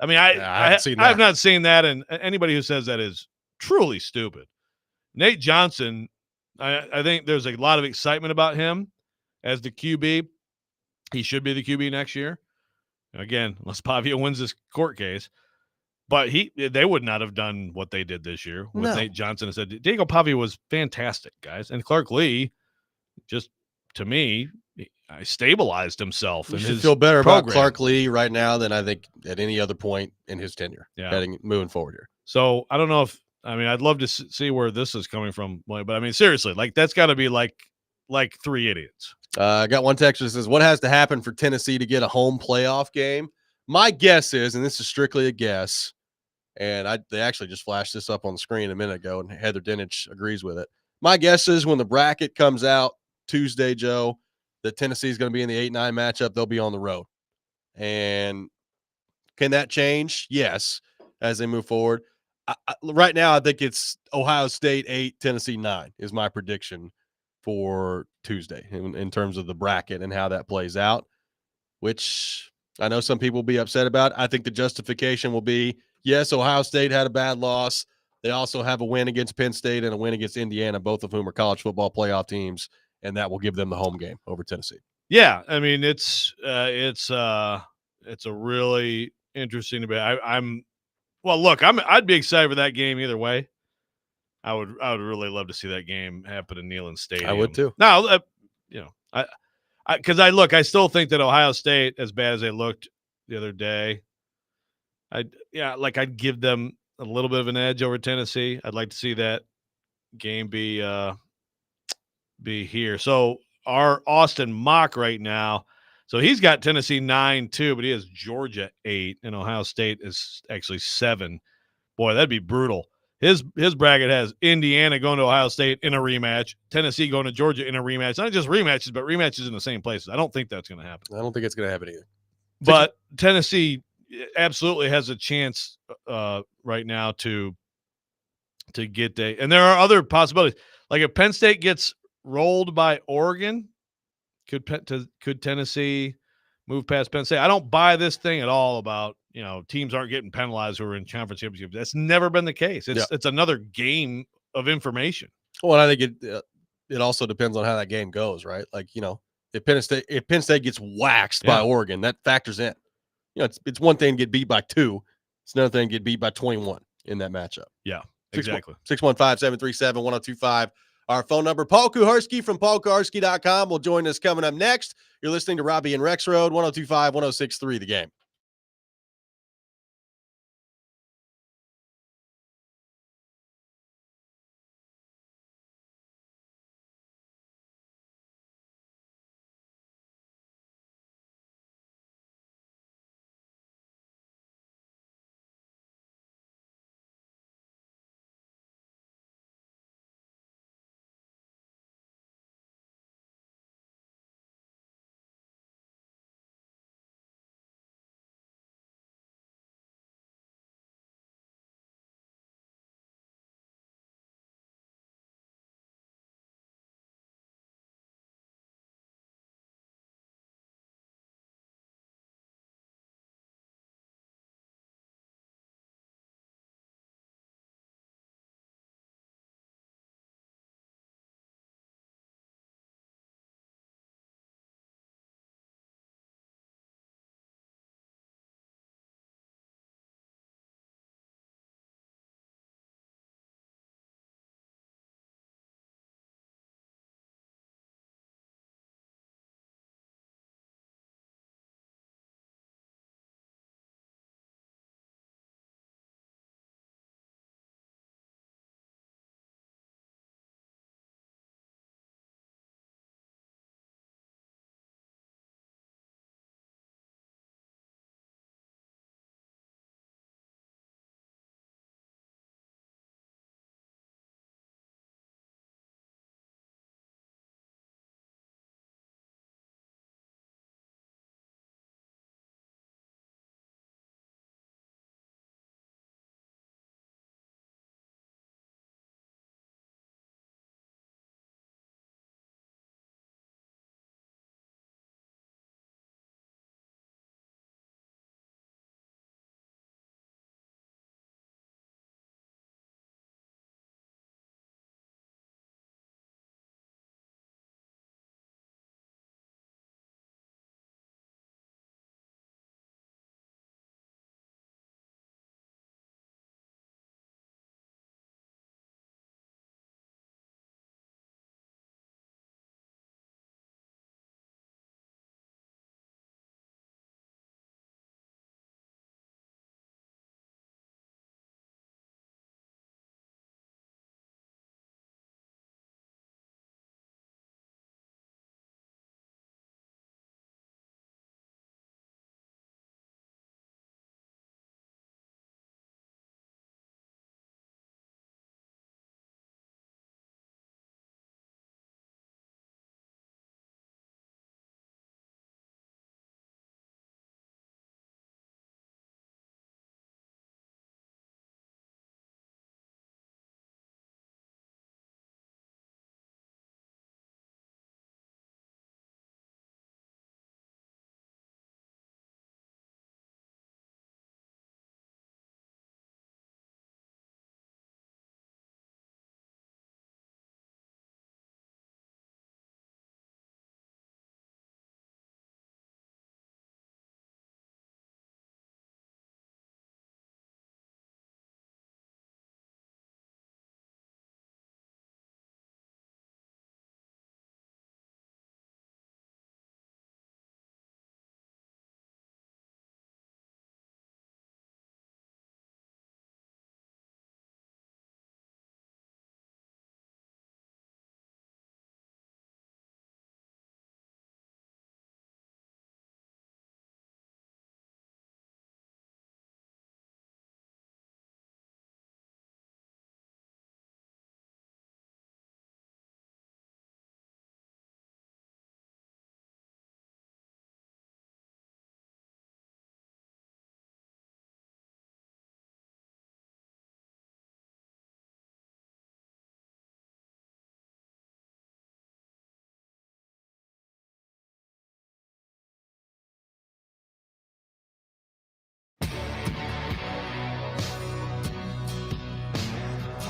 [SPEAKER 2] I mean, I have not seen that, and anybody who says that is truly stupid. Nate Johnson, I think there's a lot of excitement about him as the QB. He should be the QB next year. Again, unless Pavia wins this court case. But they would not have done what they did this year with Nate Johnson and said Diego Pavia was fantastic, guys. And Clark Lee, just to me, I stabilized himself.
[SPEAKER 1] You
[SPEAKER 2] in
[SPEAKER 1] should
[SPEAKER 2] his
[SPEAKER 1] feel better
[SPEAKER 2] program.
[SPEAKER 1] about Clark Lee right now than I think at any other point in his tenure. Moving forward here.
[SPEAKER 2] So I don't know if I'd love to see where this is coming from, but I mean seriously, like that's got to be like three idiots.
[SPEAKER 1] I got one text that says, "What has to happen for Tennessee to get a home playoff game?" My guess is, and this is strictly a guess, and they actually just flashed this up on the screen a minute ago, and Heather Dinich agrees with it. My guess is when the bracket comes out Tuesday, Joe, that Tennessee is going to be in the 8-9 matchup. They'll be on the road. And can that change? Yes, as they move forward. Right now, I think it's Ohio State 8, Tennessee 9 is my prediction for Tuesday in terms of the bracket and how that plays out, which I know some people will be upset about. I think the justification will be, yes, Ohio State had a bad loss. They also have a win against Penn State and a win against Indiana, both of whom are college football playoff teams, and that will give them the home game over Tennessee.
[SPEAKER 2] Yeah, I mean it's a really interesting debate. I'd be excited for that game either way. I would really love to see that game happen in Neyland Stadium.
[SPEAKER 1] I would too.
[SPEAKER 2] Now, I still think that Ohio State, as bad as they looked the other day, I'd give them a little bit of an edge over Tennessee. I'd like to see that game be here. So our Austin Mock right now, so he's got Tennessee 9-2, but he has Georgia 8, and Ohio State is actually 7. Boy, that'd be brutal. His bracket has Indiana going to Ohio State in a rematch, Tennessee going to Georgia in a rematch. Not just rematches, but rematches in the same places. I don't think that's going to happen.
[SPEAKER 1] I don't think it's going to happen either.
[SPEAKER 2] But Tennessee absolutely has a chance right now to get and there are other possibilities. Like if Penn State gets rolled by Oregon, could Tennessee move past Penn State? I don't buy this thing at all about teams aren't getting penalized who are in conference championships. That's never been the case. It's another game of information.
[SPEAKER 1] Well, I think it also depends on how that game goes, right? Like if Penn State gets waxed by Oregon, that factors in. It's one thing to get beat by 2. It's another thing to get beat by 21 in that matchup.
[SPEAKER 2] Yeah, exactly.
[SPEAKER 1] 615-737-1025. Our phone number. Paul Kuharsky from paulkuharsky.com will join us coming up next. You're listening to Robby and Rexrode, 102.5, 106.3 The Game.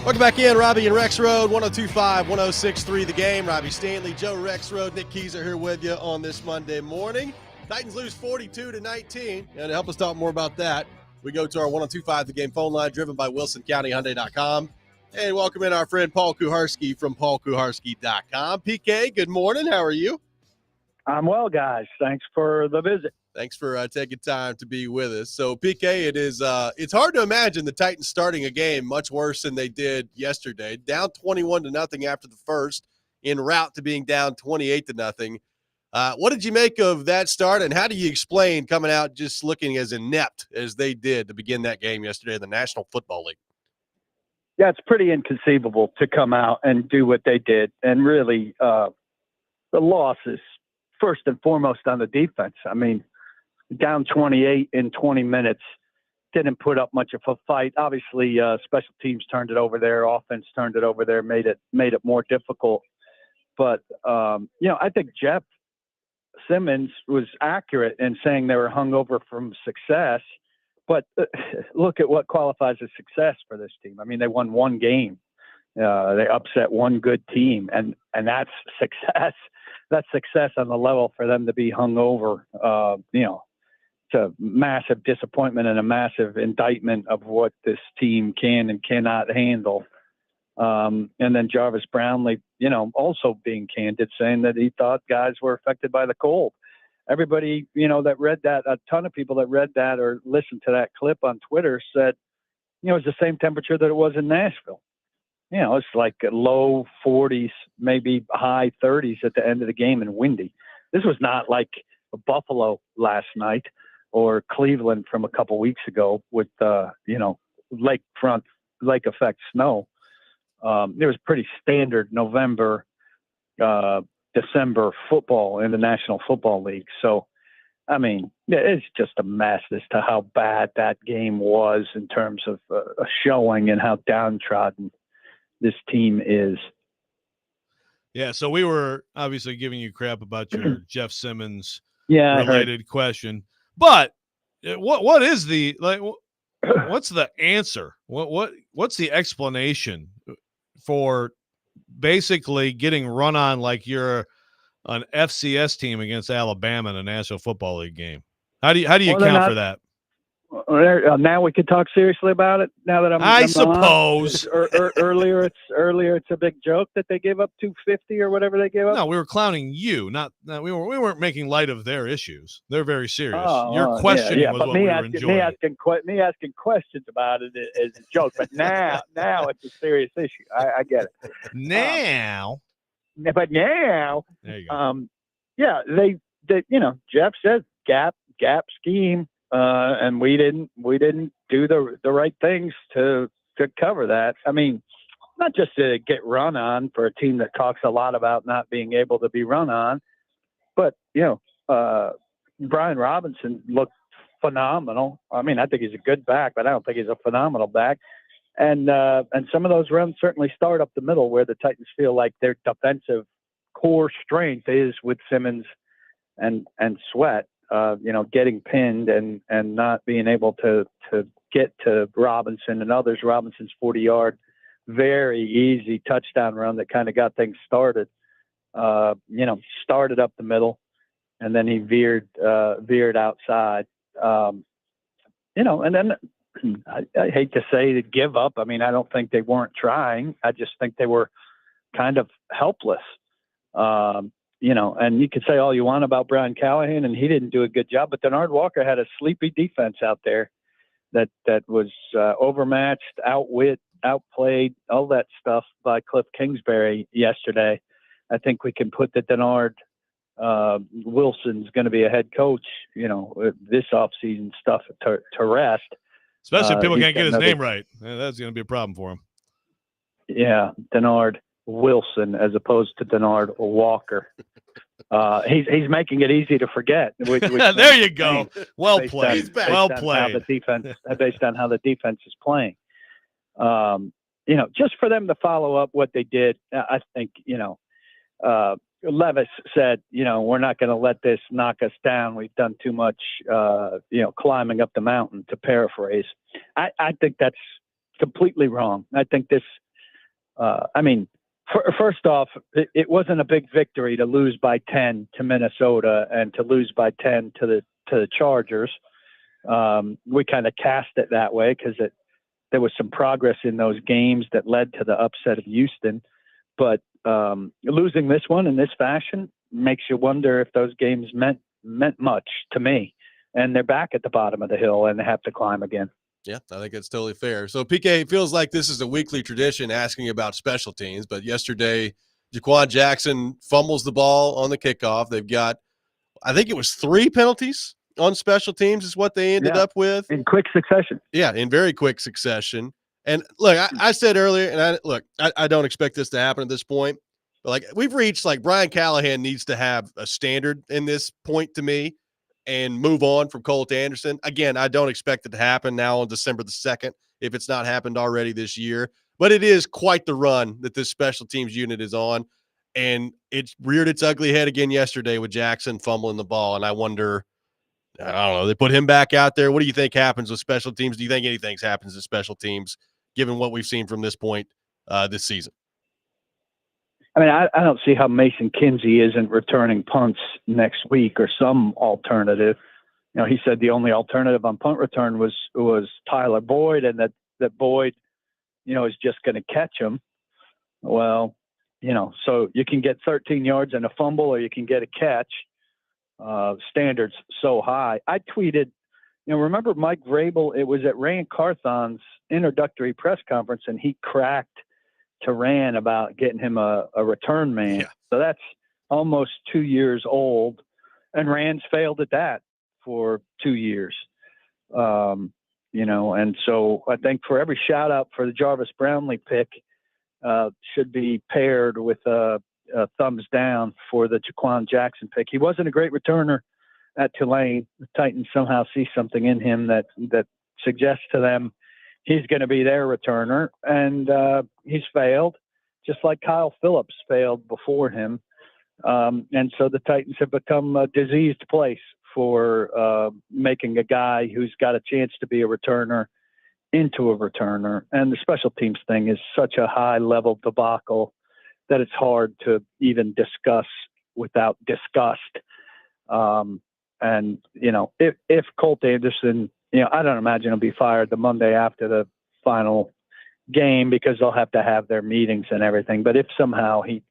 [SPEAKER 1] Welcome back in, Robby and Rexrode, 102.5, 106.3 The Game. Robbie Stanley, Joe Rexrode, Nick Keys are here with you on this Monday morning. Titans lose 42-19, and to help us talk more about that, we go to our 102.5 The Game phone line, driven by WilsonCountyHyundai.com. And welcome in our friend Paul Kuharski from PaulKuharski.com. PK, good morning. How are you?
[SPEAKER 8] I'm well, guys. Thanks for the visit.
[SPEAKER 1] Thanks for taking time to be with us. So, PK, it's hard to imagine the Titans starting a game much worse than they did yesterday. Down 21-0 after the first, en route to being down 28-0. What did you make of that start, and how do you explain coming out just looking as inept as they did to begin that game yesterday in the National Football League?
[SPEAKER 8] Yeah, it's pretty inconceivable to come out and do what they did. And really, the loss is first and foremost on the defense. I mean, down 28 in 20 minutes, didn't put up much of a fight. Obviously, special teams turned it over there. Offense turned it over there, made it more difficult. But, I think Jeff Simmons was accurate in saying they were hungover from success. But look at what qualifies as success for this team. I mean, they won one game. They upset one good team, and that's success. That's success on the level for them to be hungover. It's a massive disappointment and a massive indictment of what this team can and cannot handle. And then Jarvis Brownlee, also being candid, saying that he thought guys were affected by the cold. Everybody, that read that, a ton of people that read that or listened to that clip on Twitter said, it's the same temperature that it was in Nashville. It's like low 40s, maybe high 30s at the end of the game and windy. This was not like Buffalo last night or Cleveland from a couple weeks ago with, lake effect snow. It was pretty standard November, December football in the National Football League. So, I mean, it's just a mess as to how bad that game was in terms of a showing and how downtrodden this team is.
[SPEAKER 2] Yeah, so we were obviously giving you crap about your Jeff Simmons related question, but what is the what's the answer? What's the explanation for basically getting run on like you're an FCS team against Alabama in a National Football League game? How do you account for that?
[SPEAKER 8] Now we can talk seriously about it. Now that I'm
[SPEAKER 2] suppose
[SPEAKER 8] earlier it's a big joke that they gave up 250 or whatever they gave up.
[SPEAKER 2] No, we were clowning you, not we weren't making light of their issues. They're very serious. Your questioning was what we were enjoying.
[SPEAKER 8] Me asking questions about it is a joke, but now it's a serious issue. I get it.
[SPEAKER 2] Now,
[SPEAKER 8] but now,
[SPEAKER 2] there you go.
[SPEAKER 8] They Jeff says gap scheme. And we didn't do the right things to cover that. I mean, not just to get run on for a team that talks a lot about not being able to be run on, but Brian Robinson looked phenomenal. I mean, I think he's a good back, but I don't think he's a phenomenal back. And some of those runs certainly start up the middle where the Titans feel like their defensive core strength is with Simmons and Sweat. Getting pinned and not being able to get to Robinson and others. Robinson's 40-yard, very easy touchdown run that kind of got things started. Started up the middle, and then he veered outside. And then I hate to say to give up. I mean, I don't think they weren't trying. I just think they were kind of helpless. And you could say all you want about Brian Callahan, and he didn't do a good job, but Denard Walker had a sleepy defense out there that was overmatched, outwit, outplayed, all that stuff by Cliff Kingsbury yesterday. I think we can put the Denard Wilson's going to be a head coach, this offseason stuff to rest.
[SPEAKER 2] Especially if people can't get his name right. That's going to be a problem for him.
[SPEAKER 8] Yeah, Denard Wilson as opposed to Denard Walker. He's making it easy to forget. Which
[SPEAKER 2] there you go. Well played. Well played.
[SPEAKER 8] Based on how the defense is playing. Just for them to follow up what they did, I think, Levis said, we're not going to let this knock us down. We've done too much, climbing up the mountain, to paraphrase. I think that's completely wrong. I think this I mean, first off, it wasn't a big victory to lose by 10 to Minnesota and to lose by 10 to the Chargers. We kind of cast it that way because there was some progress in those games that led to the upset of Houston. But losing this one in this fashion makes you wonder if those games meant much to me. And they're back at the bottom of the hill and they have to climb again.
[SPEAKER 1] Yeah, I think it's totally fair. So, PK, it feels like this is a weekly tradition asking about special teams. But yesterday, Jaquan Jackson fumbles the ball on the kickoff. They've got, I think it was 3 penalties on special teams is what they ended up with.
[SPEAKER 8] In quick succession.
[SPEAKER 1] Yeah, in very quick succession. And look, I said earlier, and I don't expect this to happen at this point. But like we've reached, like Brian Callahan needs to have a standard in this point to me and move on from Colt Anderson. Again, I don't expect it to happen now on December the 2nd, if it's not happened already this year. But it is quite the run that this special teams unit is on. And it reared its ugly head again yesterday with Jackson fumbling the ball. And I wonder, I don't know, they put him back out there. What do you think happens with special teams? Do you think anything happens to special teams, given what we've seen from this point this season?
[SPEAKER 8] I mean, I don't see how Mason Kinsey isn't returning punts next week or some alternative. You know, he said the only alternative on punt return was Tyler Boyd, and that Boyd, you know, is just going to catch him. Well, you know, so you can get 13 yards and a fumble, or you can get a catch. Standards so high. I tweeted, you know, remember Mike Vrabel? It was at Rand Carthon's introductory press conference, and he cracked to Rand about getting him a return man.
[SPEAKER 1] Yeah.
[SPEAKER 8] So that's almost 2 years old, and Rand's failed at that for 2 years. You know, and so I think for every shout out for the Jarvis Brownlee pick should be paired with a thumbs down for the Jaquan Jackson pick. He wasn't a great returner at Tulane. The Titans somehow see something in him that suggests to them he's going to be their returner, and he's failed, just like Kyle Phillips failed before him. And so the Titans have become a diseased place for making a guy who's got a chance to be a returner into a returner. And the special teams thing is such a high-level debacle that it's hard to even discuss without disgust. And, you know, if Colt Anderson, you know, I don't imagine he'll be fired the Monday after the final game because they'll have to have their meetings and everything. But if somehow he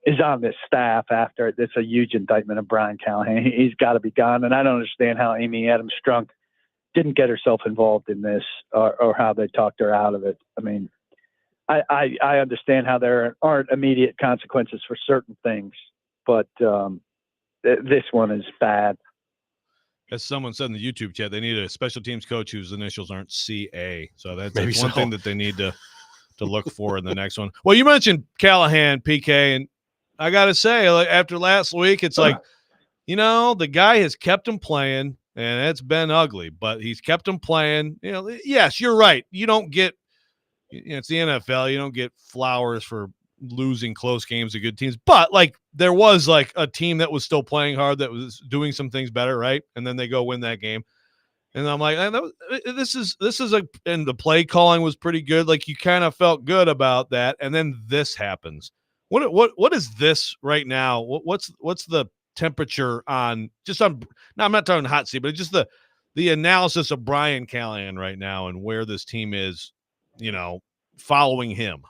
[SPEAKER 8] is on this staff after it's a huge indictment of Brian Callahan, he's got to be gone. And I don't understand how Amy Adams Strunk didn't get herself involved in this or how they talked her out of it. I mean, I understand how there aren't immediate consequences for certain things, but this one is bad.
[SPEAKER 2] As someone said in the YouTube chat, they need a special teams coach whose initials aren't CA. So that's
[SPEAKER 1] Maybe
[SPEAKER 2] one
[SPEAKER 1] so.
[SPEAKER 2] thing that they need to look for in the next one. Well, you mentioned Callahan, PK, and I got to say, like, after last week, it's like, you know, the guy has kept him playing, and it's been ugly, but he's kept him playing. You know, yes, you're right. You don't get, you know, it's the NFL. You don't get flowers for losing close games to good teams, but like there was like a team that was still playing hard, that was doing some things better, right? And then they go win that game, and I'm like, this is and the play calling was pretty good. Like you kind of felt good about that, and then this happens. What is this right now? What's the temperature on just on? Now I'm not talking hot seat, but just the analysis of Brian Callahan right now and where this team is, you know, following him.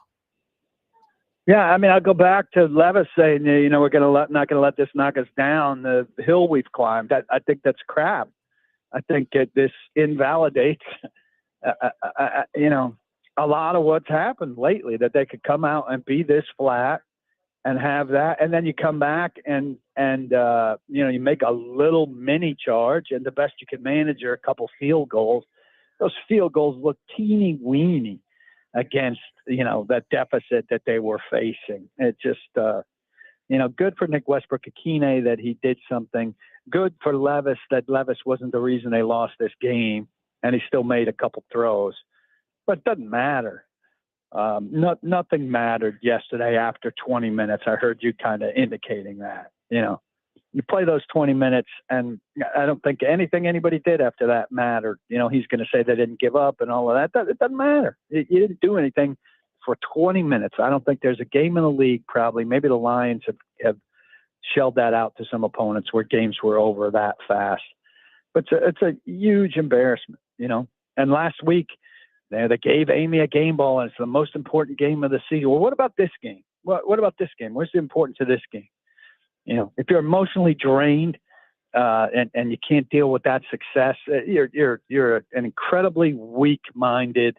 [SPEAKER 8] Yeah, I mean, I'll go back to Levis saying, you know, we're not going to let this knock us down the hill we've climbed. I think that's crap. I think this invalidates, you know, a lot of what's happened lately, that they could come out and be this flat and have that. And then you come back and you know, you make a little mini charge, and the best you can manage are a couple field goals. Those field goals look teeny weeny against, you know, that deficit that they were facing. It just, you know, good for Nick Westbrook-Akine that he did something. Good for Levis that Levis wasn't the reason they lost this game, and he still made a couple throws. But it doesn't matter. Nothing mattered yesterday after 20 minutes. I heard you kind of indicating that. You know, you play those 20 minutes, and I don't think anything anybody did after that mattered. You know, he's going to say they didn't give up and all of that. It doesn't matter. You didn't do anything for 20 minutes. I don't think there's a game in the league, probably. Maybe the Lions have shelled that out to some opponents where games were over that fast. But it's a huge embarrassment, you know. And last week, they gave Amy a game ball, and it's the most important game of the season. Well, what about this game? What about this game? What's the importance of this game? You know, if you're emotionally drained and you can't deal with that success, you're an incredibly weak-minded,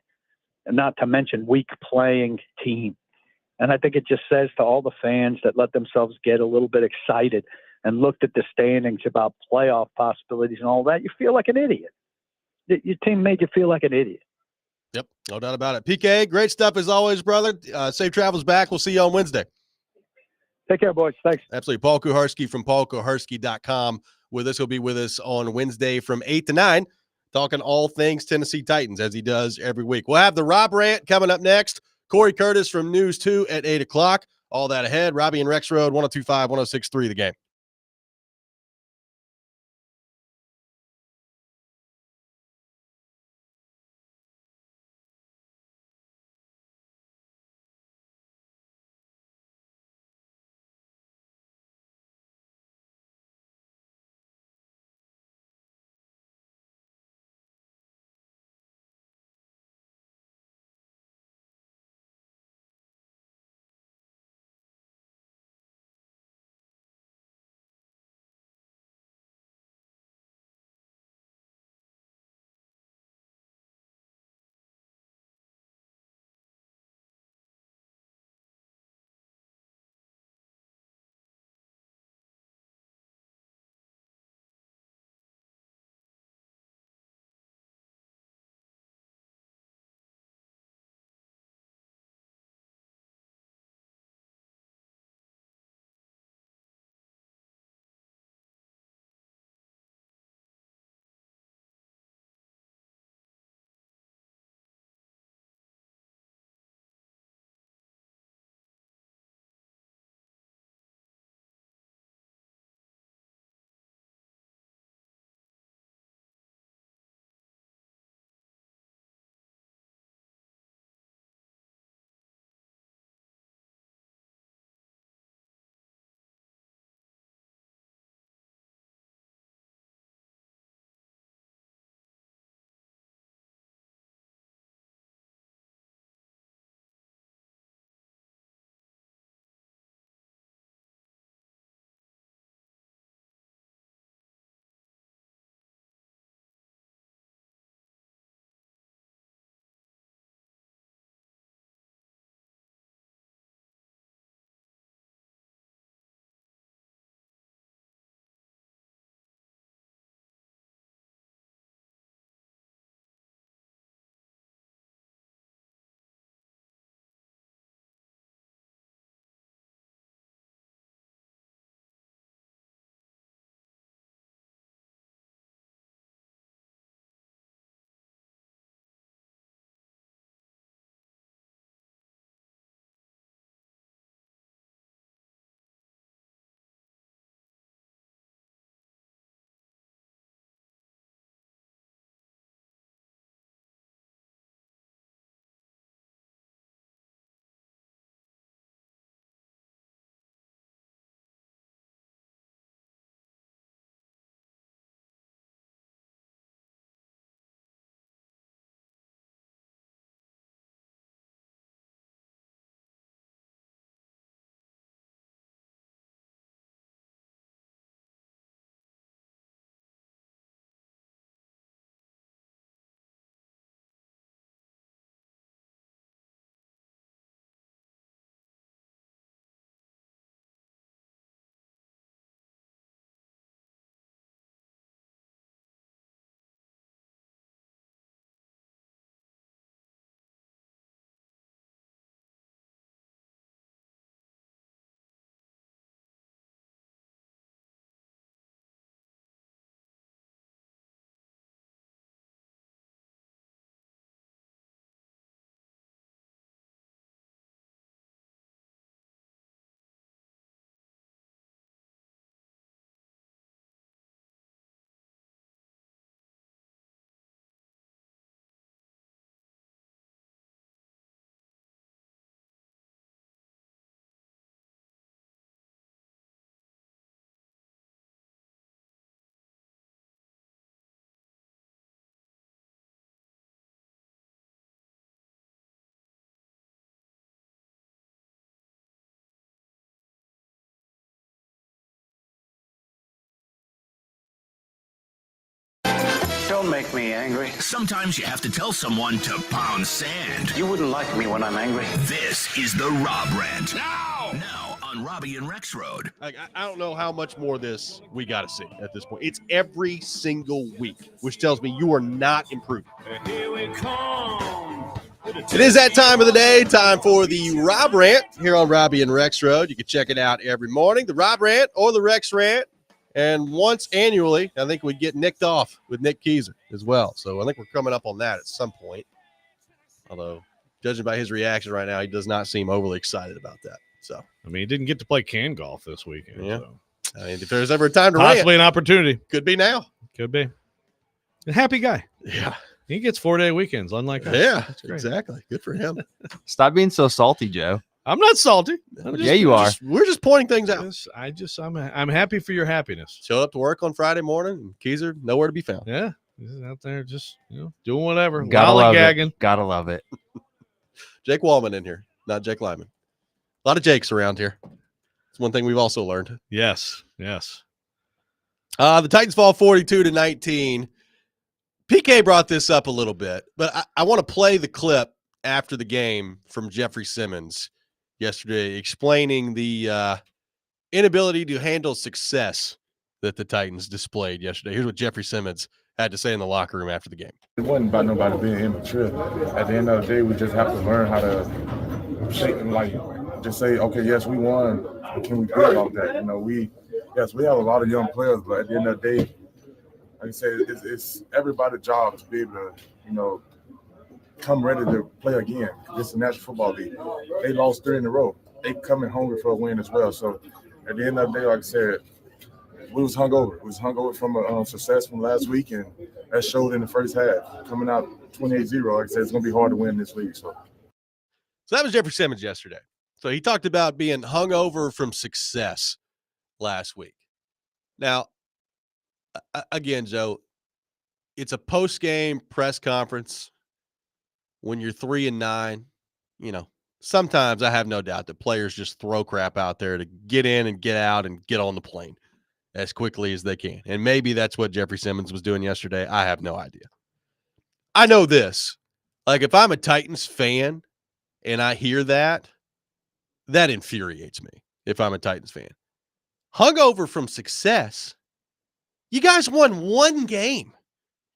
[SPEAKER 8] and not to mention weak-playing team. And I think it just says to all the fans that let themselves get a little bit excited and looked at the standings about playoff possibilities and all that, you feel like an idiot. Your team made you feel like an idiot.
[SPEAKER 1] Yep, no doubt about it. PK, great stuff as always, brother. Safe travels back. We'll see you on Wednesday.
[SPEAKER 8] Take care, boys. Thanks.
[SPEAKER 1] Absolutely. Paul Kuharsky from paulkuharsky.com with us. He'll be with us on Wednesday from 8 to 9, talking all things Tennessee Titans, as he does every week. We'll have the Rob Rant coming up next. Corey Curtis from News 2 at 8 o'clock. All that ahead. Robby and Rexrode, 102.5, 106.3 The Game.
[SPEAKER 9] Don't make me angry.
[SPEAKER 10] Sometimes you have to tell someone to pound sand.
[SPEAKER 9] You wouldn't like me when I'm angry.
[SPEAKER 10] This is the Rob Rant. Now on Robby and Rexrode.
[SPEAKER 1] I don't know how much more of this we got to see at this point. It's every single week, which tells me you are not improving.
[SPEAKER 2] Here we come.
[SPEAKER 1] It is that time of the day, time for the Rob Rant here on Robby and Rexrode. You can check it out every morning, the Rob Rant or the Rex Rant. And once annually, I think we get nicked off with Nick Keyser as well. So I think we're coming up on that at some point. Although, judging by his reaction right now, he does not seem overly excited about that. So,
[SPEAKER 2] I mean, he didn't get to play can golf this weekend.
[SPEAKER 1] Yeah.
[SPEAKER 2] So.
[SPEAKER 1] I mean, if there's ever a time to
[SPEAKER 2] Possibly
[SPEAKER 1] rant,
[SPEAKER 2] an opportunity.
[SPEAKER 1] could be now.
[SPEAKER 2] Could be. A happy guy.
[SPEAKER 1] Yeah.
[SPEAKER 2] He gets 4-day weekends, unlike us.
[SPEAKER 1] Yeah,
[SPEAKER 2] That's great.
[SPEAKER 1] exactly. Good for him.
[SPEAKER 3] Stop being so salty, Joe.
[SPEAKER 2] I'm not salty.
[SPEAKER 3] Yeah, you are.
[SPEAKER 1] We're just pointing things out.
[SPEAKER 2] I'm happy for your happiness.
[SPEAKER 1] Showed up to work on Friday morning, and Keyser nowhere to be found.
[SPEAKER 2] Yeah. He's out there just, doing whatever.
[SPEAKER 3] Gotta love
[SPEAKER 2] Lollygagging.
[SPEAKER 3] it. Gotta love it.
[SPEAKER 1] Jake Wallman in here, not Jake Lyman. A lot of Jakes around here. It's one thing we've also learned.
[SPEAKER 2] Yes. Yes.
[SPEAKER 1] The Titans fall 42-19. PK brought this up a little bit, but I want to play the clip after the game from Jeffrey Simmons yesterday explaining the inability to handle success that the Titans displayed yesterday. Here's what Jeffrey Simmons had to say in the locker room after the game.
[SPEAKER 11] It wasn't about nobody being immature. At the end of the day, we just have to learn how to just say, okay, yes, we won. Can we build off that? We have a lot of young players, but at the end of the day, like I said, it's everybody's job to be able to, come ready to play again. This is a National Football League. They lost 3 in a row. They coming hungry for a win as well. So at the end of the day, like I said, we was hungover. We was hungover from a success from last week, and that showed in the first half. Coming out 28-0, like I said, it's going to be hard to win this league. So
[SPEAKER 1] that was Jeffrey Simmons yesterday. So he talked about being hungover from success last week. Now, again, Joe, it's a post-game press conference. When you're 3-9, sometimes I have no doubt that players just throw crap out there to get in and get out and get on the plane as quickly as they can. And maybe that's what Jeffrey Simmons was doing yesterday. I have no idea. I know this. Like, if I'm a Titans fan and I hear that infuriates me if I'm a Titans fan. Hungover from success. You guys won one game.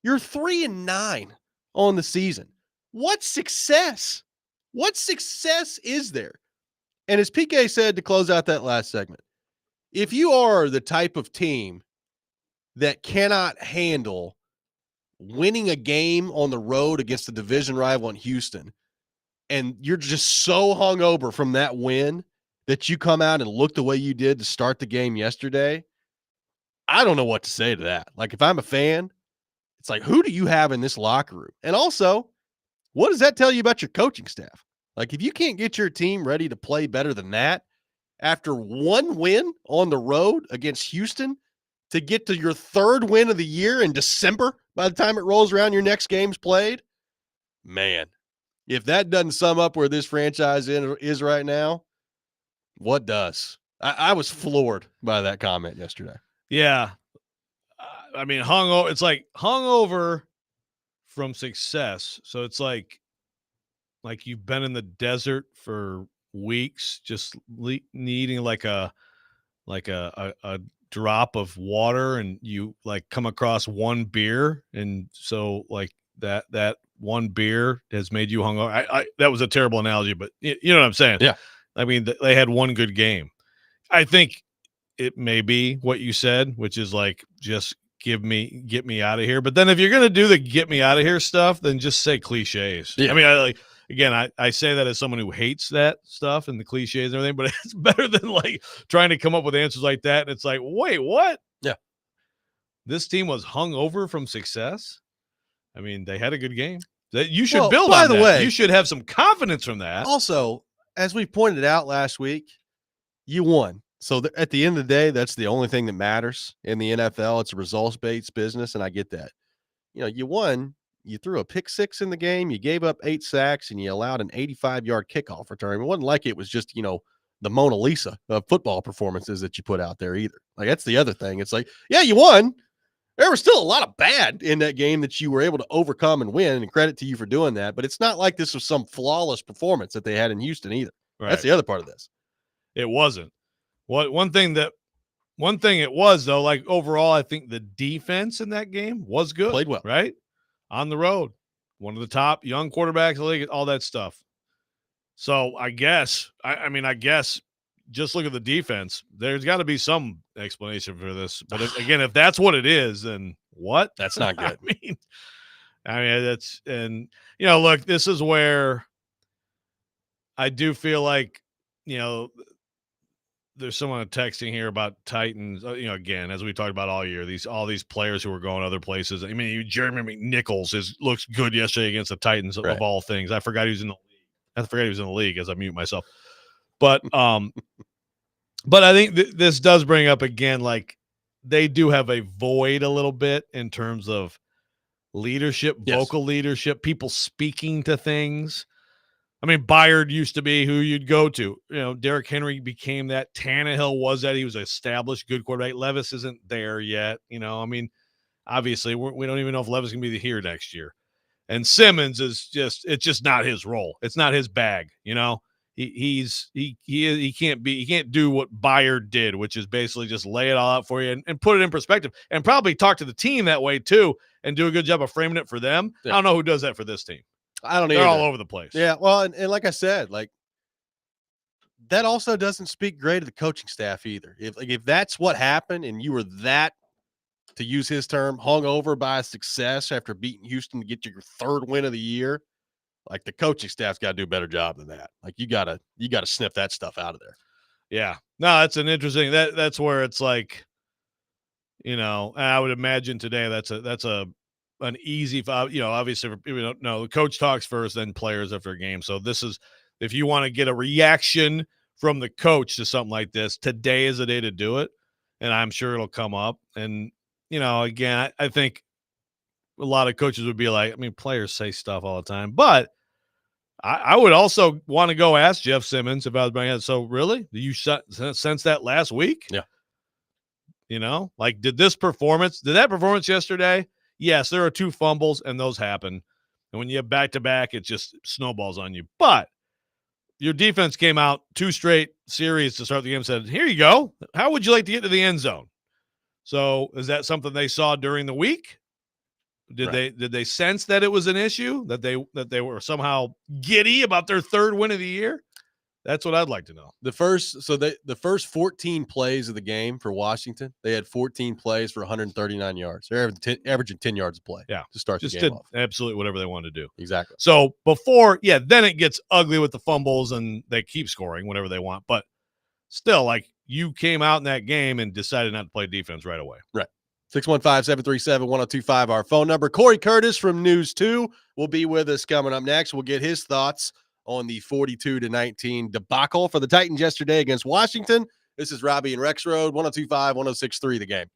[SPEAKER 1] You're 3-9 on the season. What success? What success is there? And as PK said to close out that last segment, if you are the type of team that cannot handle winning a game on the road against the division rival in Houston, and you're just so hungover from that win that you come out and look the way you did to start the game yesterday, I don't know what to say to that. Like, if I'm a fan, it's like, who do you have in this locker room? And also, what does that tell you about your coaching staff? Like, if you can't get your team ready to play better than that after one win on the road against Houston to get to your third win of the year in December by the time it rolls around your next game's played, man, if that doesn't sum up where this franchise is right now, what does? I was floored by that comment yesterday.
[SPEAKER 2] Yeah. I mean, hungover. It's like hungover from success. So it's like you've been in the desert for weeks, just needing like a drop of water, and you come across one beer, and so that one beer has made you hungover. That was a terrible analogy, but you know what I'm saying?
[SPEAKER 1] Yeah.
[SPEAKER 2] I mean, they had one good game. I think it may be what you said, which is just get me out of here. But then if you're going to do the get me out of here stuff, then just say cliches. Yeah. I mean, I say that as someone who hates that stuff and the cliches and everything, but it's better than trying to come up with answers like that. And it's like, wait, what?
[SPEAKER 1] Yeah.
[SPEAKER 2] This team was hung over from success. I mean, they had a good game. That you should build
[SPEAKER 1] by
[SPEAKER 2] on
[SPEAKER 1] the
[SPEAKER 2] that.
[SPEAKER 1] way,
[SPEAKER 2] you should have some confidence from that.
[SPEAKER 1] Also, as we pointed out last week, you won. So at the end of the day, that's the only thing that matters in the NFL. It's a results-based business, and I get that. You won. You threw a pick six in the game. You gave up 8 sacks, and you allowed an 85-yard kickoff return. It wasn't like it was just, the Mona Lisa of football performances that you put out there either. That's the other thing. It's like, yeah, you won, There was still a lot of bad in that game that you were able to overcome and win, and credit to you for doing that. But it's not like this was some flawless performance that they had in Houston either.
[SPEAKER 2] Right.
[SPEAKER 1] That's the other part of this.
[SPEAKER 2] It wasn't. One thing it was though, like overall, I think the defense in that game was good.
[SPEAKER 1] Played well.
[SPEAKER 2] Right? On the road. One of the top young quarterbacks in the league, all that stuff. So I guess, I mean, just look at the defense. There's got to be some explanation for this. But if that's what it is, then what?
[SPEAKER 1] That's not good.
[SPEAKER 2] I mean, that's, and, you know, look, this is where I do feel like, you know, there's someone texting here about Titans, you know, again, as we talked about all year, all these players who are going other places. I mean, Jeremy McNichols looks good yesterday against the Titans of all things. I forgot he was in the league. As I mute myself. But but I think this does bring up again, like they do have a void a little bit in terms of leadership, vocal leadership, people speaking to things. I mean, Byard used to be who you'd go to. You know, Derrick Henry became that. Tannehill was that. He was an established good quarterback. Levis isn't there yet. You know, I mean, obviously we don't even know if Levis can be here next year. And Simmons it's just not his role. It's not his bag. You know, he can't do what Byard did, which is basically just lay it all out for you and put it in perspective and probably talk to the team that way too and do a good job of framing it for them. Yeah. I don't know who does that for this team.
[SPEAKER 1] I don't know.
[SPEAKER 2] They're all over the place.
[SPEAKER 1] Yeah. Well, and like I said, like that also doesn't speak great of the coaching staff either. If that's what happened and you were that, to use his term, hung over by success after beating Houston to get your third win of the year, like the coaching staff's got to do a better job than that. Like you gotta sniff that stuff out of there.
[SPEAKER 2] Yeah. No, that's an interesting, that's where it's like, you know, I would imagine today that's an easy, you know, obviously we don't know, the coach talks first, then players after a game. So this is, if you want to get a reaction from the coach to something like this, today is the day to do it. And I'm sure it'll come up. And, you know, again, I think a lot of coaches would be like, I mean, players say stuff all the time, but I would also want to go ask Jeff Simmons if I was bringing it. So really, did you sense that last week?
[SPEAKER 1] Yeah.
[SPEAKER 2] You know, like did that performance yesterday? Yes, there are 2 fumbles and those happen. And when you have back-to-back, it just snowballs on you. But your defense came out 2 straight series to start the game and said, here you go. How would you like to get to the end zone? So is that something they saw during the week? Did they sense that it was an issue, that they were somehow giddy about their third win of the year? That's what I'd like to know.
[SPEAKER 1] The first 14 plays of the game for Washington, they had 14 plays for 139 yards. They're averaging 10 yards a play.
[SPEAKER 2] Yeah,
[SPEAKER 1] to start
[SPEAKER 2] just
[SPEAKER 1] the game
[SPEAKER 2] did
[SPEAKER 1] off.
[SPEAKER 2] Absolutely whatever they wanted to do.
[SPEAKER 1] Exactly.
[SPEAKER 2] So before, then it gets ugly with the fumbles and they keep scoring whatever they want. But still, like you came out in that game and decided not to play defense right away.
[SPEAKER 1] Right. 615-737-1025, our phone number. Corey Curtis from News 2 will be with us coming up next. We'll get his thoughts on the 42-19 debacle for the Titans yesterday against Washington. This is Robby and Rexrode, 102.5, 106.3 The Game.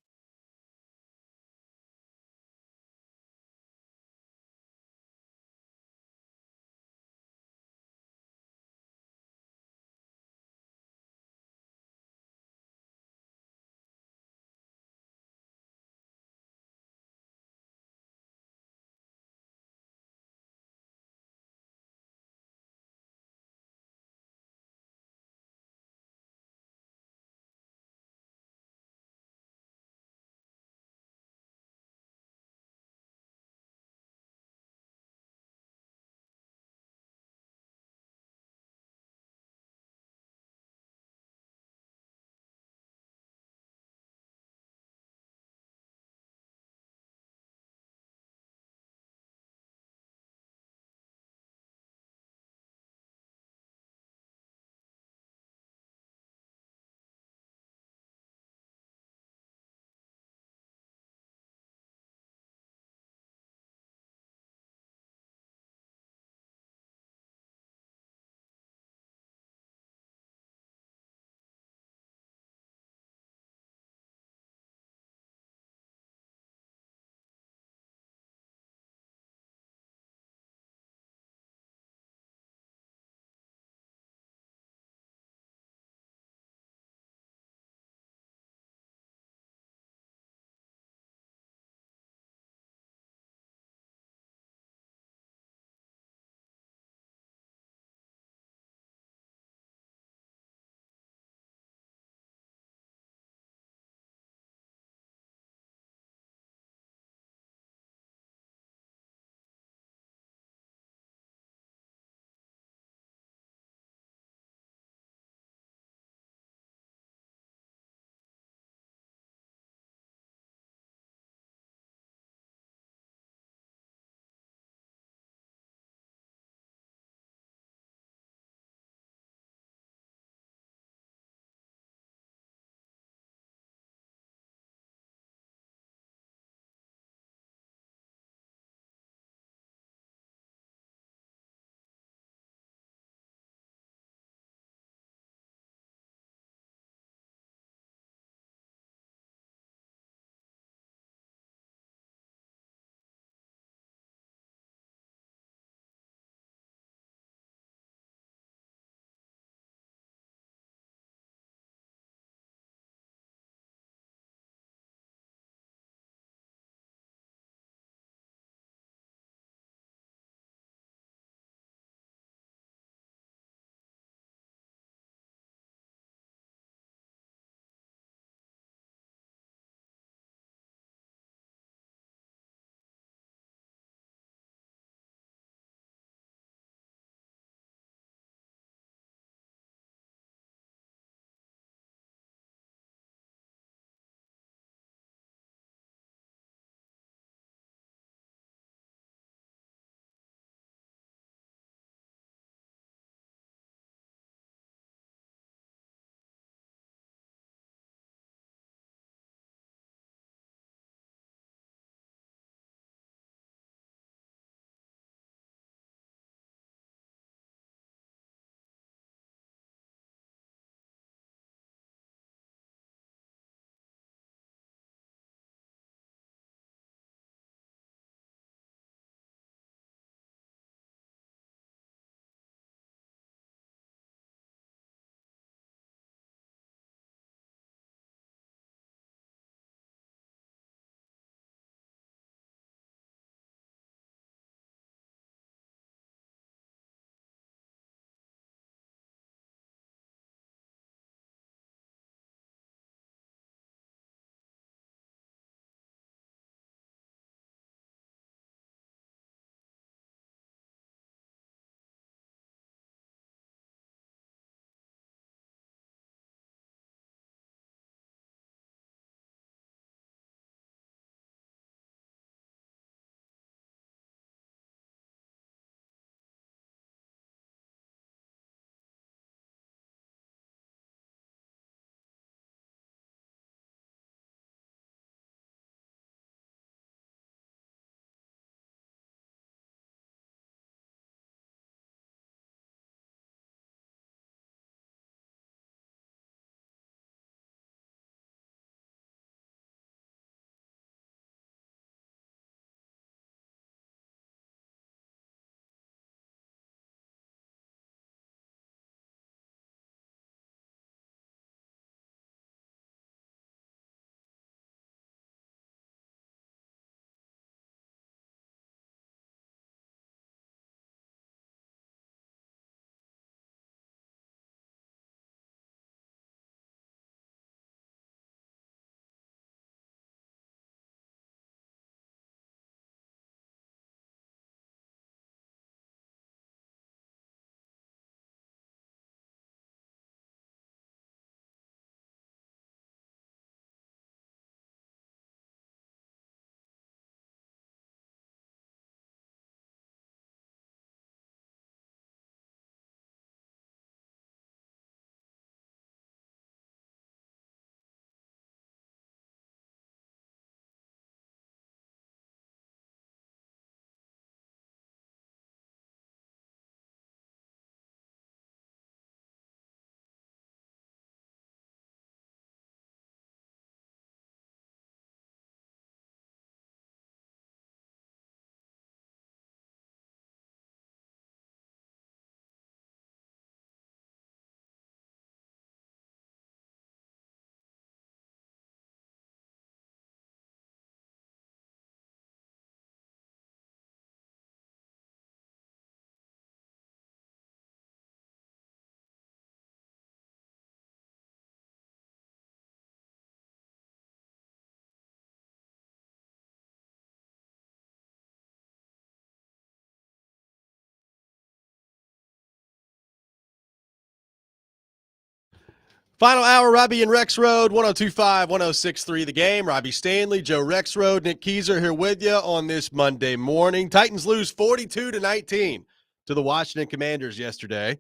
[SPEAKER 1] Final hour, Robby and Rexrode, 102.5, 106.3 The Game. Robby Stanley, Joe Rexrode, Nick Keyser here with you on this Monday morning. Titans lose 42-19 to the Washington Commanders yesterday.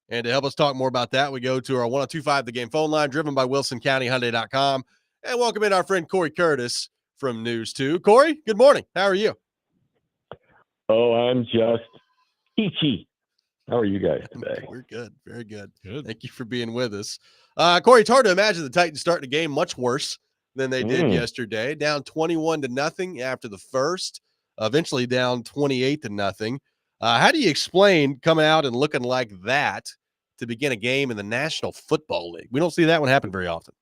[SPEAKER 1] And to help us talk more about that, we go to our 102.5 The Game phone line, driven by WilsonCountyHyundai.com. And welcome in our friend Corey Curtis from News 2. Corey, good morning. How are you?
[SPEAKER 12] Oh, I'm just peachy. How are you guys today?
[SPEAKER 1] We're good. Very good.
[SPEAKER 2] Good.
[SPEAKER 1] Thank you for being with us. Corey, it's hard to imagine the Titans starting the game much worse than they did yesterday. Down 21-0 after the first, eventually down 28-0. How do you explain coming out and looking like that to begin a game in the National Football League? We don't see that one happen very often.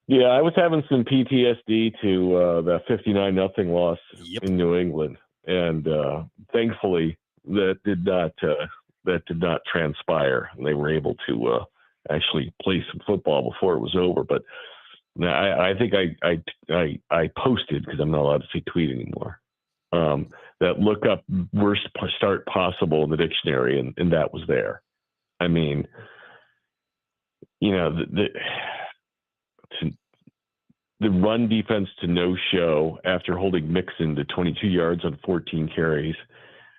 [SPEAKER 12] Yeah, I was having some PTSD to that 59-0 loss in New England, and thankfully that did not transpire. They were able to actually play some football before it was over. But I think I posted, because I'm not allowed to say tweet anymore, that look up worst start possible in the dictionary, and that was there. I mean, you know, the run defense to no show after holding Mixon to 22 yards on 14 carries,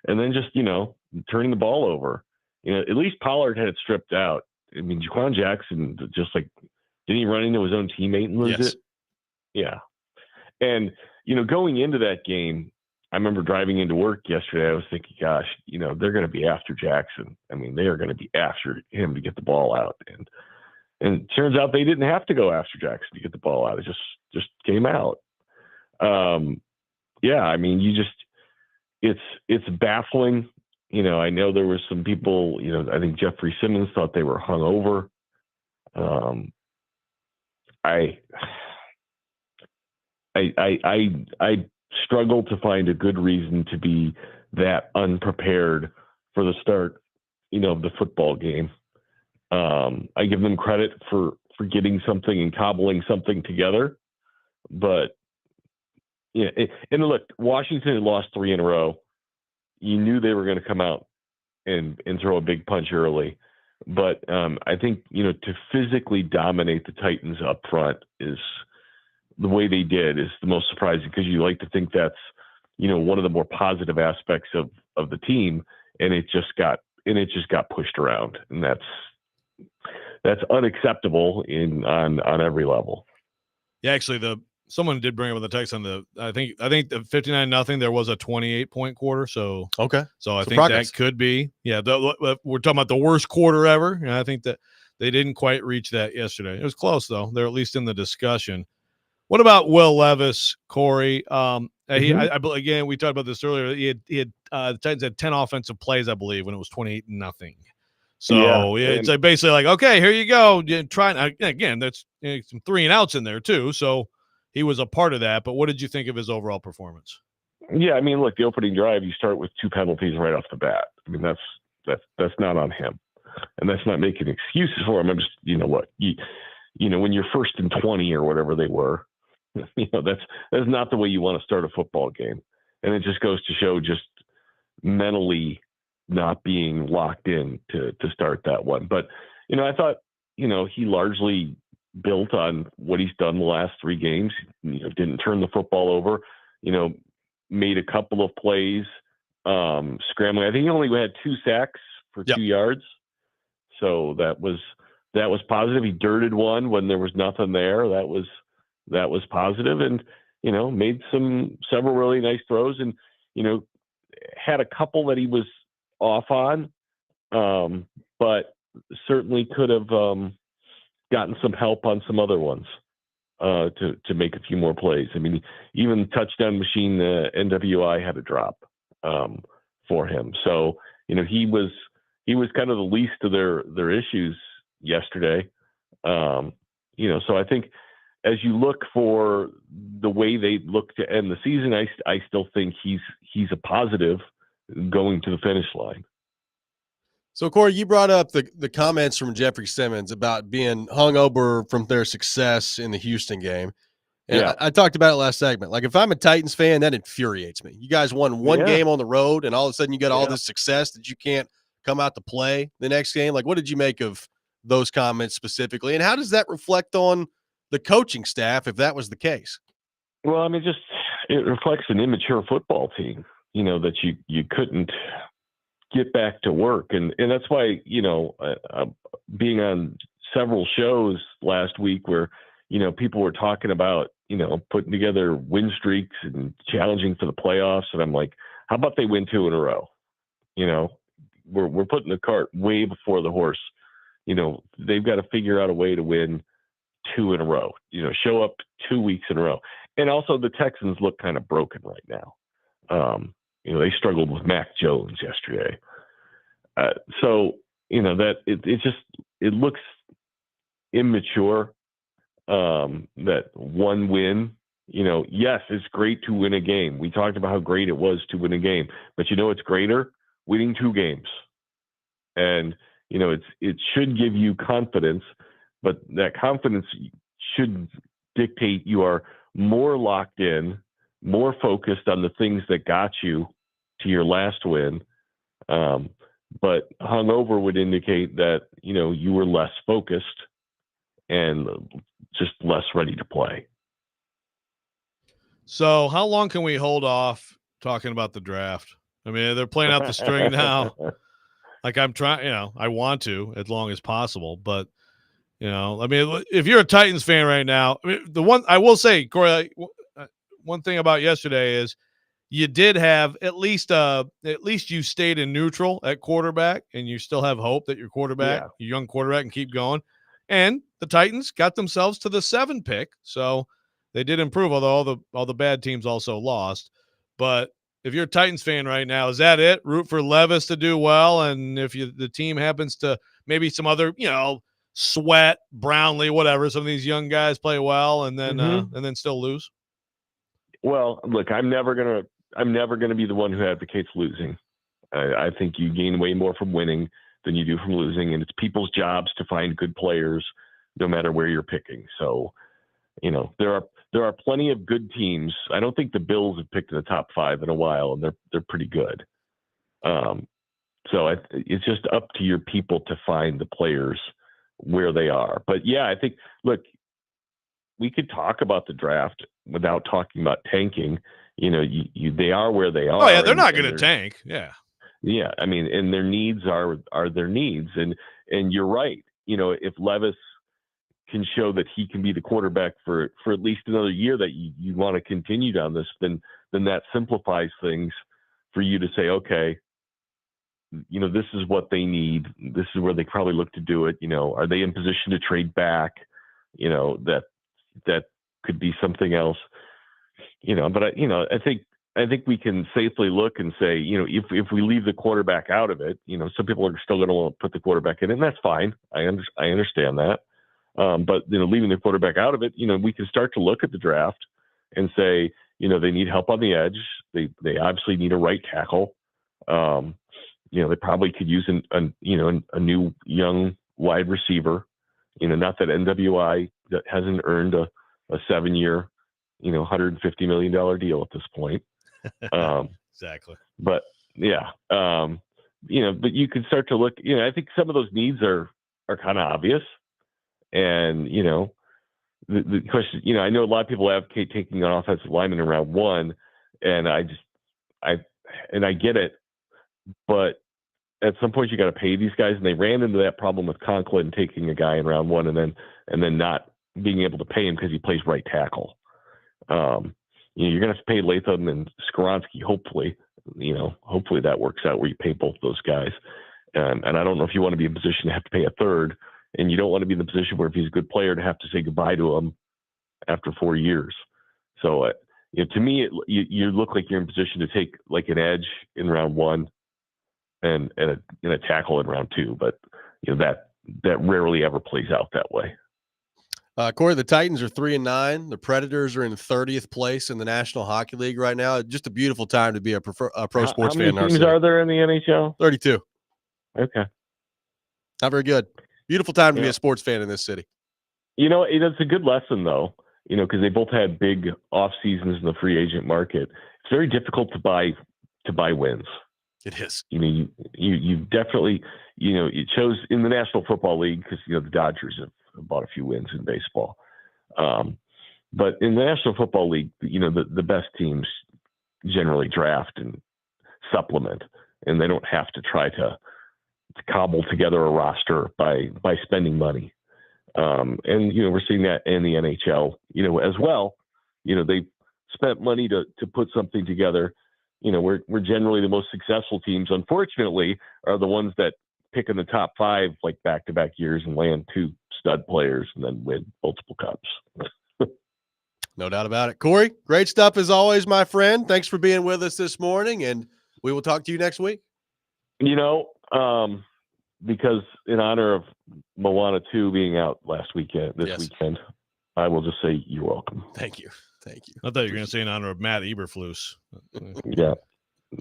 [SPEAKER 12] and then just, you know, turning the ball over. You know, at least Pollard had it stripped out. I mean, Jaquan Jackson just didn't he run into his own teammate and lose it? Yeah. And, you know, going into that game, I remember driving into work yesterday, I was thinking, gosh, you know, they're going to be after Jackson. I mean, they are going to be after him to get the ball out. And it turns out they didn't have to go after Jackson to get the ball out. It just came out. Yeah, I mean, it's baffling. You know, I know there were some people, you know, I think Jeffrey Simmons thought they were hungover. I struggle to find a good reason to be that unprepared for the start, you know, of the football game. I give them credit for getting something and cobbling something together, but yeah. And look, Washington had lost 3 in a row. You knew they were going to come out and throw a big punch early, but I think, you know, to physically dominate the Titans up front is the way they did is the most surprising, because you like to think that's, you know, one of the more positive aspects of the team, and it just got pushed around, and that's unacceptable on every level.
[SPEAKER 2] Yeah, actually, someone did bring up in the text on I think the 59-0, there was a 28-point quarter. So
[SPEAKER 1] okay,
[SPEAKER 2] so I think
[SPEAKER 1] progress.
[SPEAKER 2] that could be, yeah. We're talking about the worst quarter ever, and I think that they didn't quite reach that yesterday. It was close though. They're at least in the discussion. What about Will Levis, Corey? Again, we talked about this earlier. The Titans had 10 offensive plays, I believe, when it was 28-0. So it's like basically like, okay, here you go. Again, that's some 3 and outs in there too. So he was a part of that. But what did you think of his overall performance?
[SPEAKER 12] Yeah, I mean, look, the opening drive, you start with 2 penalties right off the bat. I mean, that's not on him, and that's not making excuses for him. I'm just, you know what, you know, when you're 1st and 20 or whatever they were, you know, that's not the way you want to start a football game, and it just goes to show just mentally not being locked in to start that one. But, you know, I thought, you know, he largely built on what he's done the last 3 games. You know, didn't turn the football over, you know, made a couple of plays, scrambling. I think he only had 2 sacks for 2 yards. So that was positive. He dirted one when there was nothing there. That was positive, and, you know, made several really nice throws, and, you know, had a couple that he was off on, but certainly could have gotten some help on some other ones to make a few more plays. I mean, even touchdown machine, NWI had a drop for him. So, you know, he was kind of the least of their issues yesterday. You know, so I think as you look for the way they look to end the season, I still think he's a positive going to the finish line.
[SPEAKER 1] So, Corey, you brought up the comments from Jeffrey Simmons about being hungover from their success in the Houston game. And I talked about it last segment. Like, if I'm a Titans fan, that infuriates me. You guys won one game on the road, and all of a sudden you got all this success that you can't come out to play the next game. Like, what did you make of those comments specifically? And how does that reflect on the coaching staff if that was the case?
[SPEAKER 12] Well, I mean, it reflects an immature football team, that you couldn't get back to work. And that's why, being on several shows last week where, people were talking about, putting together win streaks and challenging for the playoffs. And I'm like, how about they win 2 in a row? We're putting the cart way before the horse. They've got to figure out a way to win 2 in a row, show up 2 weeks in a row. And also the Texans look kind of broken right now. They struggled with Mac Jones yesterday. So, that it looks immature. That one win, yes, it's great to win a game. We talked about how great it was to win a game, but it's greater winning 2 games. And, it should give you confidence, but that confidence should dictate you are more locked in, more focused on the things that got you to your last win. But hungover would indicate that, you were less focused and just less ready to play.
[SPEAKER 2] So how long can we hold off talking about the draft? I mean, they're playing out the string now. Like I'm trying, I want to as long as possible, but I mean, if you're a Titans fan right now, I mean, the one I will say, Corey, one thing about yesterday is you did have at least you stayed in neutral at quarterback, and you still have hope that your young quarterback, can keep going. And the Titans got themselves to the 7 pick, so they did improve. Although all the bad teams also lost, but if you're a Titans fan right now, is that it? Root for Levis to do well, and if the team happens to maybe some other, Sweat, Brownlee, whatever, some of these young guys play well, and then still lose.
[SPEAKER 12] Well, look, I'm never gonna be the one who advocates losing. I think you gain way more from winning than you do from losing, and it's people's jobs to find good players, no matter where you're picking. So, there are plenty of good teams. I don't think the Bills have picked in the top 5 in a while, and they're pretty good. So it's just up to your people to find the players where they are. But yeah, I think, look, we could talk about the draft without talking about tanking. They are where they are.
[SPEAKER 2] Oh yeah, they're not going to tank. Yeah.
[SPEAKER 12] Yeah, I mean, and their needs are their needs, and you're right. If Levis can show that he can be the quarterback for at least another year, that you want to continue down this, then that simplifies things for you to say, okay, this is what they need. This is where they probably look to do it. Are they in position to trade back? That could be something else. But I think we can safely look and say, if we leave the quarterback out of it, some people are still going to want to put the quarterback in, and that's fine. I understand that. But leaving the quarterback out of it, we can start to look at the draft and say, they need help on the edge. They obviously need a right tackle. They probably could use a new young wide receiver. Not that NWI that hasn't earned a 7-year, $150 million deal at this point.
[SPEAKER 2] Exactly.
[SPEAKER 12] But yeah, but you can start to look. I think some of those needs are kind of obvious. And, the question, I know a lot of people advocate taking an offensive lineman in round 1, and I get it, but at some point you got to pay these guys, and they ran into that problem with Conklin taking a guy in round 1 and then not being able to pay him because he plays right tackle. You're going to have to pay Latham and Skoronski, hopefully that works out where you pay both those guys. And I don't know if you want to be in a position to have to pay a third, and you don't want to be in the position where if he's a good player to have to say goodbye to him after 4 years. So, to me, you look like you're in position to take like an edge in round 1 and a tackle in round 2, but that rarely ever plays out that way.
[SPEAKER 1] Corey, the Titans are 3-9. The Predators are in 30th place in the National Hockey League right now. Just a beautiful time to be a pro sports fan.
[SPEAKER 12] How many teams are there in the NHL?
[SPEAKER 1] 32.
[SPEAKER 12] Okay.
[SPEAKER 1] Not very good. Beautiful time to be a sports fan in this city.
[SPEAKER 12] It's a good lesson though, because they both had big off seasons in the free agent market. It's very difficult to buy wins.
[SPEAKER 1] It is.
[SPEAKER 12] You know, you definitely, you know, it shows in the National Football League because, you know, the Dodgers have bought a few wins in baseball. But in the National Football League, you know, the best teams generally draft and supplement, and they don't have to try to cobble together a roster by spending money. And, you know, we're seeing that in the NHL, you know, as well. You know, they spent money to put something together. You know, we're generally the most successful teams, unfortunately, are the ones that pick in the top 5 like back-to-back years and land 2 stud players and then win multiple cups.
[SPEAKER 1] No doubt about it. Corey, great stuff as always, my friend. Thanks for being with us this morning, and we will talk to you next week.
[SPEAKER 12] You know, because in honor of Moana 2 being out this weekend, I will just say you're welcome.
[SPEAKER 1] Thank you. Thank you.
[SPEAKER 2] I thought you were going to say in honor of Matt Eberflus.
[SPEAKER 12] Yeah.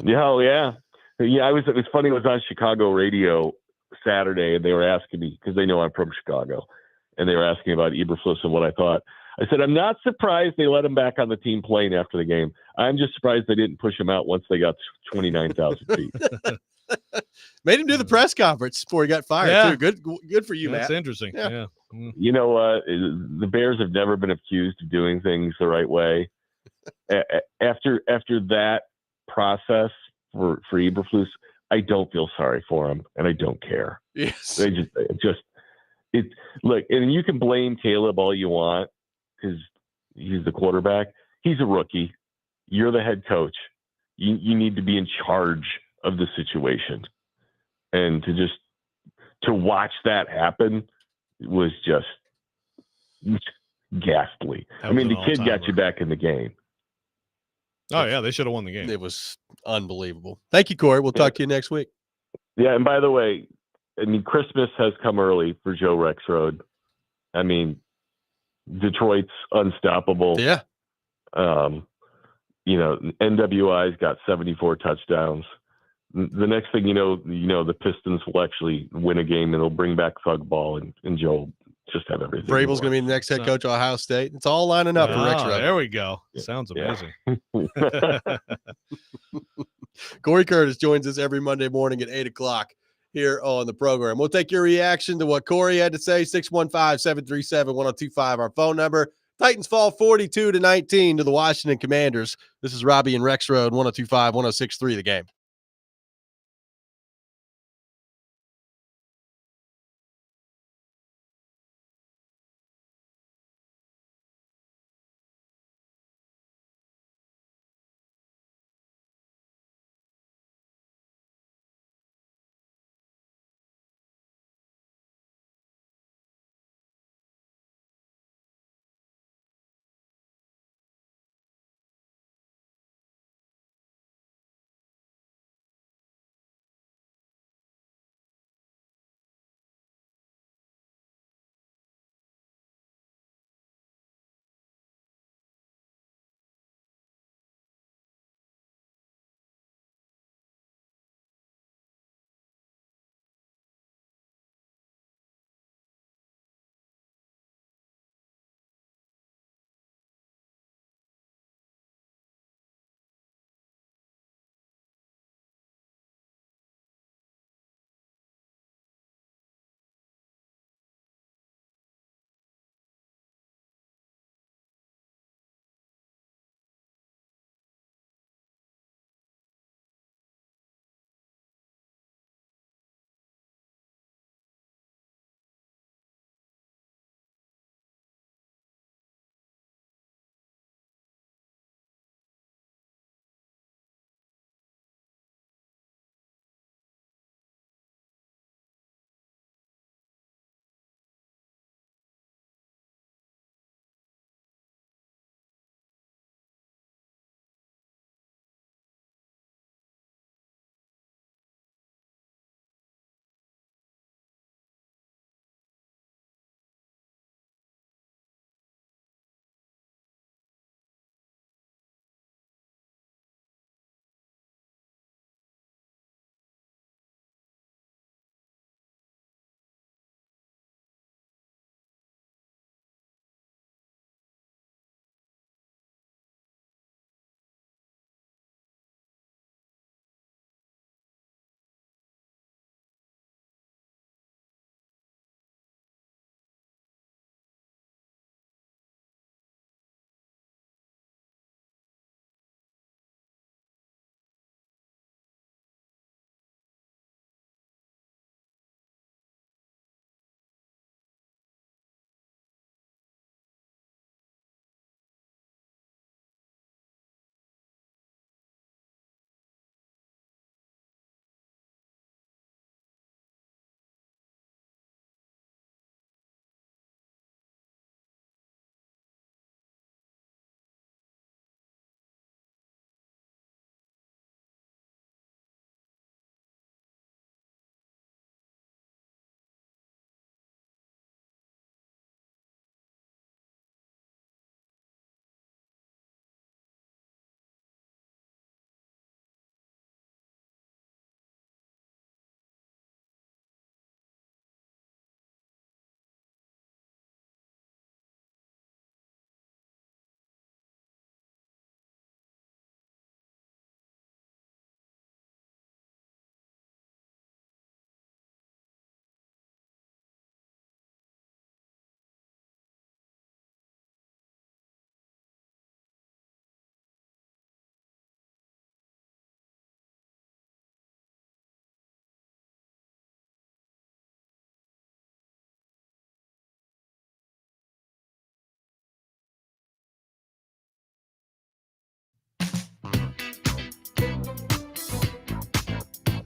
[SPEAKER 12] Yeah. Yeah. Yeah. It was funny. I was on Chicago radio Saturday and they were asking me, because they know I'm from Chicago, and they were asking about Eberflus and what I thought. I said, I'm not surprised they let him back on the team plane after the game. I'm just surprised they didn't push him out once they got 29,000 feet.
[SPEAKER 1] Made him do the press conference before he got fired, too. Good for you, Matt.
[SPEAKER 2] That's interesting. Yeah.
[SPEAKER 12] You know, the Bears have never been accused of doing things the right way. After that process for Eberflus, I don't feel sorry for him, and I don't care.
[SPEAKER 1] Yes.
[SPEAKER 12] They just look, and you can blame Caleb all you want because he's the quarterback. He's a rookie. You're the head coach. You need to be in charge of the situation, and to watch that happen was just ghastly. I mean, the kid got you back in the game.
[SPEAKER 2] Oh, yeah, they should have won the game.
[SPEAKER 1] It was unbelievable. Thank you, Corey. We'll talk to you next week.
[SPEAKER 12] Yeah, and by the way, I mean, Christmas has come early for Joe Rexrode. I mean, Detroit's unstoppable.
[SPEAKER 1] Yeah.
[SPEAKER 12] You know, NWI's got 74 touchdowns. The next thing you know, the Pistons will actually win a game, and they'll bring back Thug Ball, and Joe will just have everything.
[SPEAKER 1] Vrabel's going to be the next head coach of Ohio State. It's all lining up for Rexrode.
[SPEAKER 2] There we go. Sounds amazing.
[SPEAKER 1] Corey Curtis joins us every Monday morning at 8 o'clock here on the program. We'll take your reaction to what Corey had to say. 615-737-1025, our phone number. Titans fall 42-19 to the Washington Commanders. This is Robby and Rexrode, 102.5, 106.3 The Game.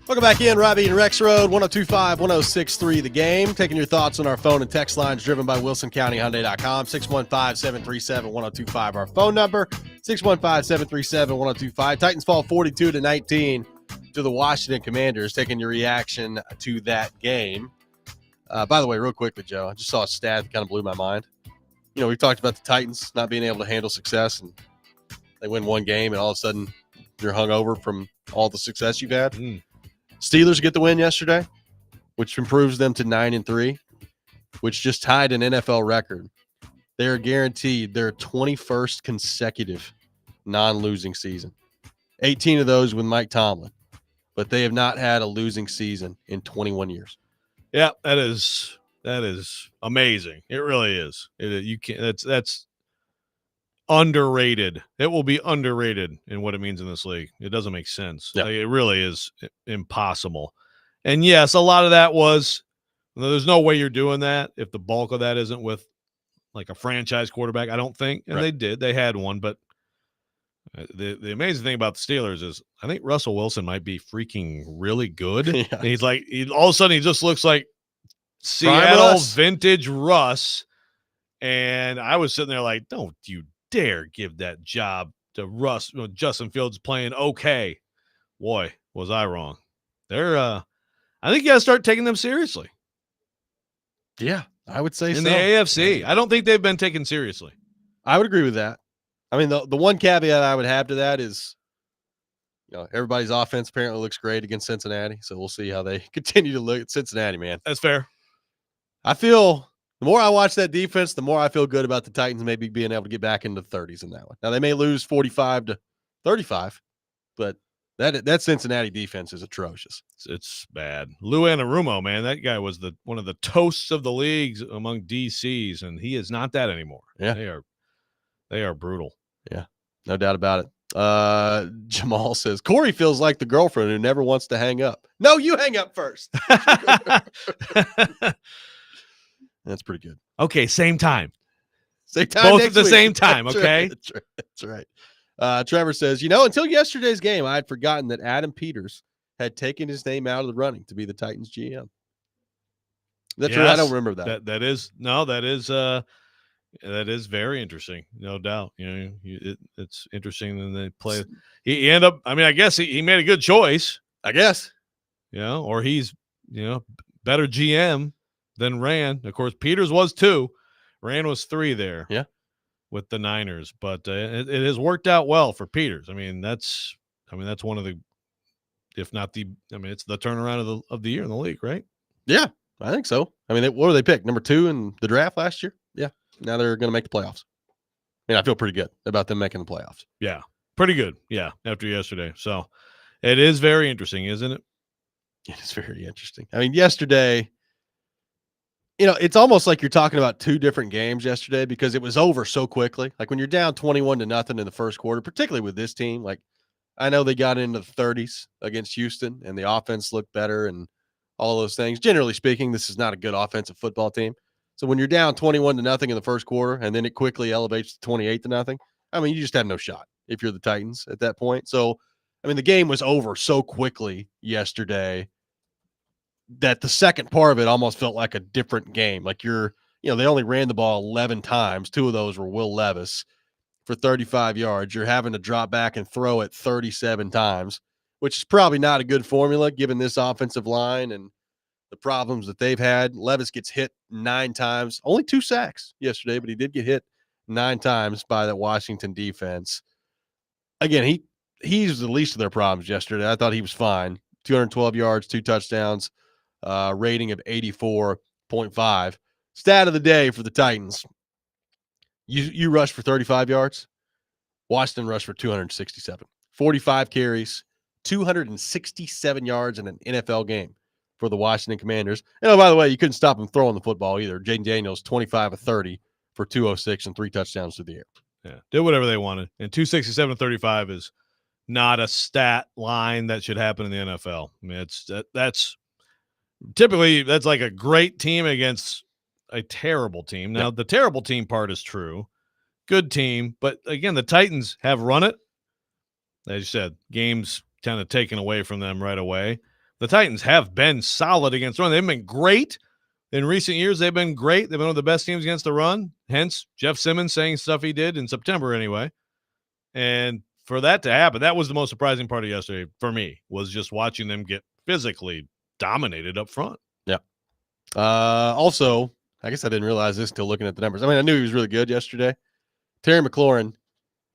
[SPEAKER 1] Welcome back in, Robby and Rexrode, 102.5, 106.3 The Game. Taking your thoughts on our phone and text lines driven by WilsonCountyHyundai.com. 615-737-1025, our phone number. 615-737-1025. Titans fall 42-19 to the Washington Commanders. Taking your reaction to that game. By the way, real quickly, Joe, I just saw a stat that kind of blew my mind. You know, we've talked about the Titans not being able to handle success, and they win one game, and all of a sudden you're hungover from all the success you've had. Steelers get the win yesterday, which improves them to 9-3, which just tied an NFL record. They are guaranteed their 21st consecutive non-losing season. 18 of those with Mike Tomlin, but they have not had a losing season in 21 years.
[SPEAKER 2] Yeah, that is amazing. It really is. You can't. That's underrated. It will be underrated in what it means in this league. It doesn't make sense.
[SPEAKER 1] Yeah.
[SPEAKER 2] Like, it really is impossible. And yes, a lot of that was, there's no way you're doing that if the bulk of that isn't with like a franchise quarterback, I don't think. And
[SPEAKER 1] Right.
[SPEAKER 2] they had one, but the amazing thing about the Steelers is I think Russell Wilson might be freaking really good.
[SPEAKER 1] Yeah.
[SPEAKER 2] And he's like, all of a sudden he just looks like Seattle vintage Russ. And I was sitting there like, don't you dare give that job to Russ. Justin Fields playing okay. Boy, was I wrong. I think you got to start taking them seriously.
[SPEAKER 1] Yeah, I would say
[SPEAKER 2] in
[SPEAKER 1] so.
[SPEAKER 2] the AFC. I don't think they've been taken seriously.
[SPEAKER 1] I would agree with that. I mean, the one caveat I would have to that is, you know, everybody's offense apparently looks great against Cincinnati, so we'll see how they continue to look at Cincinnati, man.
[SPEAKER 2] That's fair.
[SPEAKER 1] I feel the more I watch that defense, the more I feel good about the Titans maybe being able to get back into the 30s in that one. Now, they may lose 45-35, but that Cincinnati defense is atrocious.
[SPEAKER 2] It's bad. Lou Anarumo, man, that guy was one of the toasts of the leagues among DCs, and he is not that anymore.
[SPEAKER 1] Yeah.
[SPEAKER 2] They are brutal.
[SPEAKER 1] Yeah, no doubt about it. Jamal says, Corey feels like the girlfriend who never wants to hang up. No, you hang up first. That's pretty good.
[SPEAKER 2] Okay, same time.
[SPEAKER 1] Same time.
[SPEAKER 2] Both
[SPEAKER 1] next
[SPEAKER 2] at the
[SPEAKER 1] week.
[SPEAKER 2] same time,
[SPEAKER 1] That's
[SPEAKER 2] okay?
[SPEAKER 1] Right. That's right. Trevor says, until yesterday's game, I had forgotten that Adam Peters had taken his name out of the running to be the Titans GM. That's right. I don't remember that.
[SPEAKER 2] That is very interesting, no doubt. It's interesting when they play. He ended up. I mean, I guess he made a good choice.
[SPEAKER 1] I guess.
[SPEAKER 2] Or he's better GM than Rand. Of course, Peters was 2. Rand was 3 there.
[SPEAKER 1] Yeah.
[SPEAKER 2] With the Niners, but it has worked out well for Peters. I mean, that's one of the, if not the, it's the turnaround of the year in the league, right?
[SPEAKER 1] Yeah, I think so. I mean, what were they picked? Number 2 in the draft last year? Yeah. Now they're going to make the playoffs. I mean, I feel pretty good about them making the playoffs.
[SPEAKER 2] Yeah, pretty good. Yeah, after yesterday. So it is very interesting, isn't it?
[SPEAKER 1] It is very interesting. I mean, yesterday, it's almost like you're talking about 2 different games yesterday because it was over so quickly. Like when you're down 21-0 in the first quarter, particularly with this team, like I know they got into the 30s against Houston and the offense looked better and all those things. Generally speaking, this is not a good offensive football team. So when you're down 21-0 in the first quarter and then it quickly elevates to 28-0, I mean, you just have no shot if you're the Titans at that point. So, I mean, the game was over so quickly yesterday that the second part of it almost felt like a different game. Like they only ran the ball 11 times. 2 of those were Will Levis for 35 yards. You're having to drop back and throw it 37 times, which is probably not a good formula given this offensive line and the problems that they've had. Levis gets hit 9 times, only 2 sacks yesterday, but he did get hit 9 times by that Washington defense. Again, he's the least of their problems yesterday. I thought he was fine. 212 yards, 2 touchdowns. Rating of 84.5. Stat of the day for the Titans. You rushed for 35 yards. Washington rushed for 267. 45 carries, 267 yards in an NFL game for the Washington Commanders. And by the way, you couldn't stop them throwing the football either. Jaden Daniels, 25 of 30 for 206 and 3 touchdowns through the air.
[SPEAKER 2] Yeah, did whatever they wanted. And 267 and 35 is not a stat line that should happen in the NFL. I mean, that's typically that's like a great team against a terrible team. Now, the terrible team part is true. Good team. But, again, the Titans have run it. As you said, games kind of taken away from them right away. the Titans have been solid against the run. They've been great. In recent years, they've been great. They've been one of the best teams against the run. Hence, Jeff Simmons saying stuff he did in September anyway. And for that to happen, that was the most surprising part of yesterday for me, was just watching them get physically dominated up front.
[SPEAKER 1] Yeah. Also, I guess I didn't realize this until looking at the numbers. I mean, I knew he was really good yesterday. Terry McLaurin,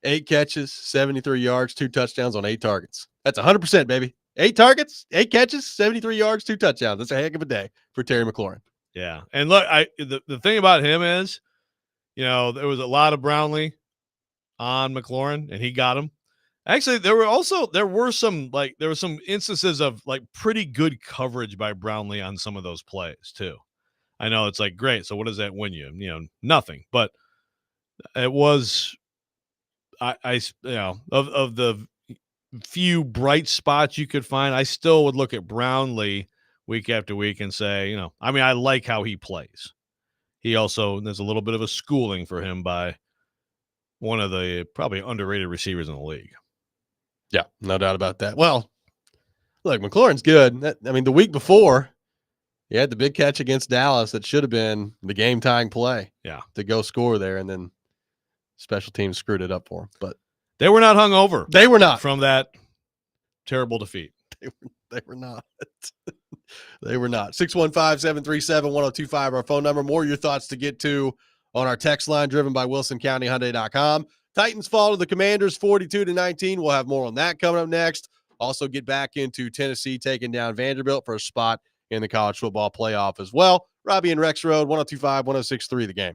[SPEAKER 1] 8 catches, 73 yards, 2 touchdowns on 8 targets. That's 100%, baby. 8 targets, 8 catches, 73 yards, 2 touchdowns. That's a heck of a day for Terry McLaurin.
[SPEAKER 2] Yeah. And look, the thing about him is, there was a lot of Brownlee on McLaurin, and he got him. Actually, there were some instances of like pretty good coverage by Brownlee on some of those plays too. I know it's like, great. So what does that win you? Nothing. But it was, of the few bright spots you could find, I still would look at Brownlee week after week and say, I like how he plays. He also, there's a little bit of a schooling for him by one of the probably underrated receivers in the league.
[SPEAKER 1] Yeah, no doubt about that. Well, look, McLaurin's good. The week before, he had the big catch against Dallas that should have been the game-tying play.
[SPEAKER 2] Yeah,
[SPEAKER 1] to go score there, and then special teams screwed it up for him. But
[SPEAKER 2] they were not hungover.
[SPEAKER 1] They were not
[SPEAKER 2] from that terrible defeat.
[SPEAKER 1] They were not. They were not. 615-737-1025, our phone number. More of your thoughts to get to on our text line, driven by WilsonCountyHyundai.com. Titans fall to the Commanders 42-19. We'll have more on that coming up next. Also get back into Tennessee taking down Vanderbilt for a spot in the college football playoff as well. Robby and Rexrode, 102.5, 106.3 The Game.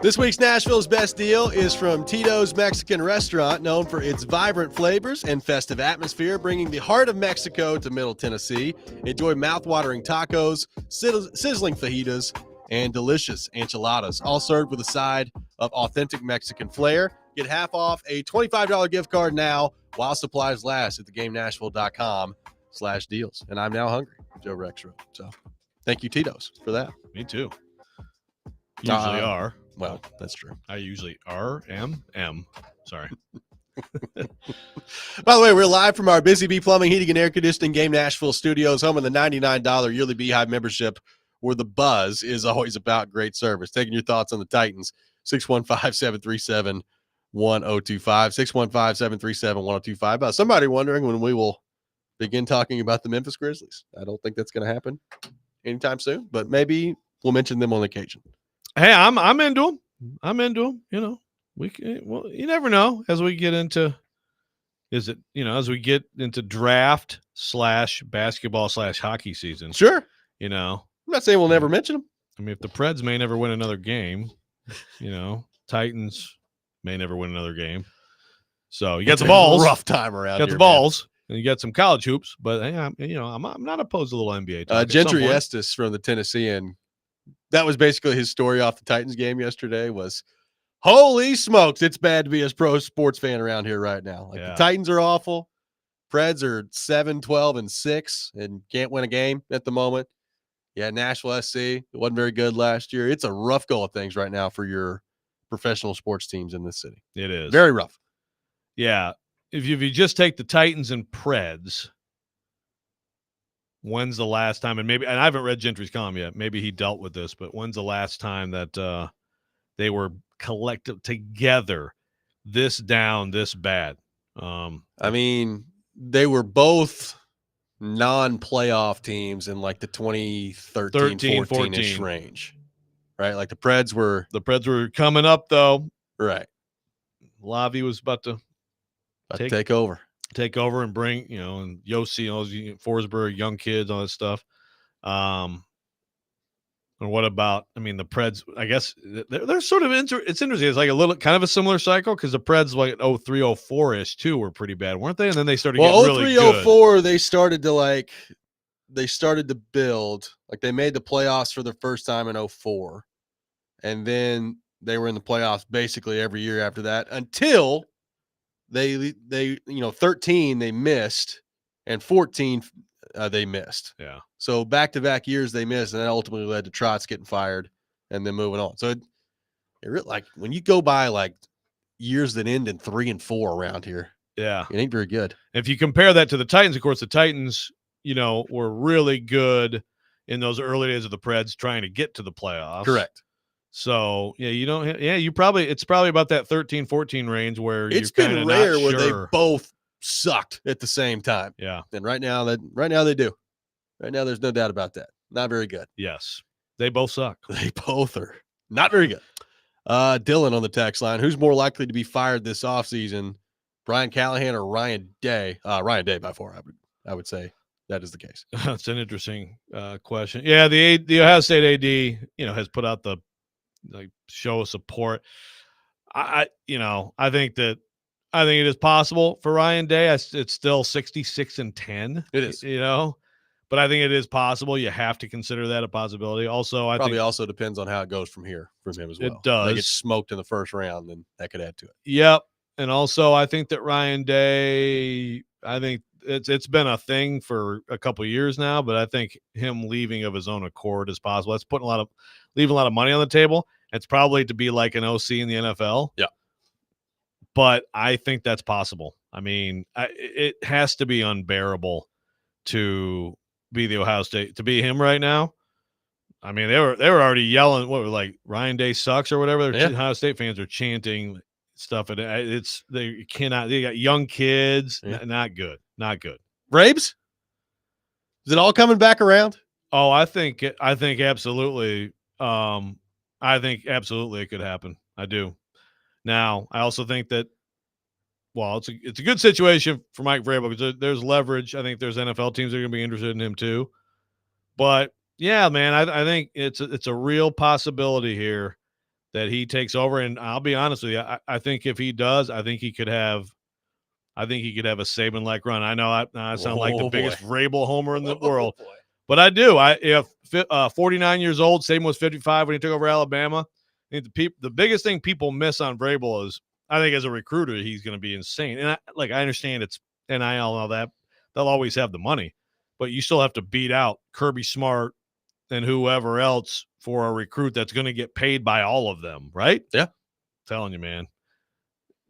[SPEAKER 1] This week's Nashville's Best Deal is from Tito's Mexican Restaurant, known for its vibrant flavors and festive atmosphere, bringing the heart of Mexico to Middle Tennessee. Enjoy mouth-watering tacos, sizzling fajitas, and delicious enchiladas, all served with a side of authentic Mexican flair. Get half off a $25 gift card now while supplies last at thegamenashville.com/deals. And I'm now hungry, Joe Rexrode. So thank you, Tito's, for that.
[SPEAKER 2] Me too. Usually are.
[SPEAKER 1] Well, that's true.
[SPEAKER 2] I usually am. Sorry.
[SPEAKER 1] By the way, we're live from our Busy Bee Plumbing, Heating, and Air Conditioning Game Nashville studios, home of the $99 yearly Beehive membership, where the buzz is always about great service. Taking your thoughts on the Titans, 615-737-1025, 615-737-1025. Somebody wondering when we will begin talking about the Memphis Grizzlies. I don't think that's going to happen anytime soon, but maybe we'll mention them on occasion.
[SPEAKER 2] Hey, I'm into them. I'm into them. You know, you never know as we get into, as we get into draft / basketball / hockey season.
[SPEAKER 1] Sure.
[SPEAKER 2] You know,
[SPEAKER 1] I'm not saying we'll never mention them.
[SPEAKER 2] I mean, if the Preds may never win another game, Titans may never win another game. So you got the balls.
[SPEAKER 1] Rough time around
[SPEAKER 2] here.
[SPEAKER 1] Got
[SPEAKER 2] the balls. And you got some college hoops, but hey, I'm not opposed to a little NBA talk.
[SPEAKER 1] Gentry Estes from the Tennessean, that was basically his story off the Titans game yesterday was, holy smokes, it's bad to be a pro sports fan around here right now. The Titans are awful. Preds are 7-12-6 and can't win a game at the moment. Yeah, Nashville SC, it wasn't very good last year. It's a rough go of things right now for your professional sports teams in this city.
[SPEAKER 2] It is.
[SPEAKER 1] Very rough.
[SPEAKER 2] Yeah. If you just take the Titans and Preds, when's the last time, and I haven't read Gentry's column yet, maybe he dealt with this, but when's the last time that they were collective together this down, this bad?
[SPEAKER 1] I mean, they were both non-playoff teams in like the 2013-14-ish range, right? Like the Preds were
[SPEAKER 2] coming up though.
[SPEAKER 1] Right.
[SPEAKER 2] Lavi was about to
[SPEAKER 1] take over
[SPEAKER 2] and bring, and Yossi, Forsberg, young kids, all that stuff. And what about, the Preds, I guess they're sort of, it's interesting. It's like a little kind of a similar cycle because the Preds like 03-04-ish too were pretty bad, weren't they? And then they started getting really good.
[SPEAKER 1] 03-04, they started to build, like they made the playoffs for the first time in 04. And then they were in the playoffs basically every year after that until they 13 they missed and 14 they missed.
[SPEAKER 2] Yeah.
[SPEAKER 1] So back-to-back years they missed, and that ultimately led to Trotz getting fired and then moving on. So it really, like when you go by like years that end in 3 and 4 around here,
[SPEAKER 2] yeah,
[SPEAKER 1] it ain't very good.
[SPEAKER 2] If you compare that to the Titans, of course, the Titans, were really good in those early days of the Preds trying to get to the playoffs.
[SPEAKER 1] Correct.
[SPEAKER 2] So it's probably about that 13-14 range where
[SPEAKER 1] it's
[SPEAKER 2] you're
[SPEAKER 1] been rare where they
[SPEAKER 2] sure.
[SPEAKER 1] both sucked at the same time.
[SPEAKER 2] Yeah.
[SPEAKER 1] And right now they do. Right now there's no doubt about that. Not very good.
[SPEAKER 2] Yes. They both suck.
[SPEAKER 1] They both are not very good. Dylan on the text line, who's more likely to be fired this offseason, Brian Callahan or Ryan Day? Ryan Day by far, I would say that is the case.
[SPEAKER 2] That's an interesting question. Yeah, the Ohio State AD, has put out the show of support. I think it is possible for Ryan Day. It's still 66-10.
[SPEAKER 1] It is,
[SPEAKER 2] but I think it is possible. You have to consider that a possibility. Also, I think
[SPEAKER 1] also depends on how it goes from here from him as well.
[SPEAKER 2] It does.
[SPEAKER 1] If they get smoked in the first round, then that could add to it.
[SPEAKER 2] Yep. And also, I think that Ryan Day, I think it's been a thing for a couple of years now, but I think him leaving of his own accord is possible. That's leaving a lot of money on the table. It's probably to be like an OC in the NFL.
[SPEAKER 1] Yeah.
[SPEAKER 2] But I think that's possible. It has to be unbearable to be the Ohio State, to be him right now. They were already yelling, Ryan Day sucks or whatever.
[SPEAKER 1] Yeah.
[SPEAKER 2] Ohio State fans are chanting stuff. And they got young kids.
[SPEAKER 1] Yeah.
[SPEAKER 2] Not good. Not good.
[SPEAKER 1] Braves? Is it all coming back around?
[SPEAKER 2] Oh, I think absolutely. I think absolutely it could happen. I do. Now, I also think that, it's a good situation for Mike Vrabel because there's leverage. I think there's NFL teams that are going to be interested in him too. But yeah, man, I think it's a real possibility here that he takes over. And I'll be honest with you, I think if he does, I think he could have a Saban-like run. I know I sound like the biggest Vrabel homer in the world, but I do. If 49 years old, Saban was 55 when he took over Alabama. I think the biggest thing people miss on Vrabel is, I think as a recruiter, he's going to be insane. And I understand it's NIL and all that. They'll always have the money, but you still have to beat out Kirby Smart and whoever else for a recruit that's going to get paid by all of them, right?
[SPEAKER 1] Yeah.
[SPEAKER 2] I'm telling you, man.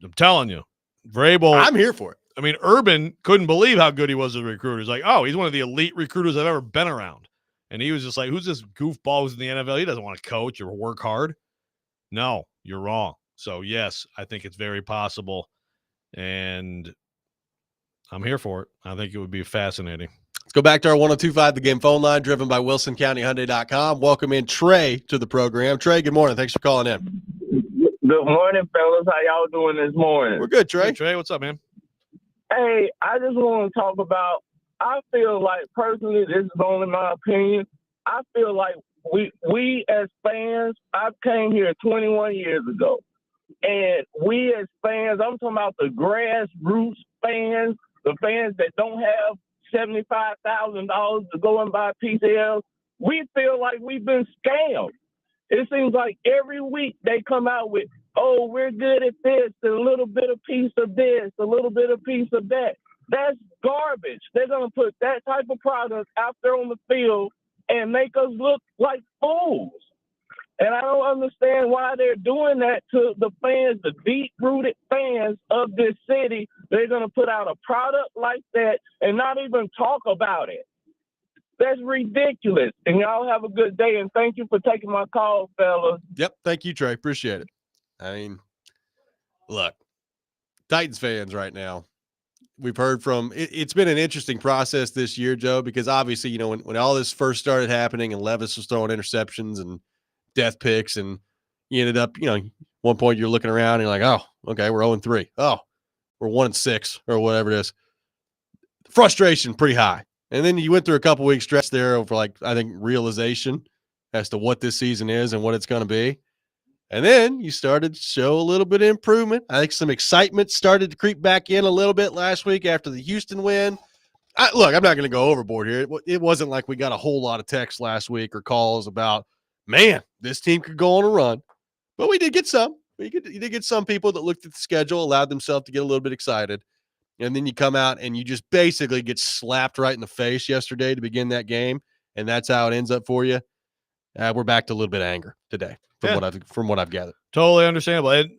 [SPEAKER 2] I'm telling you. Vrabel.
[SPEAKER 1] I'm here for it.
[SPEAKER 2] I mean, Urban couldn't believe how good he was as a recruiter. He's like, oh, he's one of the elite recruiters I've ever been around. And he was just like, who's this goofball who's in the NFL? He doesn't want to coach or work hard. No, you're wrong. So, yes, I think it's very possible. And I'm here for it. I think it would be fascinating.
[SPEAKER 1] Let's go back to our 102.5 The Game phone line, driven by WilsonCountyHyundai.com. Welcome in Trey to the program. Trey, good morning. Thanks for calling in.
[SPEAKER 13] Good morning, fellas. How y'all doing this morning?
[SPEAKER 1] We're good, Trey.
[SPEAKER 2] Hey, Trey, what's up, man?
[SPEAKER 13] Hey, I just want to talk about, I feel like, personally, this is only my opinion, I feel like we as fans, I came here 21 years ago, and we as fans, I'm talking about the grassroots fans, the fans that don't have $75,000 to go and buy PCLs, we feel like we've been scammed. It seems like every week they come out with, oh, we're good at this, a little bit of piece of this, a little bit of piece of that. That's garbage. They're going to put that type of product out there on the field and make us look like fools. And I don't understand why they're doing that to the fans, the deep-rooted fans of this city. They're going to put out a product like that and not even talk about it. That's ridiculous. And y'all have a good day, and thank you for taking my call, fellas.
[SPEAKER 1] Yep. Thank you, Trey. Appreciate it. I mean, look, Titans fans right now, we've heard from it's been an interesting process this year, Joe, because obviously, when all this first started happening and Levis was throwing interceptions and death picks, and you ended up, one point you're looking around and you're like, oh, okay, we're 0-3. Oh, we're 1-6 or whatever it is. Frustration pretty high. And then you went through a couple weeks stretch there over, I think, realization as to what this season is and what it's going to be. And then you started to show a little bit of improvement. I think some excitement started to creep back in a little bit last week after the Houston win. Look, I'm not going to go overboard here. It wasn't like we got a whole lot of texts last week or calls about, man, this team could go on a run. But we did get some. You did get some people that looked at the schedule, allowed themselves to get a little bit excited. And then you come out and you just basically get slapped right in the face yesterday to begin that game. And that's how it ends up for you. We're back to a little bit of anger today from what I've gathered.
[SPEAKER 2] Totally understandable. And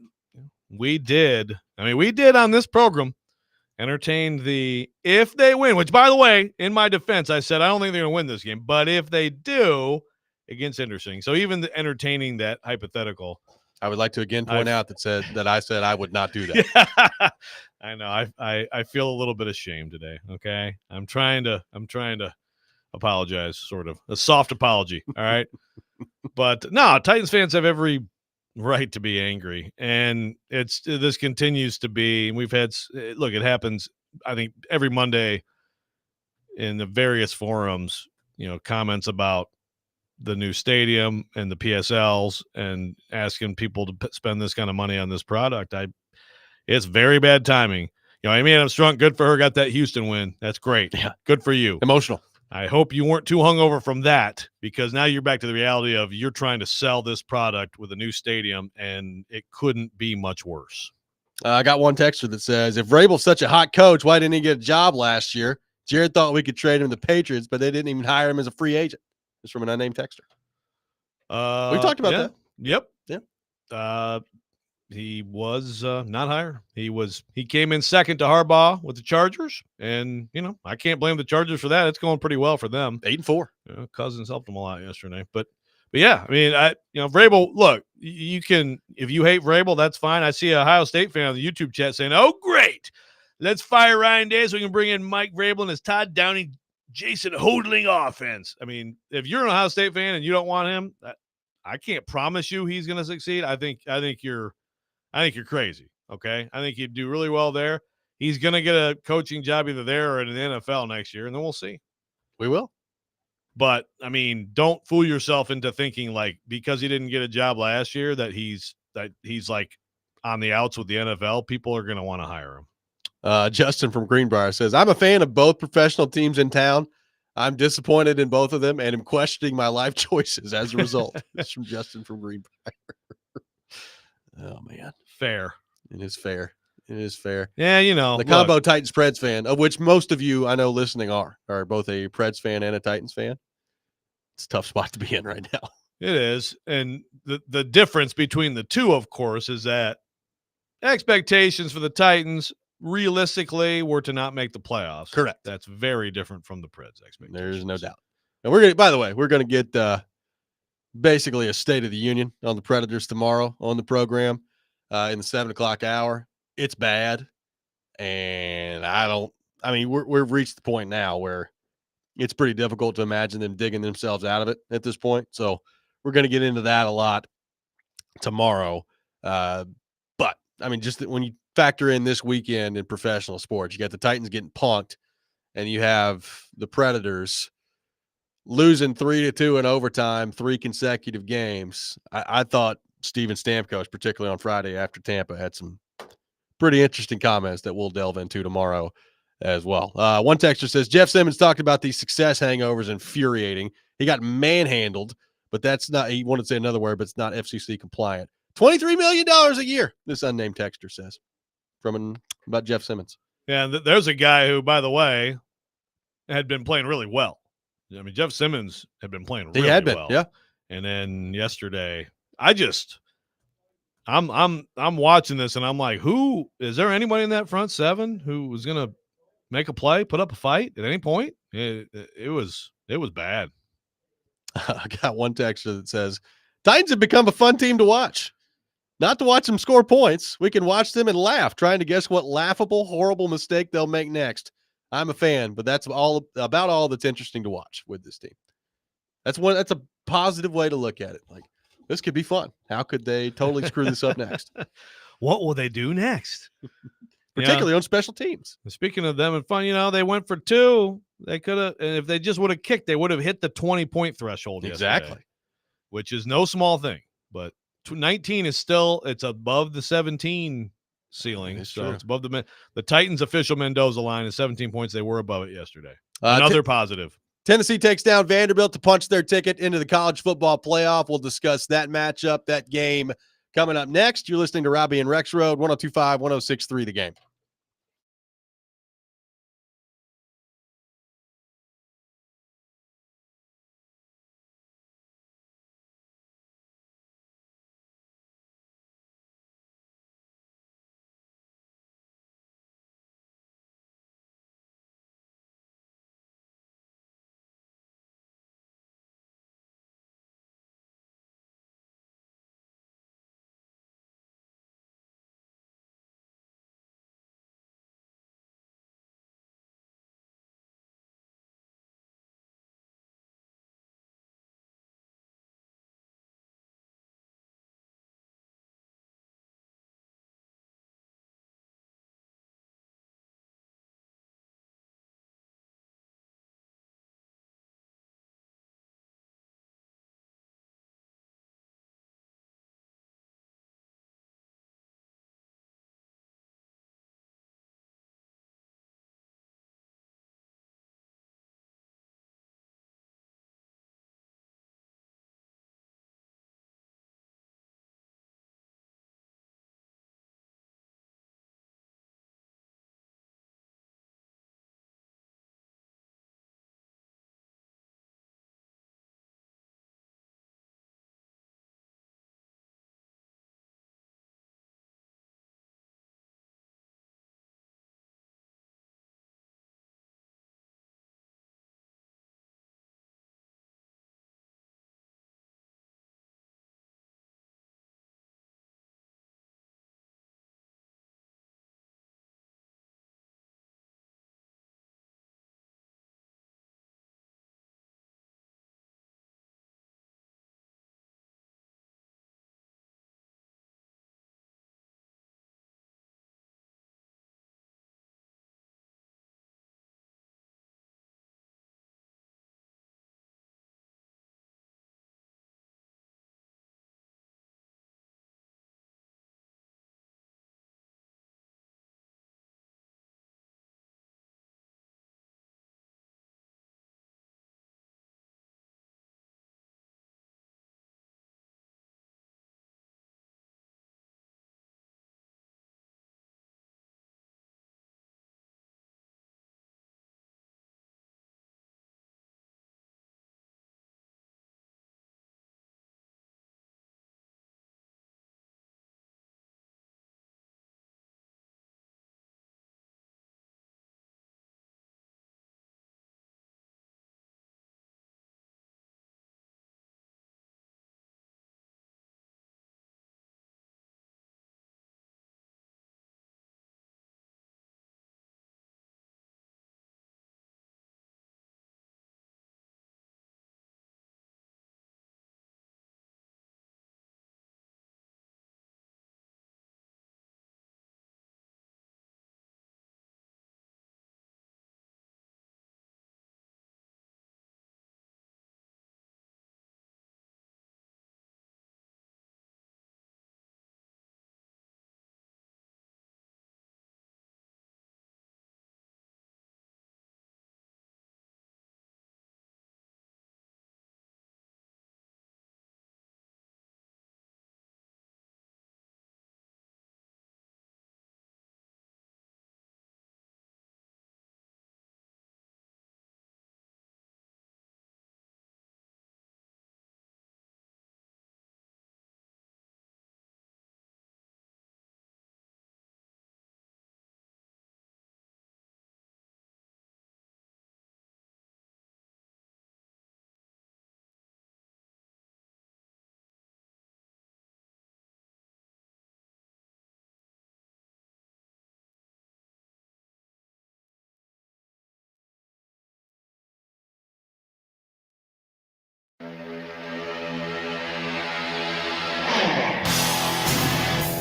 [SPEAKER 2] we did on this program entertain the if they win, which, by the way, in my defense, I said I don't think they're going to win this game, but if they do, against interesting. So even entertaining that hypothetical,
[SPEAKER 1] I would like to again point out that I said I would not do that.
[SPEAKER 2] Yeah, I know. I feel a little bit ashamed today. Okay, I'm trying to apologize, sort of a soft apology. All right, but no, Titans fans have every right to be angry, and this continues to be. We've had look, it happens. I think every Monday in the various forums, comments about the new stadium and the PSLs and asking people to spend this kind of money on this product. It's very bad timing. Amy Adams Strunk, good for her, got that Houston win. That's great. Yeah. Good for you.
[SPEAKER 1] Emotional.
[SPEAKER 2] I hope you weren't too hungover from that, because now you're back to the reality of you're trying to sell this product with a new stadium, and it couldn't be much worse.
[SPEAKER 1] I got one texter that says, if Vrabel's such a hot coach, why didn't he get a job last year? Jared thought we could trade him to the Patriots, but they didn't even hire him as a free agent. It's from an unnamed texter. We talked about that.
[SPEAKER 2] Yep.
[SPEAKER 1] Yeah.
[SPEAKER 2] He was not hired. He came in second to Harbaugh with the Chargers, and I can't blame the Chargers for that. It's going pretty well for them.
[SPEAKER 1] 8-4.
[SPEAKER 2] Cousins helped them a lot yesterday, but yeah, I mean, Vrabel. Look, you can, if you hate Vrabel, that's fine. I see an Ohio State fan on the YouTube chat saying, "Oh, great, let's fire Ryan Day so we can bring in Mike Vrabel and his Todd Downing, Jason Hodling offense." I mean, if you're an Ohio State fan and you don't want him, I can't promise you he's going to succeed. I think you're crazy. Okay, I think he'd do really well there. He's going to get a coaching job either there or in the NFL next year, and then we'll see.
[SPEAKER 1] We will.
[SPEAKER 2] But I mean, don't fool yourself into thinking like because he didn't get a job last year that he's like on the outs with the NFL. People are going to want to hire him.
[SPEAKER 1] Justin from Greenbrier says, I'm a fan of both professional teams in town. I'm disappointed in both of them and am questioning my life choices as a result. It's from Justin from Greenbrier. Oh, man.
[SPEAKER 2] Fair.
[SPEAKER 1] It is fair. It is fair.
[SPEAKER 2] Yeah, you know.
[SPEAKER 1] The combo Titans Preds fan, of which most of you I know listening are both a Preds fan and a Titans fan. It's a tough spot to be in right now.
[SPEAKER 2] It is. And the difference between the two, of course, is that expectations for the Titans realistically were to not make the playoffs.
[SPEAKER 1] Correct.
[SPEAKER 2] That's very different from the Preds expectations.
[SPEAKER 1] There's no doubt. And we're going to, by the way, we're going to get basically a State of the Union on the Predators tomorrow on the program in the 7:00 hour. It's bad. And we've reached the point now where it's pretty difficult to imagine them digging themselves out of it at this point. So we're going to get into that a lot tomorrow. But I mean, just when you factor in this weekend in professional sports, you got the Titans getting punked and you have the Predators losing 3-2 in overtime, 3 consecutive games. I thought Steven Stamkos, particularly on Friday after Tampa, had some pretty interesting comments that we'll delve into tomorrow as well. One texter says, Jeff Simmons talked about these success hangovers infuriating. He got manhandled, but that's not, he wanted to say another word, but it's not FCC compliant. $23 million a year, this unnamed texter says about Jeff Simmons.
[SPEAKER 2] Yeah, there's a guy who, by the way, had been playing really well. I mean, Jeff Simmons had been playing really well.
[SPEAKER 1] Yeah.
[SPEAKER 2] And then yesterday, I'm watching this and I'm like, who is there anybody in that front seven who was going to make a play, put up a fight at any point? It was bad.
[SPEAKER 1] I got one texter that says, Titans have become a fun team to watch. Not to watch them score points. We can watch them and laugh, trying to guess what laughable, horrible mistake they'll make next. I'm a fan, but that's all that's interesting to watch with this team. That's a positive way to look at it. Like, this could be fun. How could they totally screw this up next?
[SPEAKER 2] What will they do next?
[SPEAKER 1] Particularly on special teams.
[SPEAKER 2] Speaking of them and fun, they went for 2. They could have, and if they just would have kicked, they would have hit the 20-point threshold.
[SPEAKER 1] Exactly.
[SPEAKER 2] Which is no small thing. But 19 is still, it's above the 17 ceiling.
[SPEAKER 1] It's
[SPEAKER 2] so
[SPEAKER 1] true.
[SPEAKER 2] It's above the Titans official Mendoza line is 17 points. They were above it yesterday. Another positive.
[SPEAKER 1] Tennessee takes down Vanderbilt to punch their ticket into the college football playoff. We'll discuss that matchup, that game coming up next. You're listening to Robby and Rexrode, 102.5, 106.3 The Game.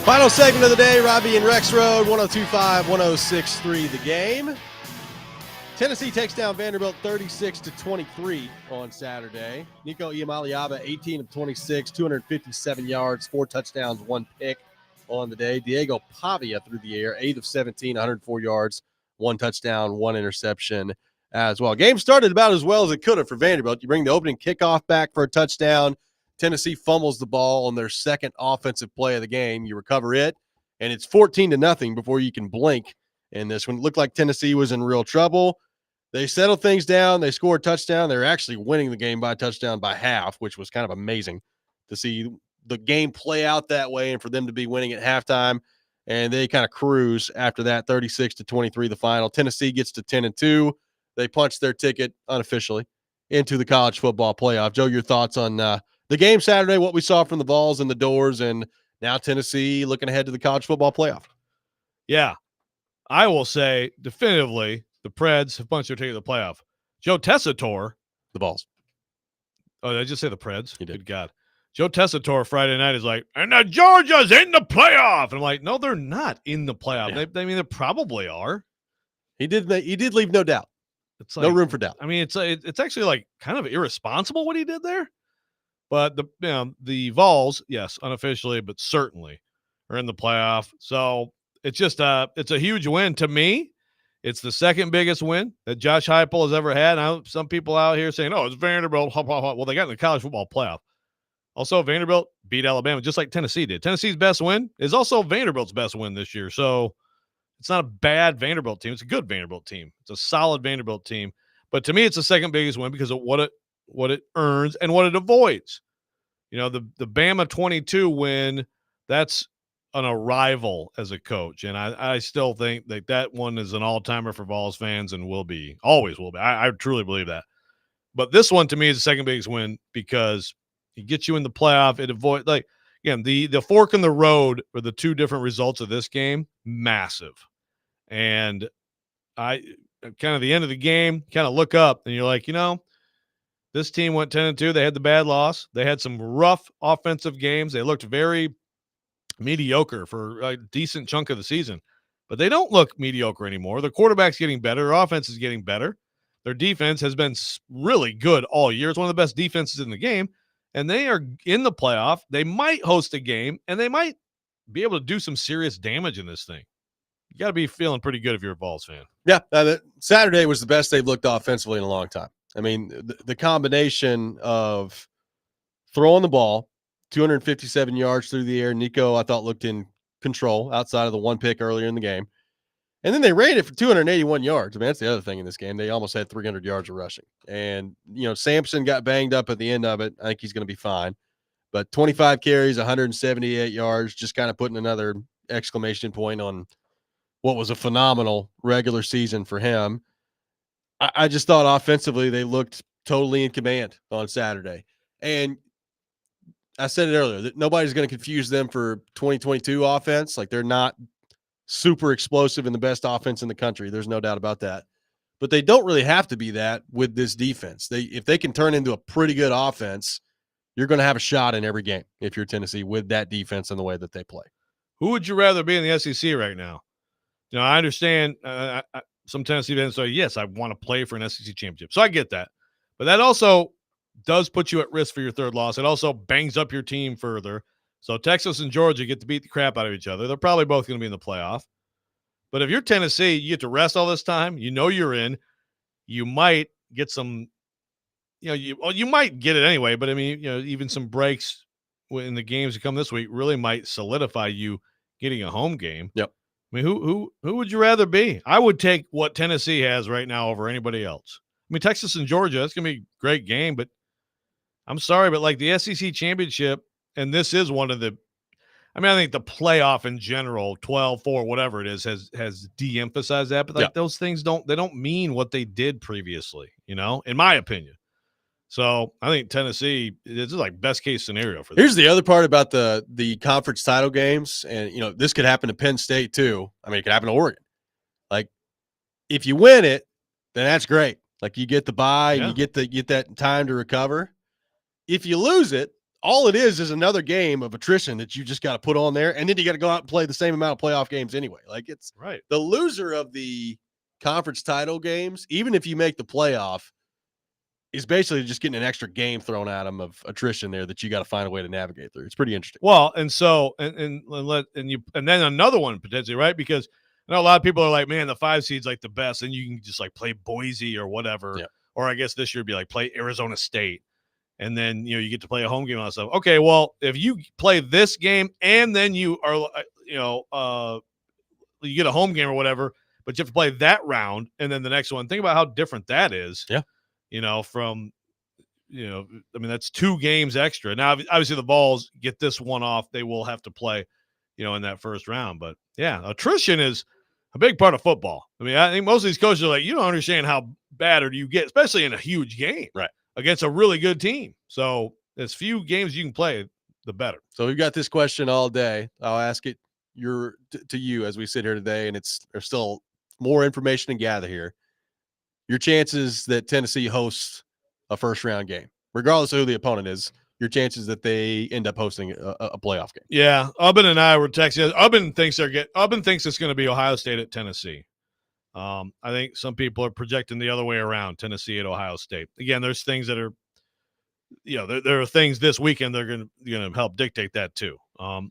[SPEAKER 1] Final segment of the day, Robby and Rexrode, 102.5, 106.3 the game. Tennessee takes down Vanderbilt 36-23 on Saturday. Nico Iamaleava, 18 of 26, 257 yards, 4 touchdowns, 1 pick on the day. Diego Pavia through the air, 8 of 17, 104 yards, 1 touchdown, 1 interception as well. Game started about as well as it could have for Vanderbilt. You bring the opening kickoff back for a touchdown. Tennessee fumbles the ball on their second offensive play of the game. You recover it, and it's 14-0 before you can blink in this one. It looked like Tennessee was in real trouble. They settled things down. They scored a touchdown. They're actually winning the game by a touchdown by half, which was kind of amazing to see the game play out that way and for them to be winning at halftime. And they kind of cruise after that, 36-23 the final. Tennessee gets to 10-2. They punch their ticket unofficially into the college football playoff. Joe, your thoughts on the game Saturday, what we saw from the Vols and the Doors, and now Tennessee looking ahead to the college football playoff?
[SPEAKER 2] Yeah, I will say definitively the Preds have punched their ticket to the playoff. Joe Tessitore.
[SPEAKER 1] The Vols.
[SPEAKER 2] Oh, did I just say the Preds?
[SPEAKER 1] You did.
[SPEAKER 2] Good God. Joe Tessitore Friday night is like, and the Georgia's in the playoff. And I'm like, no, they're not in the playoff.
[SPEAKER 1] Yeah.
[SPEAKER 2] They probably are.
[SPEAKER 1] He did leave no doubt.
[SPEAKER 2] It's like,
[SPEAKER 1] no room for doubt.
[SPEAKER 2] I mean, it's actually like kind of irresponsible what he did there. But the Vols, yes, unofficially, but certainly are in the playoff. So it's just it's a huge win to me. It's the second biggest win that Josh Heupel has ever had. Now, some people out here saying, "Oh, it's Vanderbilt." Well, they got in the college football playoff. Also, Vanderbilt beat Alabama just like Tennessee did. Tennessee's best win is also Vanderbilt's best win this year. So it's not a bad Vanderbilt team. It's a good Vanderbilt team. It's a solid Vanderbilt team. But to me, it's the second biggest win because of what it earns and what it avoids. You know, the Bama 22 win, that's an arrival as a coach. And I still think that one is an all-timer for Vols fans and always will be. I truly believe that. But this one to me is the second biggest win because it gets you in the playoff. It avoids, like, again, the fork in the road for the two different results of this game, massive. And I kind of the end of the game, kind of look up and you're like, this team went 10-2. They had the bad loss. They had some rough offensive games. They looked very mediocre for a decent chunk of the season, but they don't look mediocre anymore. Their quarterback's getting better. Their offense is getting better. Their defense has been really good all year. It's one of the best defenses in the game, and they are in the playoff. They might host a game, and they might be able to do some serious damage in this thing. You got to be feeling pretty good if you're a Vols fan.
[SPEAKER 1] Yeah, Saturday was the best they've looked offensively in a long time. I mean, the combination of throwing the ball, 257 yards through the air. Nico, I thought, looked in control outside of the one pick earlier in the game. And then they ran it for 281 yards. I mean, that's the other thing in this game. They almost had 300 yards of rushing. And, Sampson got banged up at the end of it. I think he's going to be fine. But 25 carries, 178 yards, just kind of putting another exclamation point on what was a phenomenal regular season for him. I just thought offensively they looked totally in command on Saturday. And I said it earlier that nobody's going to confuse them for 2022 offense. Like, they're not super explosive and the best offense in the country. There's no doubt about that. But they don't really have to be that with this defense. If they can turn into a pretty good offense, you're going to have a shot in every game if you're Tennessee with that defense and the way that they play.
[SPEAKER 2] Who would you rather be in the SEC right now? I understand some Tennessee fans say, yes, I want to play for an SEC championship. So I get that. But that also does put you at risk for your third loss. It also bangs up your team further. So Texas and Georgia get to beat the crap out of each other. They're probably both going to be in the playoff. But if you're Tennessee, you get to rest all this time. You're in. You might get some, you might get it anyway. But, I mean, even some breaks in the games that come this week really might solidify you getting a home game.
[SPEAKER 1] Yep.
[SPEAKER 2] I mean, who would you rather be? I would take what Tennessee has right now over anybody else. I mean, Texas and Georgia, that's going to be a great game, but I'm sorry, but like the SEC championship, and this is one of the – I think the playoff in general, 12-4, whatever it is, has de-emphasized that. But those things don't mean what they did previously, in my opinion. So I think Tennessee is like best case scenario for them.
[SPEAKER 1] Here's the other part about the conference title games, and this could happen to Penn State too. I mean, it could happen to Oregon. Like, if you win it, then that's great. Like, you get the bye, and you get that time to recover. If you lose it, all it is another game of attrition that you just got to put on there, and then you got to go out and play the same amount of playoff games anyway. Like, it's
[SPEAKER 2] right.
[SPEAKER 1] The loser of the conference title games, even if you make the playoff, is basically just getting an extra game thrown at them of attrition there that you got to find a way to navigate through. It's pretty interesting.
[SPEAKER 2] Well, and so and then another one potentially, right? Because I know a lot of people are like, man, the 5 seed's like the best, and you can just like play Boise or whatever.
[SPEAKER 1] Yeah.
[SPEAKER 2] Or I guess this year would be like play Arizona State. And then, you get to play a home game and all that stuff. Okay, well, if you play this game and then you are, you get a home game or whatever, but you have to play that round and then the next one. Think about how different that is.
[SPEAKER 1] Yeah.
[SPEAKER 2] From, that's 2 games extra. Now, obviously the Vols get this one off. They will have to play, in that first round. But, yeah, attrition is a big part of football. I mean, I think most of these coaches are like, you don't understand how bad or you get, especially in a huge game.
[SPEAKER 1] Right.
[SPEAKER 2] Against a really good team. So as few games you can play, the better.
[SPEAKER 1] So we've got this question all day. I'll ask it to you as we sit here today, and there's still more information to gather here. Your chances that Tennessee hosts a first-round game, regardless of who the opponent is, your chances that they end up hosting a playoff game.
[SPEAKER 2] Yeah, Ubben and I were texting. Ubben thinks it's going to be Ohio State at Tennessee. I think some people are projecting the other way around, Tennessee at Ohio State. Again, there's things that are, there are things this weekend that are going to help dictate that too. I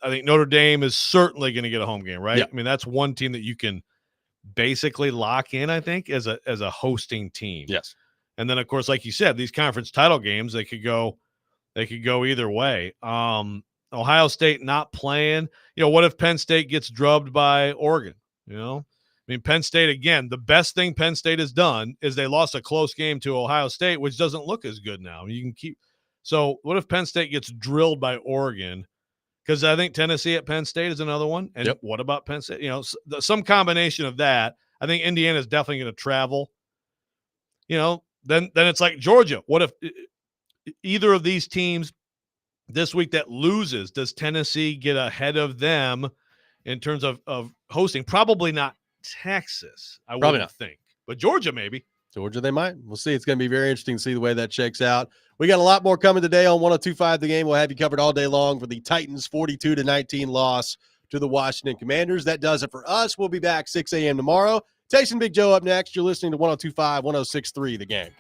[SPEAKER 2] think Notre Dame is certainly going to get a home game, right?
[SPEAKER 1] Yeah.
[SPEAKER 2] I mean, that's one team that you can basically lock in, I think, as a hosting team.
[SPEAKER 1] Yes.
[SPEAKER 2] And then, of course, like you said, these conference title games, they could go either way. Ohio State not playing. What if Penn State gets drubbed by Oregon? Penn State, again, the best thing Penn State has done is they lost a close game to Ohio State, which doesn't look as good now. So what if Penn State gets drilled by Oregon? Because I think Tennessee at Penn State is another one. And What about Penn State? Some combination of that. I think Indiana is definitely going to travel. Then it's like Georgia. What if either of these teams this week that loses, does Tennessee get ahead of them in terms of hosting? Probably not Texas, I wouldn't think. But Georgia, maybe.
[SPEAKER 1] Georgia, they might. We'll see. It's going to be very interesting to see the way that shakes out. We got a lot more coming today on 102.5 The Game. We'll have you covered all day long for the Titans' 42-19 loss to the Washington Commanders. That does it for us. We'll be back 6 a.m. tomorrow. Taysom Big Joe up next. You're listening to 102.5, 106.3 The Game.